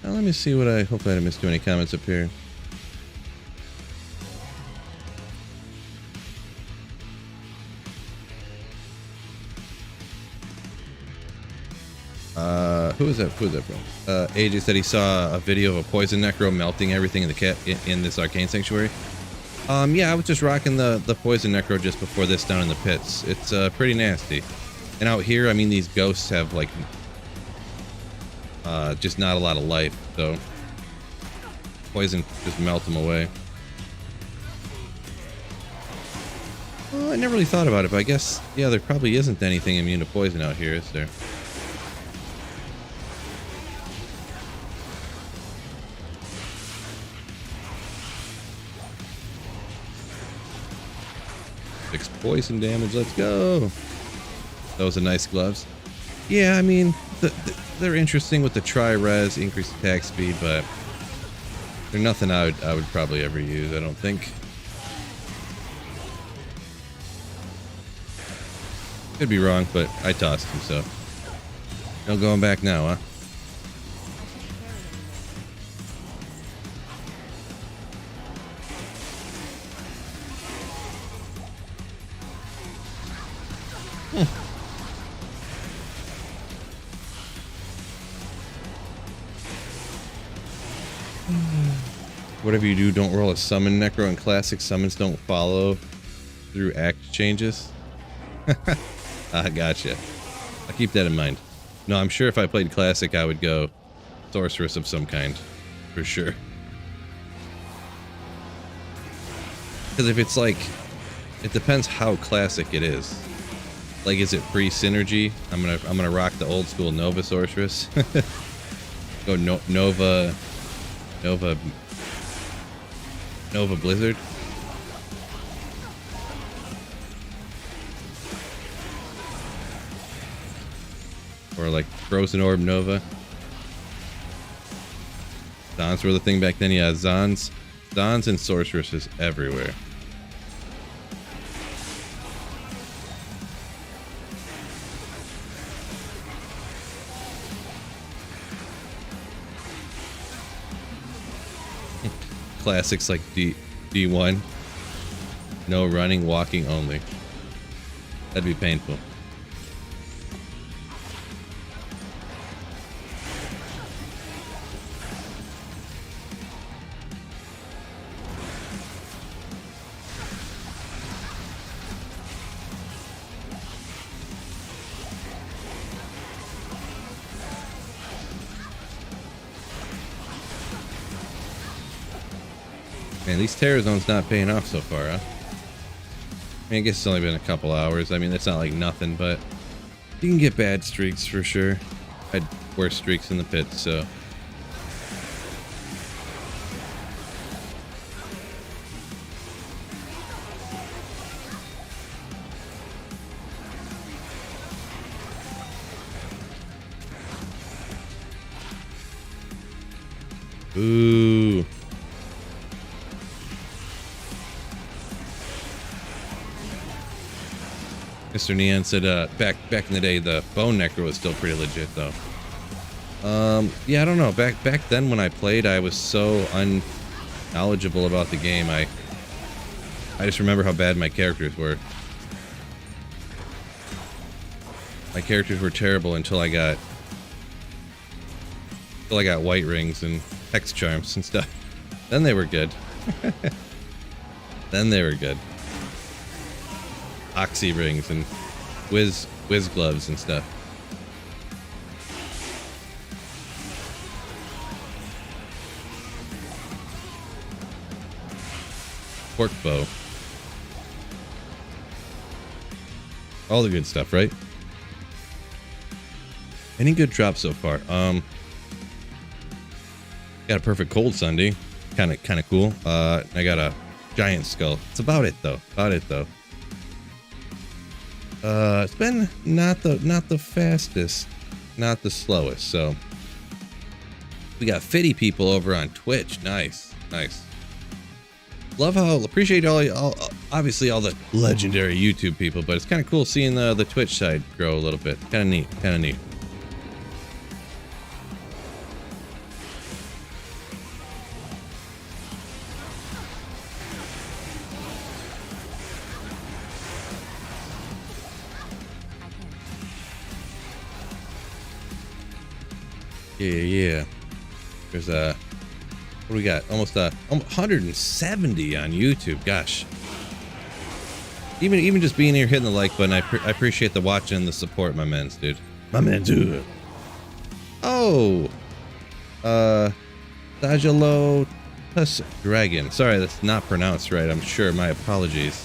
Now let me see what hopefully I didn't miss too many comments up here. Who is that from? AJ said he saw a video of a poison necro melting everything in the in this arcane sanctuary. Yeah, I was just rocking the poison necro just before this down in the pits. It's pretty nasty. And out here, I mean, these ghosts have like just not a lot of life, so poison just melt them away. Well, I never really thought about it, but I guess, yeah, there probably isn't anything immune to poison out here, is there? Poison damage, let's go. Those are nice gloves. Yeah, I mean, they're interesting with the tri-res, increased attack speed, but They're nothing I would probably ever use, I don't think. Could be wrong, but I tossed him, so. No going back now, huh? Whatever you do, don't roll a summon. Necro and classic summons don't follow through act changes. Gotcha. I'll keep that in mind. No, I'm sure if I played classic, I would go sorceress of some kind. For sure. Because if it's like... It depends how classic it is. Like, is it free synergy? I'm gonna rock the old school Nova sorceress. Go Nova Blizzard. Or like Frozen Orb Nova. Zons were the thing back then. Yeah, Zons and sorceresses everywhere. Classics like D1. No running, walking only. That'd be painful. Man, these Terror Zone's not paying off so far, huh? I mean, I guess it's only been a couple hours. I mean, it's not like nothing, but you can get bad streaks for sure. I had worse streaks in the pit, so. Ooh. Mr. Neon said, back in the day, the Bone Necro was still pretty legit, though. Yeah, I don't know. Back then when I played, I was so unknowledgeable about the game. I just remember how bad my characters were. My characters were terrible until I got white rings and hex charms and stuff. Then they were good. Then they were good. Oxy rings and whiz gloves and stuff. Pork bow. All the good stuff, right? Any good drops so far? Got a perfect cold Sunday. Kind of cool. I got a giant skull. It's about it though. It's been not the fastest, not the slowest. So we got 50 people over on Twitch. Nice. Love how appreciate obviously all the legendary YouTube people, but it's kind of cool seeing the Twitch side grow a little bit. Kind of neat. Yeah. There's what do we got? Almost 170 on YouTube. Gosh. Even just being here hitting the like button, I appreciate the watching and the support, my mans, dude. My man, dude. Oh. Dajalo Dragon. Sorry, that's not pronounced right. I'm sure. My apologies.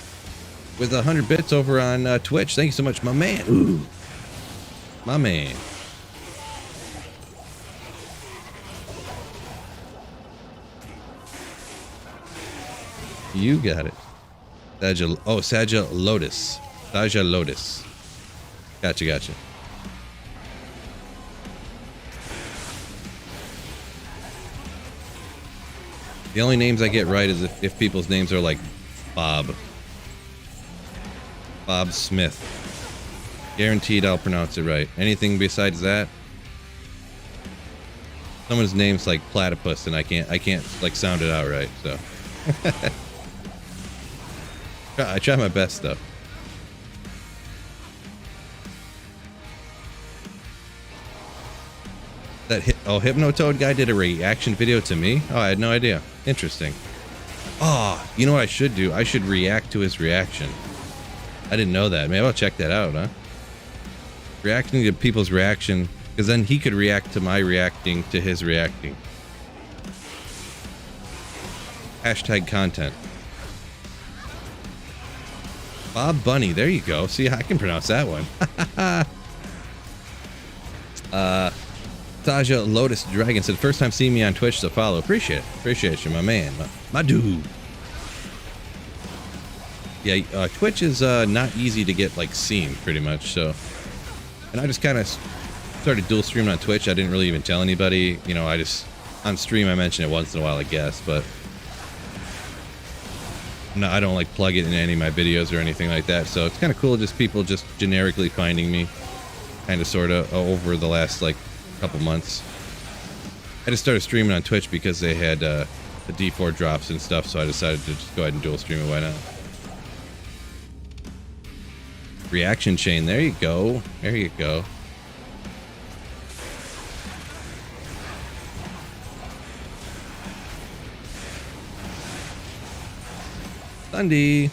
With 100 bits over on Twitch. Thank you so much, my man. Ooh. My man. You got it. Saja Lotus. Gotcha. The only names I get right is if people's names are like Bob Smith. Guaranteed I'll pronounce it right. Anything besides that, someone's name's like Platypus and I can't like sound it out right, so. I try my best though. That Hypnotoad guy did a reaction video to me? Oh, I had no idea. Interesting. Oh, you know what I should do? I should react to his reaction. I didn't know that. Maybe I'll check that out, huh? Reacting to people's reaction, because then he could react to my reacting to his reacting. Hashtag content. Bob Bunny, there you go. See, I can pronounce that one. Taja Lotus Dragon said, first time seeing me on Twitch, so follow. Appreciate it. Appreciate you, my man. My dude. Yeah, Twitch is not easy to get, like, seen, pretty much, so. And I just kind of started dual streaming on Twitch. I didn't really even tell anybody. You know, I just, on stream, I mention it once in a while, I guess, but. No, I don't, like, plug it in any of my videos or anything like that, so it's kind of cool just people just generically finding me, kind of, sort of, over the last, like, couple months. I just started streaming on Twitch because they had the D4 drops and stuff, so I decided to just go ahead and dual stream it. Why not? Reaction chain, there you go. There you go. Sunday.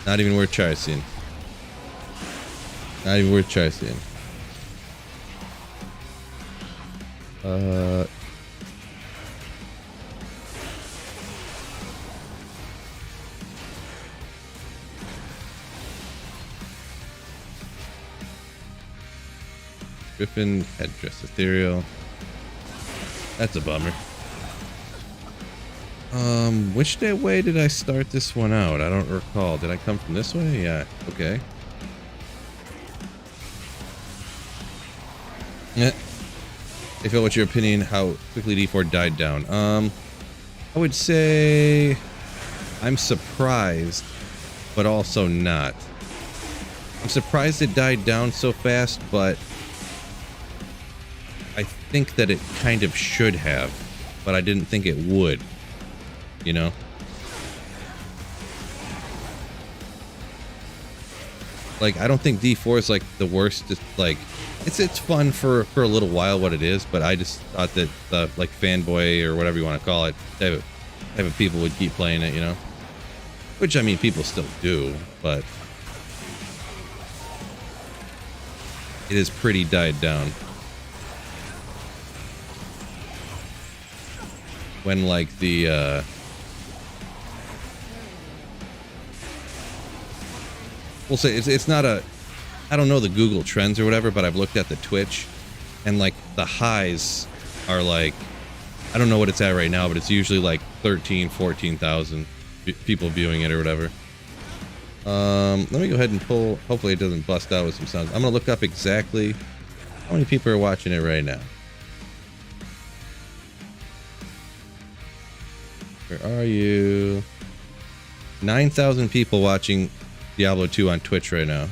Not even worth charging. Not even worth charging. Griffin, headdress, ethereal. That's a bummer. Which way did I start this one out? I don't recall. Did I come from this way? Yeah, okay. Yeah. Hey Phil, what's your opinion how quickly D4 died down? I would say I'm surprised, but also not. I'm surprised it died down so fast, but I think that it kind of should have, but I didn't think it would, you know? Like, I don't think D4 is like the worst, just like, it's fun for a little while what it is, but I just thought that the like fanboy or whatever you want to call it type of people would keep playing it, you know, which I mean people still do, but it is pretty died down when like the we'll say it's not a, I don't know the Google Trends or whatever, but I've looked at the Twitch, and like the highs are like, I don't know what it's at right now, but it's usually like 13, 14,000 people viewing it or whatever. Let me go ahead and pull, hopefully it doesn't bust out with some sounds. I'm gonna look up exactly how many people are watching it right now. Where are you? 9,000 people watching Diablo 2 on Twitch right now.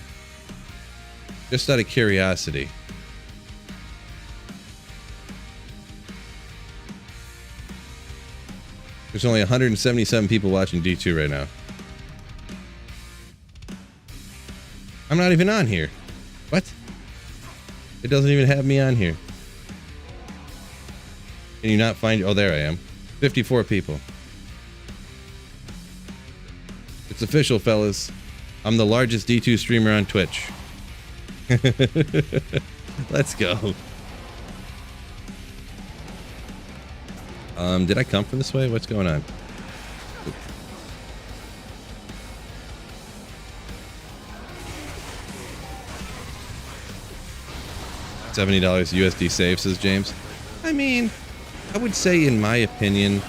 Just out of curiosity. There's only 177 people watching D2 right now. I'm not even on here. What? It doesn't even have me on here. Can you not find... Oh, there I am. 54 people. It's official, fellas. I'm the largest D2 streamer on Twitch. Let's go. Did I come from this way? What's going on? $70 USD save, says James. I mean, I would say, in my opinion,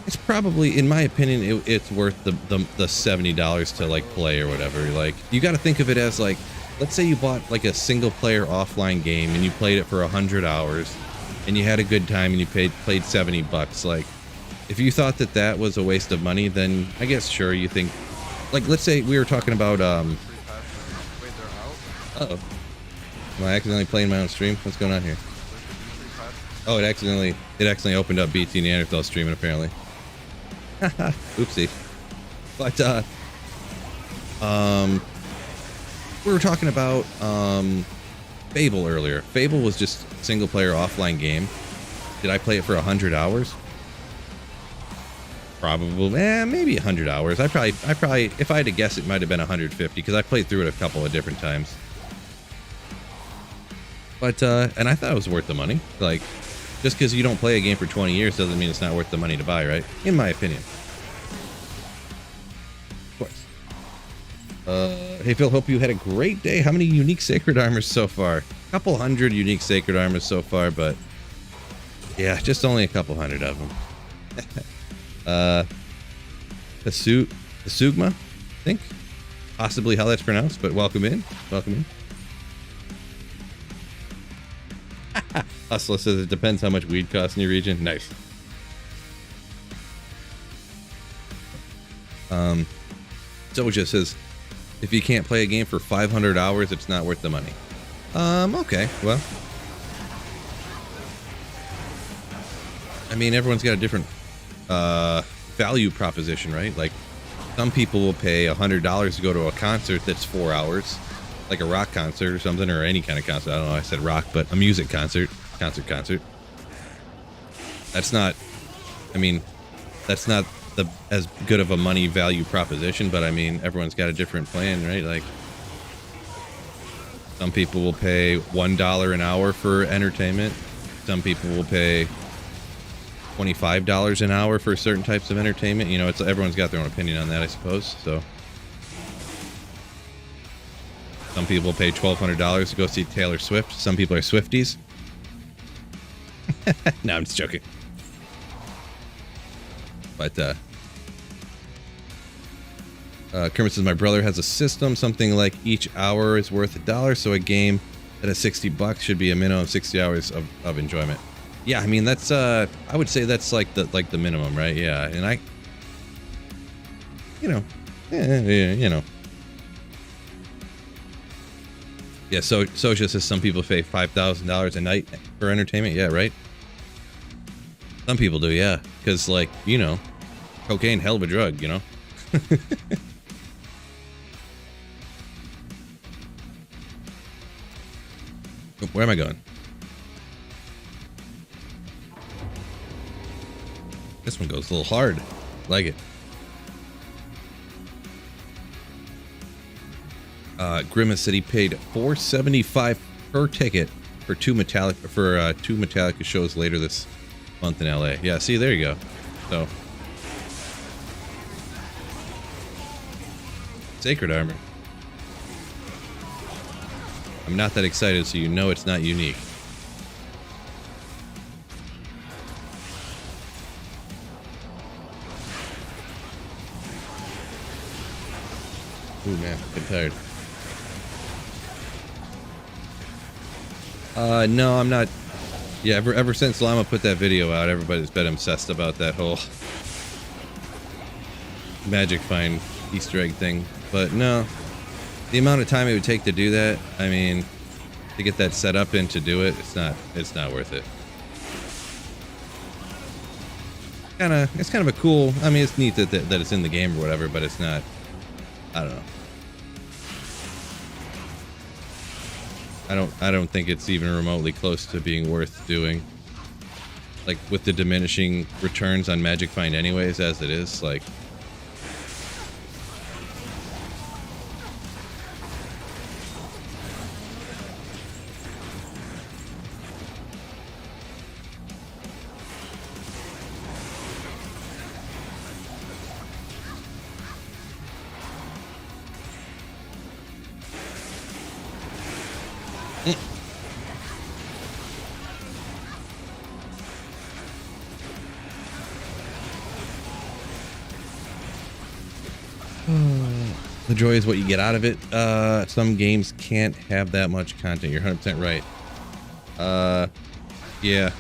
it's probably, in my opinion, it's worth the $70 to like play or whatever. Like, you got to think of it as like, let's say you bought like a single player offline game and you played it for 100 hours and you had a good time and you played $70. Like, if you thought that that was a waste of money, then I guess sure, you think, like, let's say we were talking about uh-oh. Am I accidentally playing my own stream? What's going on here? Oh, it accidentally opened up BT Neanderthal streaming apparently. Oopsie. But we were talking about Fable earlier. Fable was just a single player offline game. Did I play it for 100 hours? Probably, maybe 100 hours. I probably, if I had to guess, it might have been 150 because I played through it a couple of different times. But and I thought it was worth the money. Like, just because you don't play a game for 20 years doesn't mean it's not worth the money to buy, right? In my opinion. Of course. Hey Phil, hope you had a great day. How many unique sacred armors so far? A couple hundred unique sacred armors so far, but yeah, just only a couple hundred of them. Hasugma, I think, possibly how that's pronounced, but welcome in. Hustler says it depends how much weed costs in your region. Nice. Soja says if you can't play a game for 500 hours, it's not worth the money. Okay, well, I mean, everyone's got a different value proposition, right? Like, some people will pay $100 to go to a concert that's 4 hours, like a rock concert or something, or any kind of concert. I don't know, I said rock, but a music concert. That's not, I mean, that's not as good of a money value proposition, but I mean, everyone's got a different plan, right? Like, some people will pay $1 an hour for entertainment. Some people will pay $25 an hour for certain types of entertainment. You know, it's, everyone's got their own opinion on that, I suppose. So some people pay $1,200 to go see Taylor Swift. Some people are Swifties. No, I'm just joking. But Kermit says my brother has a system, something like each hour is worth $1, so a game that has $60 should be a minimum of 60 hours of enjoyment. Yeah, I mean, that's I would say that's like the minimum, right? Yeah, and I, you know, you know. Yeah, so Soja says some people pay $5,000 a night for entertainment. Yeah, right. Some people do, yeah, because, like, you know, cocaine, hell of a drug, you know. Where am I going? This one goes a little hard. Like it. Grimace said he paid $475 per ticket for two Metallica shows later this month in LA. Yeah, see, there you go. So, sacred armor. I'm not that excited, so you know it's not unique. Ooh, man, I'm tired. No, I'm not. Yeah, ever since Llama put that video out, everybody's been obsessed about that whole magic find Easter egg thing. But no, the amount of time it would take to do that, I mean, to get that set up and to do it, it's not worth it. It's kind of a cool. I mean, it's neat that it's in the game or whatever, but it's not. I don't know. I don't think it's even remotely close to being worth doing. Like, with the diminishing returns on Magic Find anyways, as it is, like. The joy is what you get out of it. Some games can't have that much content. You're 100% right. Yeah.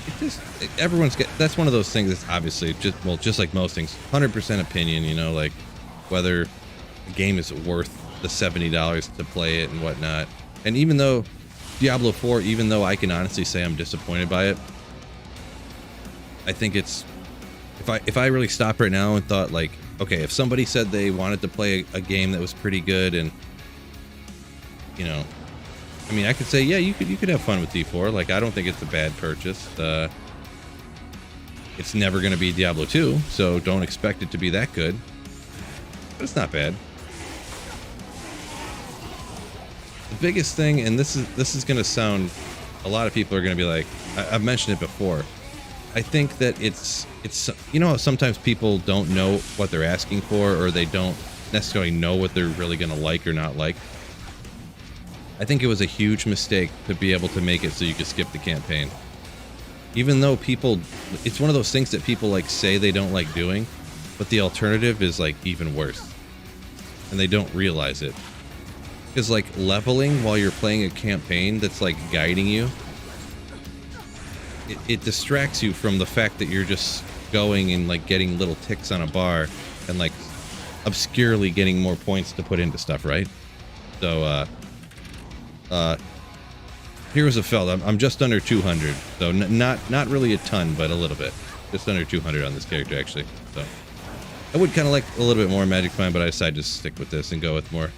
It just, everyone's get, that's one of those things that's obviously just, well, just like most things, 100% opinion, you know, like whether a game is worth the $70 to play it and whatnot. And even though Diablo 4, even though I can honestly say I'm disappointed by it, I think it's, if I really stopped right now and thought like, okay, if somebody said they wanted to play a game that was pretty good and, you know, I mean, I could say, yeah, you could have fun with D4. Like, I don't think it's a bad purchase. It's never going to be Diablo 2, so don't expect it to be that good. But it's not bad. The biggest thing, and this is going to sound, a lot of people are going to be like, I've mentioned it before. I think that it's you know, sometimes people don't know what they're asking for, or they don't necessarily know what they're really going to like or not like. I think it was a huge mistake to be able to make it so you could skip the campaign. Even though people, it's one of those things that people like say they don't like doing, but the alternative is like even worse. And they don't realize it. Because like leveling while you're playing a campaign that's like guiding you, it distracts you from the fact that you're just going and like getting little ticks on a bar and like obscurely getting more points to put into stuff, right? So, Heroes of Feld, I'm just under 200, so not really a ton, but a little bit. Just under 200 on this character, actually. So I would kind of like a little bit more Magic Find, but I decided to stick with this and go with more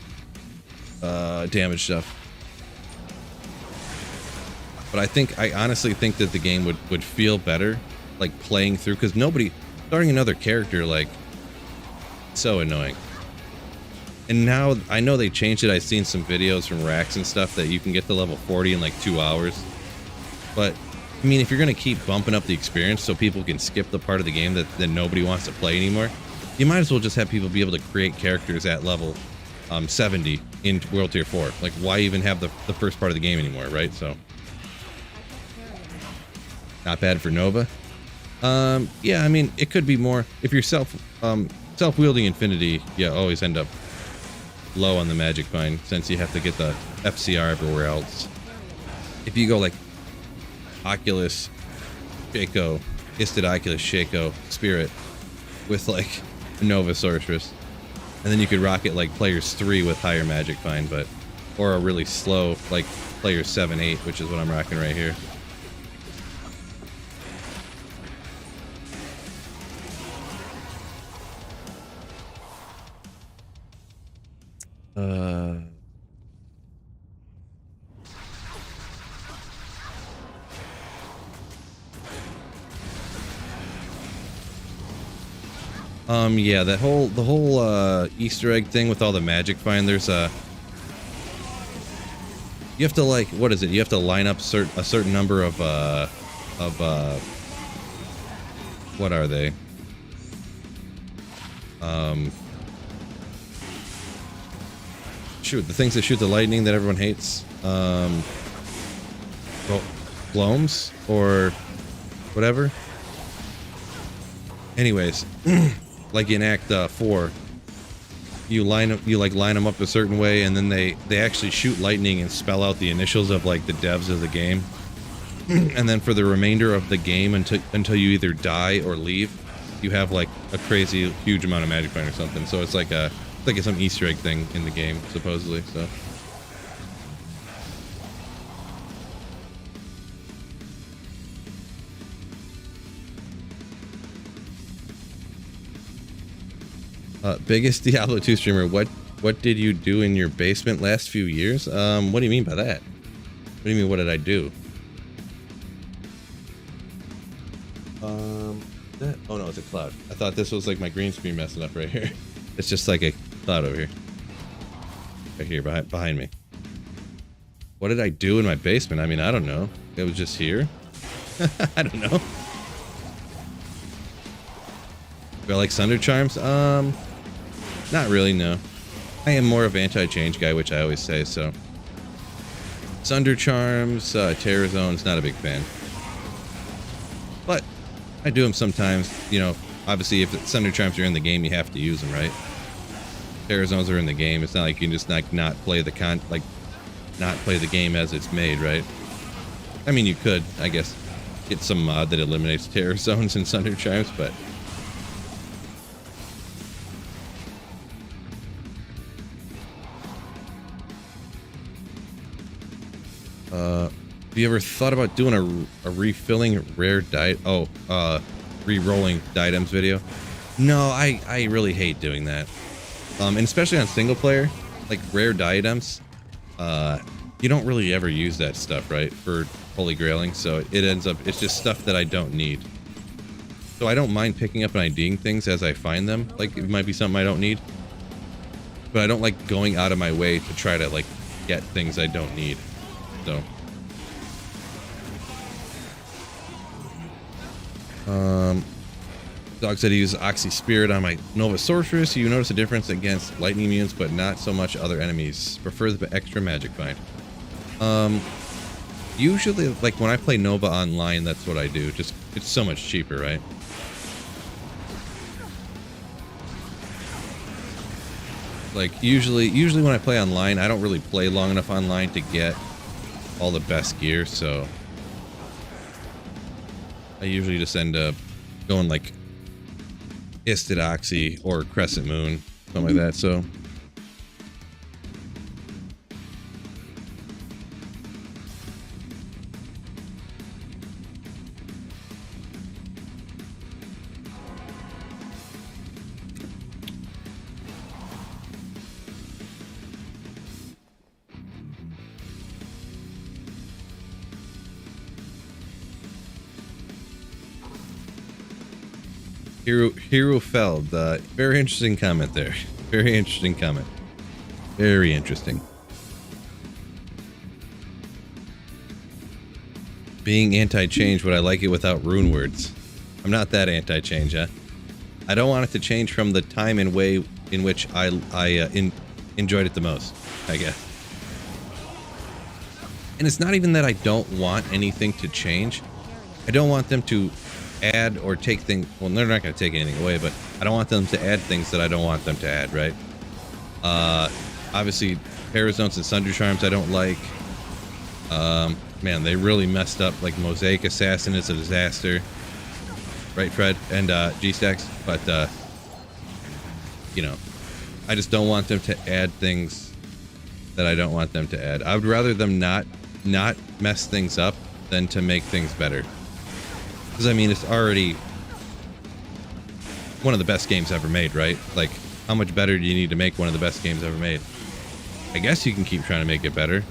damage stuff. But I honestly think that the game would feel better, like playing through, because starting another character, like, so annoying. And now, I know they changed it. I've seen some videos from racks and stuff that you can get to level 40 in like 2 hours. But, I mean, if you're going to keep bumping up the experience so people can skip the part of the game that nobody wants to play anymore, you might as well just have people be able to create characters at level 70 in World Tier 4. Like, why even have the first part of the game anymore, right? So, not bad for Nova. Yeah, I mean, it could be more. If you're self-wielding Infinity, you always end up low on the Magic Find, since you have to get the FCR everywhere else. If you go like Oculus, Shaco, Isted Oculus, Shaco, Spirit, with like Nova Sorceress, and then you could rocket like players 3 with higher Magic Find, or a really slow like players 7, 8, which is what I'm rocking right here. Yeah, the whole Easter egg thing with all the Magic Find, there's you have to like, what is it? You have to line up a certain number of what are they? Shoot, the things that shoot the lightning that everyone hates. Gloams or whatever. Anyways, like in Act 4, you line them up a certain way, and then they actually shoot lightning and spell out the initials of like the devs of the game. And then for the remainder of the game, until you either die or leave, you have like a crazy huge amount of Magic Find or something. So it's like some Easter egg thing in the game, supposedly. So. Biggest Diablo 2 streamer, what did you do in your basement last few years? What do you mean by that? What do you mean, what did I do? Oh no, it's a cloud. I thought this was like my green screen messing up right here. It's just like a cloud over here. Right here, behind me. What did I do in my basement? I mean, I don't know. It was just here. I don't know. Do I like Sunder Charms? Not really, no. I am more of an anti-change guy, which I always say, so. Sunder Charms, Terror Zone's not a big fan. But I do them sometimes, you know. Obviously, if Sunder Charms are in the game, you have to use them, right? Terror zones are in the game. It's not like you can just not play the not play the game as it's made, right? I mean, you could, I guess, get some mod that eliminates terror zones in Sunder Chimes, but have you ever thought about doing a refilling rare re-rolling diadems video? No, I really hate doing that. And especially on single player, like rare diadems, you don't really ever use that stuff, right? For holy grailing, so it ends up, it's just stuff that I don't need. So I don't mind picking up and IDing things as I find them. Like, it might be something I don't need, but I don't like going out of my way to try to, like, get things I don't need. So Dog said he uses Oxy Spirit on my Nova Sorceress. You notice a difference against lightning immunes, but not so much other enemies. Prefer the extra magic find. Usually, like, when I play Nova online, that's what I do. Just, it's so much cheaper, right? Like, usually when I play online, I don't really play long enough online to get all the best gear, so I usually just end up going, like, Isted Oxy or Crescent Moon, something like that, so... Hero Feld, very interesting comment there. Very interesting comment. Very interesting. Being anti-change, would I like it without rune words? I'm not that anti-change, huh? I don't want it to change from the time and way in which I enjoyed it the most, I guess. And it's not even that I don't want anything to change. I don't want them to add or take things, well, they're not going to take anything away, but I don't want them to add things that I don't want them to add, right? Obviously, Parazones and Sunder Charms I don't like. Man, they really messed up, like Mosaic Assassin is a disaster. Right, Fred? And G-Stacks, but, you know, I just don't want them to add things that I don't want them to add. I would rather them not mess things up than to make things better. Because, I mean, it's already one of the best games ever made, right? Like, how much better do you need to make one of the best games ever made? I guess you can keep trying to make it better.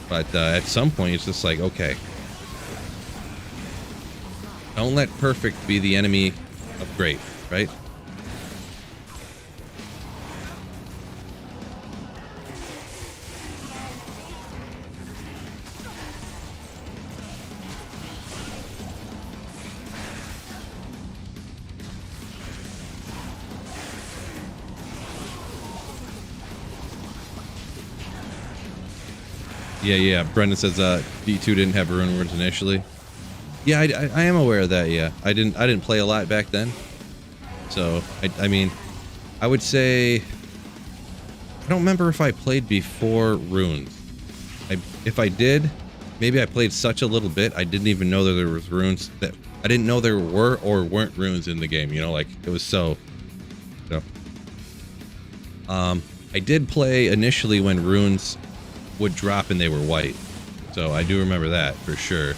But at some point, it's just like, okay. Don't let perfect be the enemy of great, right? Yeah. Brendan says D2 didn't have rune words initially. Yeah, I am aware of that. Yeah, I didn't play a lot back then. So I mean, I would say I don't remember if I played before runes. If I did, maybe I played such a little bit I didn't even know that there was runes, that I didn't know there were or weren't runes in the game. You know, like it was so. I did play initially when runes would drop and they were white, so I do remember that for sure.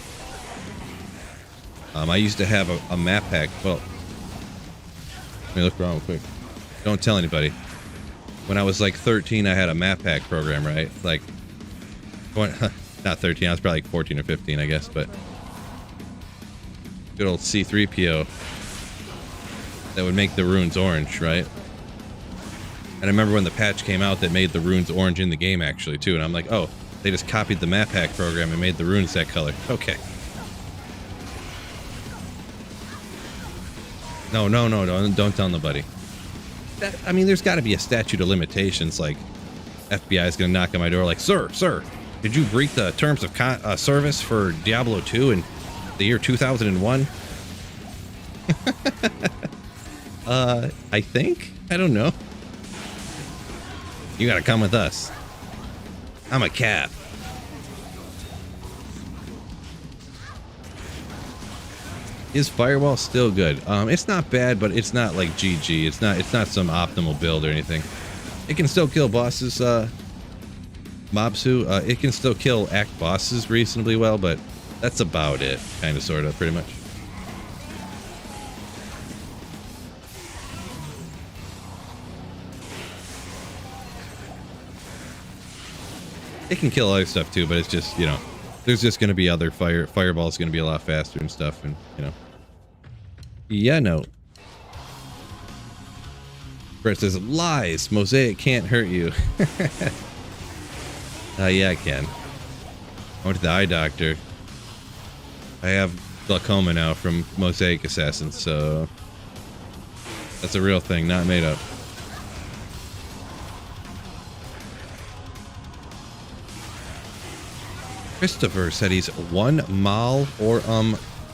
I used to have a map pack. Well, let me look around real quick. Don't tell anybody. When I was like 13, I had a map pack program, right? Like, not 13, I was probably like 14 or 15, I guess, but good old C3PO that would make the runes orange, right? And I remember when the patch came out that made the runes orange in the game, actually, too. And I'm like, oh, they just copied the map pack program and made the runes that color. Okay. No, don't tell nobody. I mean, there's got to be a statute of limitations. Like, FBI is going to knock on my door like, Sir, did you breach the terms of service for Diablo 2 in the year 2001? I think? I don't know. You gotta come with us. I'm a cat. Is Firewall still good? It's not bad, but it's not like GG. It's not some optimal build or anything. It can still kill bosses, Mobsu. It can still kill act bosses reasonably well, but that's about it. Kind of, sort of, pretty much. It can kill other stuff too, but it's just, you know, there's just going to be other fireballs going to be a lot faster and stuff, and, you know. Yeah, no. Brett says, lies. Mosaic can't hurt you. Yeah, I can. I went to the eye doctor. I have glaucoma now from Mosaic Assassins, so that's a real thing, not made up. Christopher said he's 1 mile or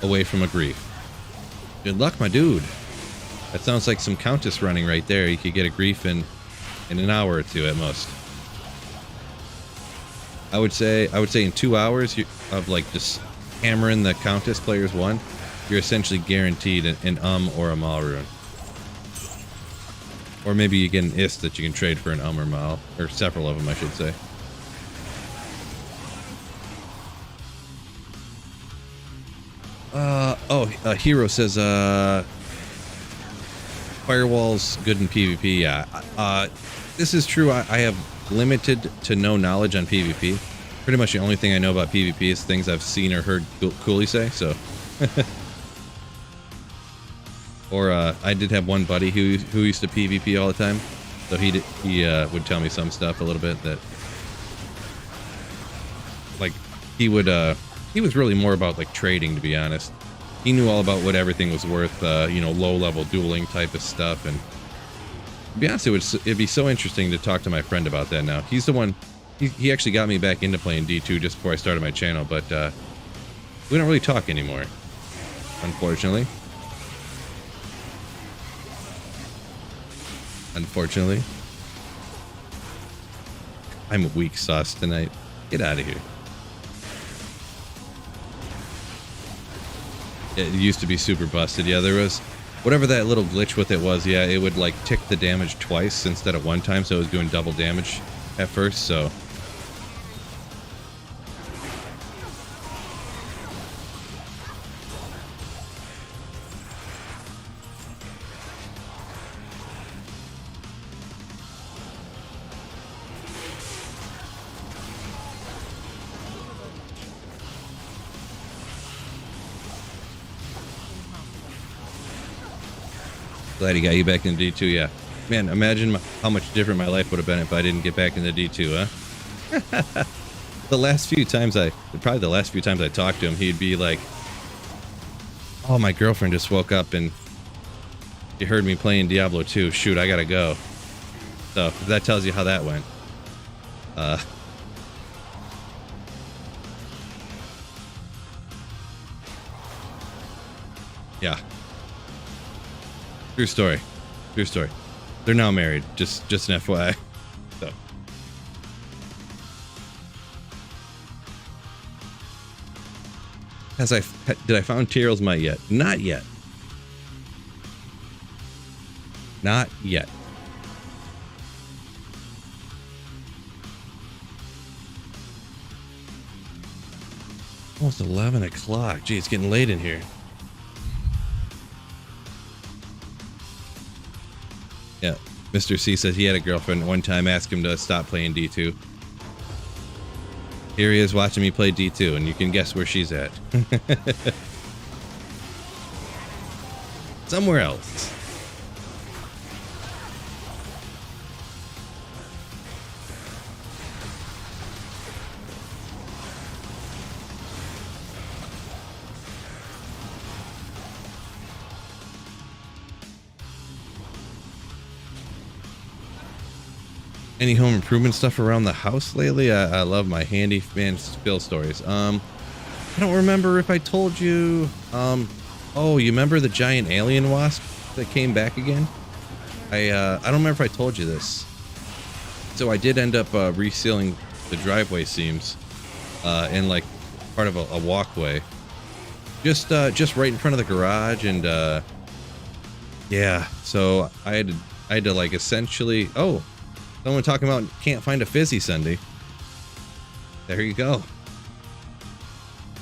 away from a grief. Good luck, my dude. That sounds like some countess running right there. You could get a grief in an hour or two at most. I would say in 2 hours of like just hammering the countess players 1, you're essentially guaranteed an or a mal rune. Or maybe you get an ist that you can trade for an or mal, or several of them, I should say. Hero says, Firewall's good in PvP. Yeah. This is true. I have limited to no knowledge on PvP. Pretty much the only thing I know about PvP is things I've seen or heard Cooley say, so. Or, I did have one buddy who used to PvP all the time. So he would tell me some stuff a little bit that, like, he was really more about like trading, to be honest. He knew all about what everything was worth, you know, low-level dueling type of stuff. And to be honest, it'd be so interesting to talk to my friend about that now. He's the one, he actually got me back into playing D2 just before I started my channel, but we don't really talk anymore, unfortunately. Unfortunately. I'm weak sauce tonight. Get out of here. It used to be super busted. Yeah, there was whatever that little glitch with it was. Yeah, it would like tick the damage twice instead of 1 time, so it was doing double damage at first. So glad he got you back into D2, yeah. Man, imagine how much different my life would have been if I didn't get back into D2, huh? Probably the last few times I talked to him, he'd be like, oh, my girlfriend just woke up and she heard me playing Diablo 2. Shoot, I gotta go. So, that tells you how that went. Yeah. True story. True story. They're now married. Just an FYI. So. Did I found Tyreals Might yet? Not yet. Not yet. Almost 11 o'clock. Gee, it's getting late in here. Yeah, Mr. C says he had a girlfriend one time asked him to stop playing D2. Here he is watching me play D2, and you can guess where she's at. Somewhere else. Any home improvement stuff around the house lately? I love my handyman spill stories. I don't remember if I told you. Oh, you remember the giant alien wasp that came back again? I don't remember if I told you this. So I did end up resealing the driveway seams and like part of a walkway, just right in front of the garage, and yeah. So I had to like essentially. Oh, someone talking about can't find a fizzy Sunday. There you go.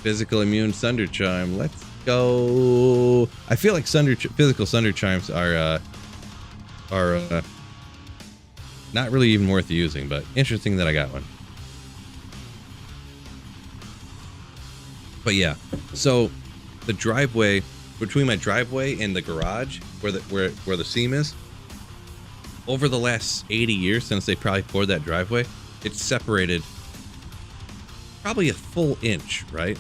Physical immune Sunder Chime. Let's go. I feel like physical Sunder Chimes are not really even worth using, but interesting that I got one. But yeah, so the driveway, between my driveway and the garage where the seam is, over the last 80 years since they probably poured that driveway, it's separated probably a full inch, right?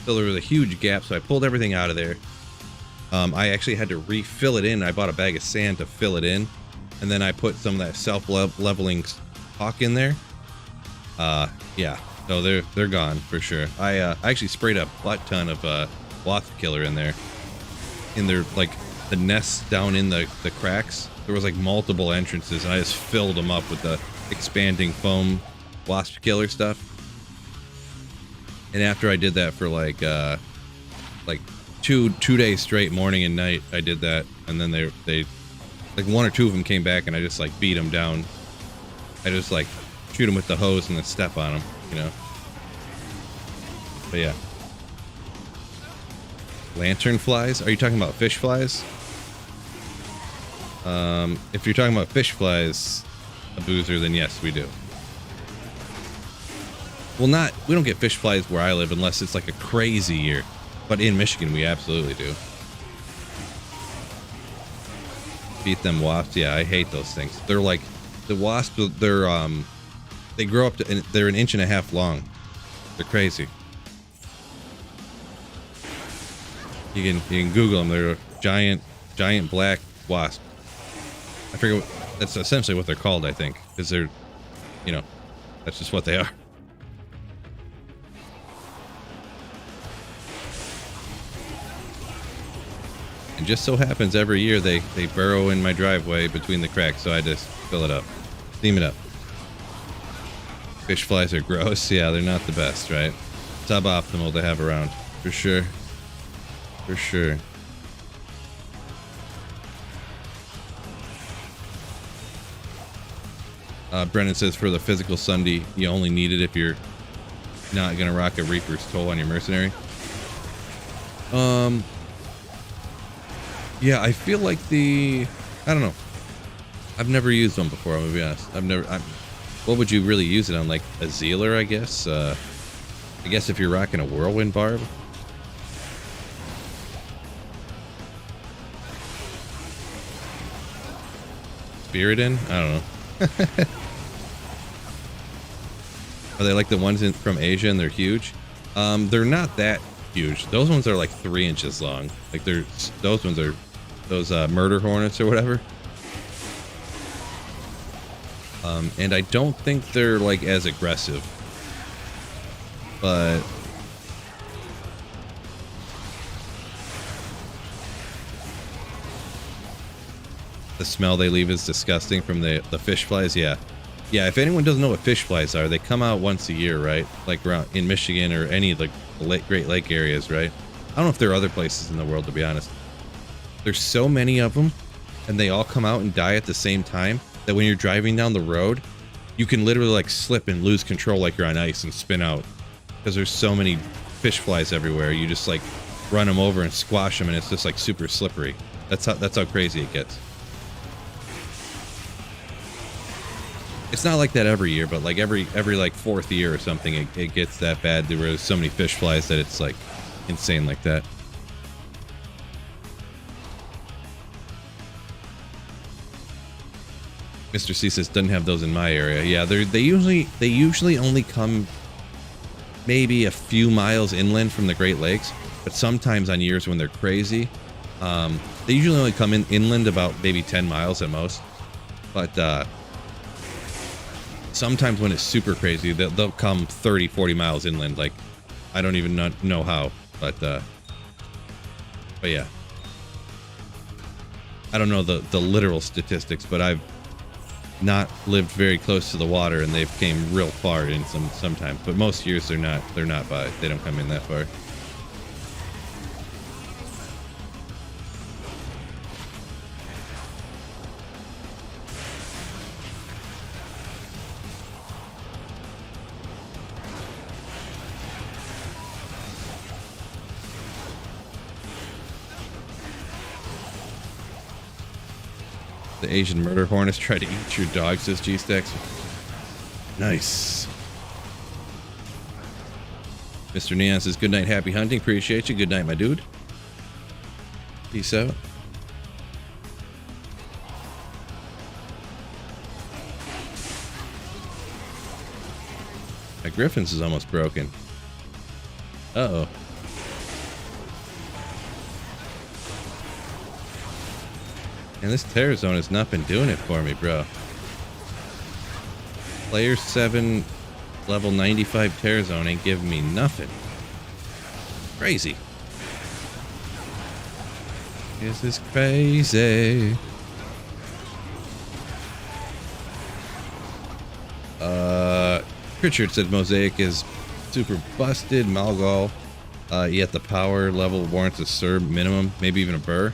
So there was a huge gap, so I pulled everything out of there. I actually had to refill it in. I bought a bag of sand to fill it in, and then I put some of that self-leveling caulk in there. Yeah, so they're gone for sure. I actually sprayed a butt ton of wasp killer in there. In their, like, the nests down in the cracks, there was like multiple entrances, and I just filled them up with the expanding foam wasp killer stuff. And after I did that for like two days straight, morning and night, I did that, and then they like one or two of them came back, and I just like beat them down. I just like shoot them with the hose and then step on them, you know. But yeah. Lantern flies? Are you talking about fish flies? If you're talking about fish flies, a boozer, then yes, we do. Well, we don't get fish flies where I live unless it's like a crazy year. But in Michigan, we absolutely do. Beat them wasps. Yeah, I hate those things. They're like, the wasps, they grow up to, they're an inch and a half long. They're crazy. You can Google them. They're a giant black wasp. I forget that's essentially what they're called, I think, because they're, you know, that's just what they are. And just so happens every year they burrow in my driveway between the cracks, so I just fill it up, steam it up. Fish flies are gross. Yeah, they're not the best, right? Suboptimal to have around, for sure. For sure. Brennan says for the physical Sunday, you only need it if you're not gonna rock a Reaper's Toll on your mercenary. Yeah, I feel like I don't know. I've never used one before, I'm gonna be honest. What would you really use it on? Like a Zealer, I guess? I guess if you're rocking a Whirlwind Barb. Spiriton? I don't know. Are they like the ones from Asia and they're huge? They're not that huge. Those ones are like 3 inches long. Like those ones are those murder hornets or whatever. And I don't think they're like as aggressive. But the smell they leave is disgusting from the fish flies. Yeah. Yeah, if anyone doesn't know what fish flies are, they come out once a year, right? Like around in Michigan or any of the Great Lake areas, right? I don't know if there are other places in the world, to be honest. There's so many of them, and they all come out and die at the same time, that when you're driving down the road, you can literally like slip and lose control like you're on ice and spin out. Because there's so many fish flies everywhere. You just like run them over and squash them, and it's just like super slippery. That's how crazy it gets. It's not like that every year, but like every like 4th year or something, it gets that bad. There were so many fish flies that it's like insane like that. Mr. C says doesn't have those in my area. Yeah, they usually only come maybe a few miles inland from the Great Lakes, but sometimes on years when they're crazy, they usually only come inland about maybe 10 miles at most. But sometimes when it's super crazy, they'll come 30, 40 miles inland. Like, I don't even know how, but yeah. I don't know the literal statistics, but I've not lived very close to the water, and they've came real far in sometimes. But most years they're not by. They don't come in that far. The Asian murder hornets try to eat your dog, says G-Stacks. Nice. Mr. Neon says, good night, happy hunting. Appreciate you. Good night, my dude. Peace out. My Griffin's is almost broken. Uh-oh. And this Terror Zone has not been doing it for me, bro. Player 7, level 95 Terror Zone ain't giving me nothing. Crazy. This is crazy. Pritchard said Mosaic is super busted. Malgal, yet the power level warrants a Serb minimum, maybe even a Burr.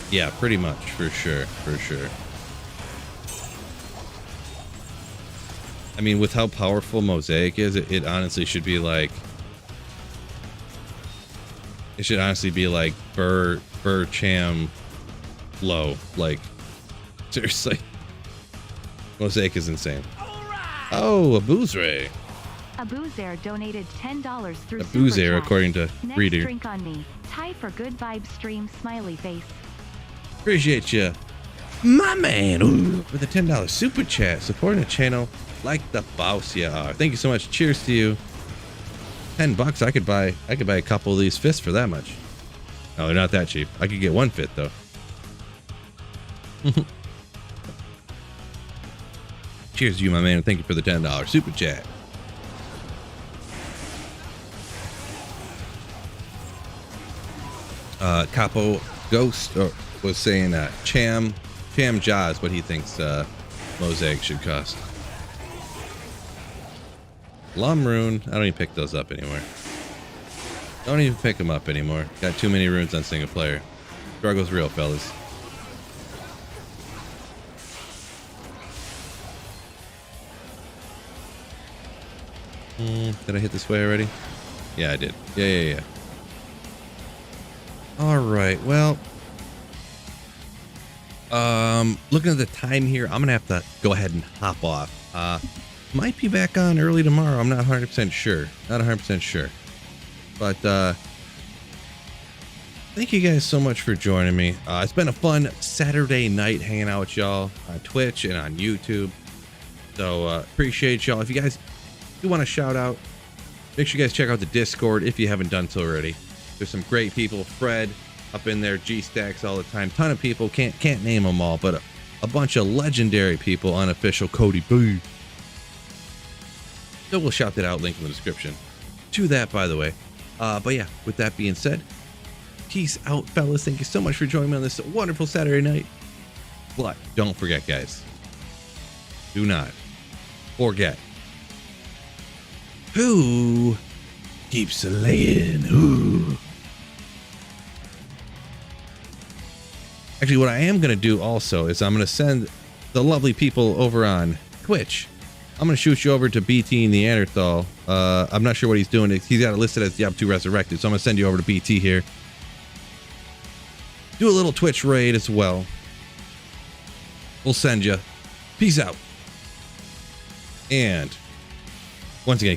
Yeah, pretty much, for sure. I mean, with how powerful Mosaic is, it honestly should be like... It should honestly be like Burr Cham low. Like, seriously. Mosaic is insane. Oh, Abuzre. Abuzair donated $10 through Abuzair, Super Chat. according to Next Reader. drink on me. Tie for good vibes stream smiley face. Appreciate you, my man. Ooh, with a $10 super chat, supporting the channel like the boss you are. Thank you so much. Cheers to you. $10. I could buy a couple of these fists for that much. No, they're not that cheap. I could get one fit though. Cheers to you, my man. Thank you for the $10 super chat. Capo Ghost was saying Cham Jaws what he thinks Mosaic should cost. Lum Rune, I don't even pick those up anymore. Don't even pick them up anymore. Got too many runes on single player. Struggle's real, fellas. Did I hit this way already? Yeah, I did. Yeah. All right, well, looking at the time here, I'm gonna have to go ahead and hop off. Might be back on early tomorrow. I'm not 100% sure. But thank you guys so much for joining me. It's been a fun Saturday night hanging out with y'all on Twitch and on YouTube. So appreciate y'all. If you guys do want to shout out, make sure you guys check out the Discord if you haven't done so already. There's some great people. Fred up in there, G-Stacks all the time. Ton of people. Can't name them all, but a bunch of legendary people. Unofficial Cody B. So we'll shout that out. Link in the description to that, by the way. But yeah, with that being said, peace out, fellas. Thank you so much for joining me on this wonderful Saturday night. But don't forget, guys. Do not forget who keeps laying. Who? Actually, what I am going to do also is I'm going to send the lovely people over on Twitch. I'm going to shoot you over to BT Neanderthal. I'm not sure what he's doing. He's got it listed as Diablo 2 Resurrected, so I'm going to send you over to BT here. Do a little Twitch raid as well. We'll send you. Peace out. And once again,